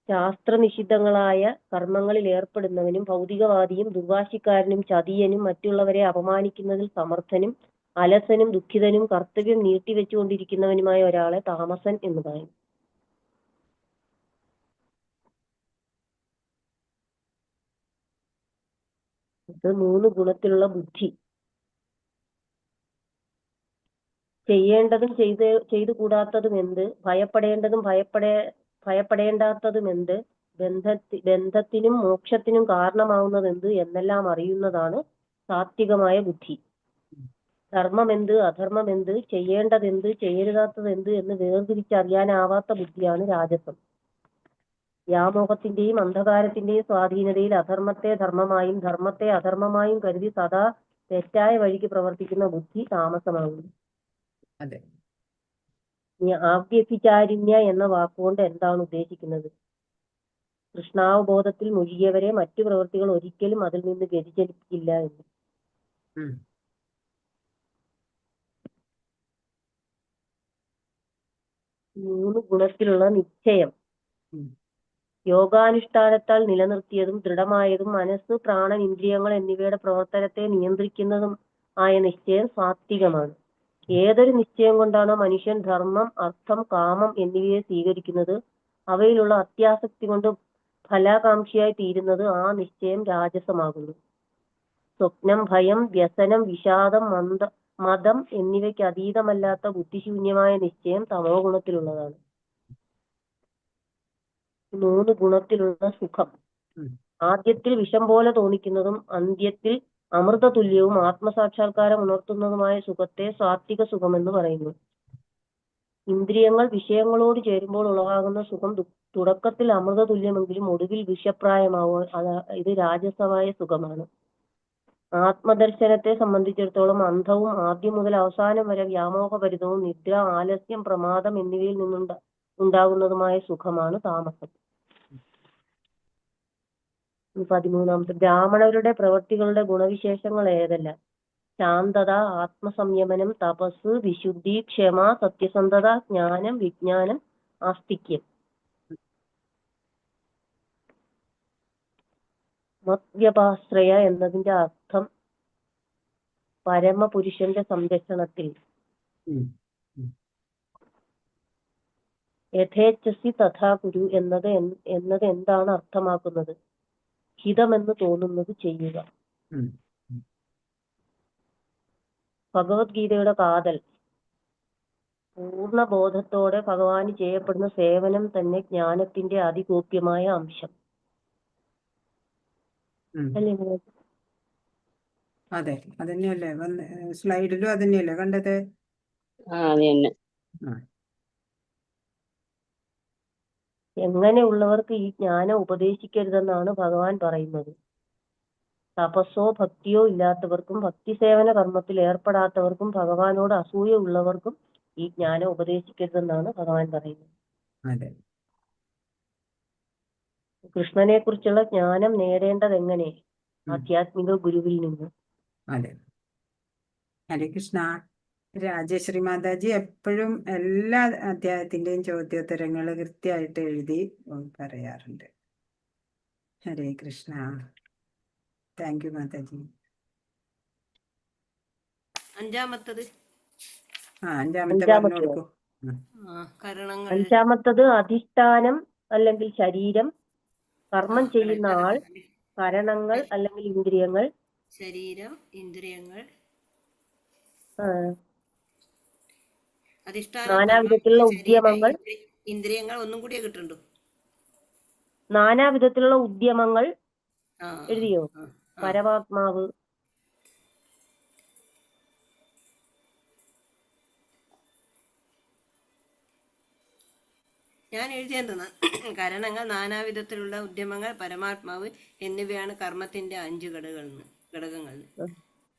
ശാസ്ത്രനിഷിദ്ധങ്ങളായ കർമ്മങ്ങളിൽ ഏർപ്പെടുന്നവനും ഭൗതികവാദിയും ദുർവാശിക്കാരനും ചതിയനും മറ്റുള്ളവരെ അപമാനിക്കുന്നതിൽ സമർത്ഥനും അലസനും ദുഃഖിതനും കർത്തവ്യം നീട്ടിവെച്ചുകൊണ്ടിരിക്കുന്നവനുമായ ഒരാളെ താമസൻ എന്ന് പറയും. ഇത് 3 ഗുണത്തിലുള്ള ബുദ്ധി. ചെയ്യേണ്ടതും ചെയ്തു കൂടാത്തതും എന്ത്, ഭയപ്പെടേണ്ടതും ഭയപ്പെടേണ്ടാത്തതും എന്ത്, ബന്ധത്തിനും മോക്ഷത്തിനും കാരണമാവുന്നത് എന്ത് എന്നെല്ലാം അറിയുന്നതാണ് സാത്വികമായ ബുദ്ധി. ധർമ്മമെന്ത് അധർമ്മമെന്ത്, ചെയ്യേണ്ടതെന്ത് ചെയ്യരുതാത്തതെന്ത് എന്ന് വേർതിരിച്ചറിയാനാവാത്ത ബുദ്ധിയാണ് രാജസം. വ്യാമോഹത്തിന്റെയും അന്ധകാരത്തിന്റെയും സ്വാധീനതയിൽ അധർമ്മത്തെ ധർമ്മമായും ധർമ്മത്തെ അധർമ്മമായും കരുതി സദാ തെറ്റായ വഴിക്ക് പ്രവർത്തിക്കുന്ന ബുദ്ധി താമസമാകുന്നു. അതെ. ആവ്യഭിചാരിണ്യ എന്ന വാക്കുകൊണ്ട് എന്താണ് ഉദ്ദേശിക്കുന്നത്? കൃഷ്ണാവബോധത്തിൽ മുഴുകിയവരെ മറ്റു പ്രവൃത്തികൾ ഒരിക്കലും അതിൽ നിന്ന് വ്യതിചലിപ്പിക്കില്ല എന്ന്. ഉം. 3 ഗുണത്തിലുള്ള നിശ്ചയം. ഉം. യോഗാനുഷ്ഠാനത്താൽ നിലനിർത്തിയതും ദൃഢമായതും മനസ്സ്, പ്രാണൻ, ഇന്ദ്രിയങ്ങൾ എന്നിവയുടെ പ്രവർത്തനത്തെ നിയന്ത്രിക്കുന്നതും ആയ നിശ്ചയം സാത്വികമാണ്. ഏതൊരു നിശ്ചയം കൊണ്ടാണോ മനുഷ്യൻ ധർമ്മം, അർത്ഥം, കാമം എന്നിവയെ സ്വീകരിക്കുന്നത്, അവയിലുള്ള അത്യാസക്തി കൊണ്ട് ഫലാകാംക്ഷിയായി തീരുന്നത്, ആ നിശ്ചയം രാജസമാകുന്നു. സ്വപ്നം, ഭയം, വ്യസനം, വിഷാദം, മതം എന്നിവയ്ക്ക് അതീതമല്ലാത്ത ബുദ്ധിശൂന്യമായ നിശ്ചയം തമോ ഗുണത്തിലുള്ളതാണ്. 3 ഗുണത്തിലുള്ള സുഖം. ആദ്യത്തിൽ വിഷം പോലെ തോന്നിക്കുന്നതും അന്ത്യത്തിൽ അമൃത തുല്യവും ആത്മസാക്ഷാത്കാരം ഉണർത്തുന്നതുമായ സുഖത്തെ സാത്വിക സുഖമെന്ന് പറയുന്നു. ഇന്ദ്രിയങ്ങൾ വിഷയങ്ങളോട് ചേരുമ്പോൾ ഉളവാകുന്ന സുഖം തുടക്കത്തിൽ അമൃത തുല്യമെങ്കിലും ഒടുവിൽ വിഷപ്രായമാവും. ഇത് രാജസമായ സുഖമാണ്. ആത്മദർശനത്തെ സംബന്ധിച്ചിടത്തോളം അന്ധവും ആദ്യം മുതൽ അവസാനം വരെ വ്യാമോഹഭരിതവും നിദ്ര, ആലസ്യം, പ്രമാദം എന്നിവയിൽ നിന്നുണ്ടാകുന്നതുമായ സുഖമാണ് താമസം. 13. ബ്രാഹ്മണരുടെ പ്രവൃത്തികളുടെ ഗുണവിശേഷങ്ങൾ ഏതെല്ലാം? ശാന്തത, ആത്മസംയമനം, തപസ്, വിശുദ്ധി, ക്ഷമ, സത്യസന്ധത, ജ്ഞാനം, വിജ്ഞാനം, ആസ്തിക്യം. മദ്വ്യപാശ്രയ എന്നതിന്റെ അർത്ഥം പരമപുരുഷന്റെ സംരക്ഷണത്തിൽ. യഥേച്ഛസി തഥാ കുരു എന്നത് എന്താണ് അർത്ഥമാക്കുന്നത്? ഹിതമെന്ന് തോന്നുന്നത് ചെയ്യുക. ഭഗവത്ഗീതയുടെ കാതൽ. പൂർണ്ണ ബോധത്തോടെ ഭഗവാന് ചെയ്യപ്പെടുന്ന സേവനം തന്നെ ജ്ഞാനത്തിന്റെ അതിഗോപ്യമായ അംശം. അതെ, അതന്നെയല്ലേ സ്ലൈഡിലും അതന്നെയല്ലേ കണ്ടത്? എങ്ങനെയുള്ളവർക്ക് ഈ ജ്ഞാനം ഉപദേശിക്കരുതെന്നാണ് ഭഗവാൻ പറയുന്നത്? തപസ്സോ ഭക്തിയോ ഇല്ലാത്തവർക്കും ഭക്തിസേവന കർമ്മത്തിൽ ഏർപ്പെടാത്തവർക്കും ഭഗവാനോട് അസൂയ ഉള്ളവർക്കും ഈ ജ്ഞാനം ഉപദേശിക്കരുതെന്നാണ് ഭഗവാൻ പറയുന്നത്. അതെ. കൃഷ്ണനെ കുറിച്ചുള്ള ജ്ഞാനം നേടേണ്ടത് എങ്ങനെ? ആധ്യാത്മിക ഗുരുവിൽ നിന്ന്. അതെ. ഹരേ കൃഷ്ണ. രാജശ്രീ മാതാജി എപ്പോഴും എല്ലാ അധ്യായത്തിന്റെയും ചോദ്യോത്തരങ്ങൾ കൃത്യമായിട്ട് എഴുതി പറയാറുണ്ട്. ഹരേ കൃഷ്ണ. Thank you mataji. അഞ്ചാമത്തത് പറഞ്ഞു കൊടുക്കൂ. അഞ്ചാമത്തത് അധിഷ്ഠാനം അല്ലെങ്കിൽ ശരീരം, കർമ്മം ചെയ്യുന്ന ആൾ, കരണങ്ങൾ അല്ലെങ്കിൽ ഇന്ദ്രിയങ്ങൾ. ശരീരം, ഇന്ദ്രിയങ്ങൾ, നാനാവിധത്തിലുള്ള ഉദ്യമങ്ങൾ. ഇന്ദ്രിയങ്ങൾ ഒന്നും കൂടിയേ കിട്ടുന്നുണ്ടോ? നാനാവിധത്തിലുള്ള ഉദ്യമങ്ങൾ എഴുതിയോ? പരമാത്മാവ്. ഞാൻ എഴുതിയെന്തെന്ന്, കരണങ്ങൾ, നാനാവിധത്തിലുള്ള ഉദ്യമങ്ങൾ, പരമാത്മാവ് എന്നിവയാണ് കർമ്മത്തിന്റെ 5 ഘടകങ്ങൾ.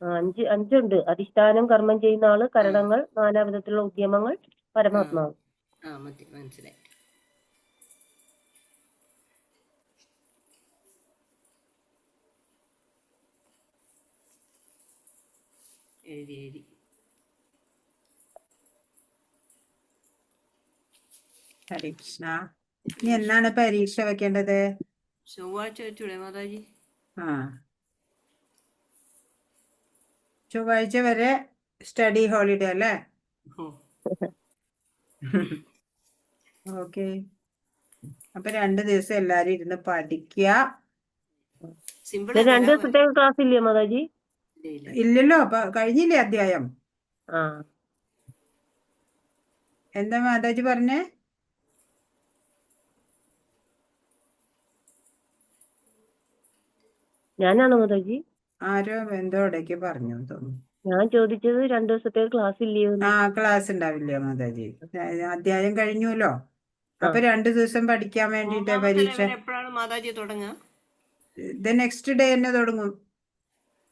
5 അധിഷ്ഠാനം, കർമ്മം ചെയ്യുന്ന ആള്, കരണങ്ങൾ, നാനാവിധത്തിലുള്ള ഉദ്യമങ്ങൾ, പരമാത്മാവ്. മനസ്സിലായി. എഴുതി. ഹരേ കൃഷ്ണ. ഇനി എന്നാണ് പരീക്ഷ വെക്കേണ്ടത്? ചൊവ്വാഴ്ച വെച്ചൂടെ മാതാജി? ചൊവ്വാഴ്ച വരെ സ്റ്റഡി ഹോളിഡേ അല്ലേ? ഓക്കെ. അപ്പൊ 2 ദിവസം എല്ലാരും ഇരുന്ന് പഠിക്കുക. 2 ദിവസത്തേക്ക് ക്ലാസ് ഇല്ലേ മാതാജി? ഇല്ലല്ലോ, അപ്പൊ കഴിഞ്ഞില്ലേ അധ്യായം? എന്താ മാതാജി പറഞ്ഞേ? ഞാനാണോ മാതാജി? ആരോ എന്തോ ഇടയ്ക്ക് പറഞ്ഞു എന്ന് തോന്നുന്നു. ഞാൻ ചോദിച്ചത് 2 ദിവസത്തെ ക്ലാസ് ഇല്ലയോ ആ ക്ലാസ് ഉണ്ടാവില്ല മാതാജി. അധ്യായം കഴിഞ്ഞുല്ലോ. ആ. അപ്പൊ 2 ദിവസം പഠിക്കാൻ വേണ്ടിട്ട് 3ാമത്തെ പരീക്ഷ. ലെവൽ എപ്പോഴാണ് മാതാജി തുടങ്ങുക? നെക്സ്റ്റ് ഡേ തന്നെ തുടങ്ങും.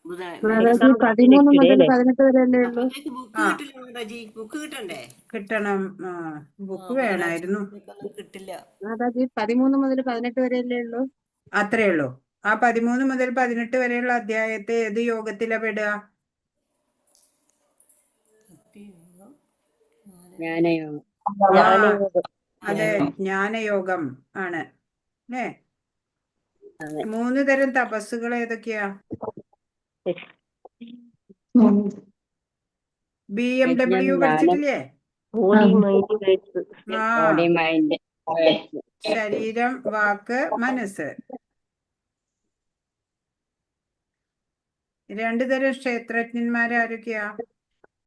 എക്സാം കഴിഞ്ഞ് 13 next day മുതൽ അല്ലേ? 18 വരെ അല്ലേ ഉള്ളൂ? അപ്പോഴത്തേക്ക് ബുക്ക് ആ. കിട്ടില്ല മാതാജി, ബുക്ക് കിട്ടണ്ടേ? കിട്ടണം. ബുക്ക് വേണമായിരുന്നു. ബുധനാഴ്ച കിട്ടില്ല. മാതാജി 13 മുതൽ 18 വരെ അല്ലേ ഉള്ളൂ? അത്രേ ഉള്ളൂ. ആ 13 മുതൽ 18 വരെയുള്ള അധ്യായത്തെ ഏത് യോഗത്തിലാ പെടുക? ജ്ഞാനയോഗം. ജ്ഞാനയോഗം. അതെ, ജ്ഞാനയോഗം ആണ് അല്ലേ? അതെ. 3 തരം തപസ്സുകൾ ഏതൊക്കെയാ? BMW പഠിച്ചിട്ടില്ലേ? Body mind words. ആ, ബോഡി മൈൻഡ് ശരീരം, വാക്ക്, മനസ്സ്. 2 തരം ക്ഷേത്രജ്ഞന്മാരാരൊക്കെയാ?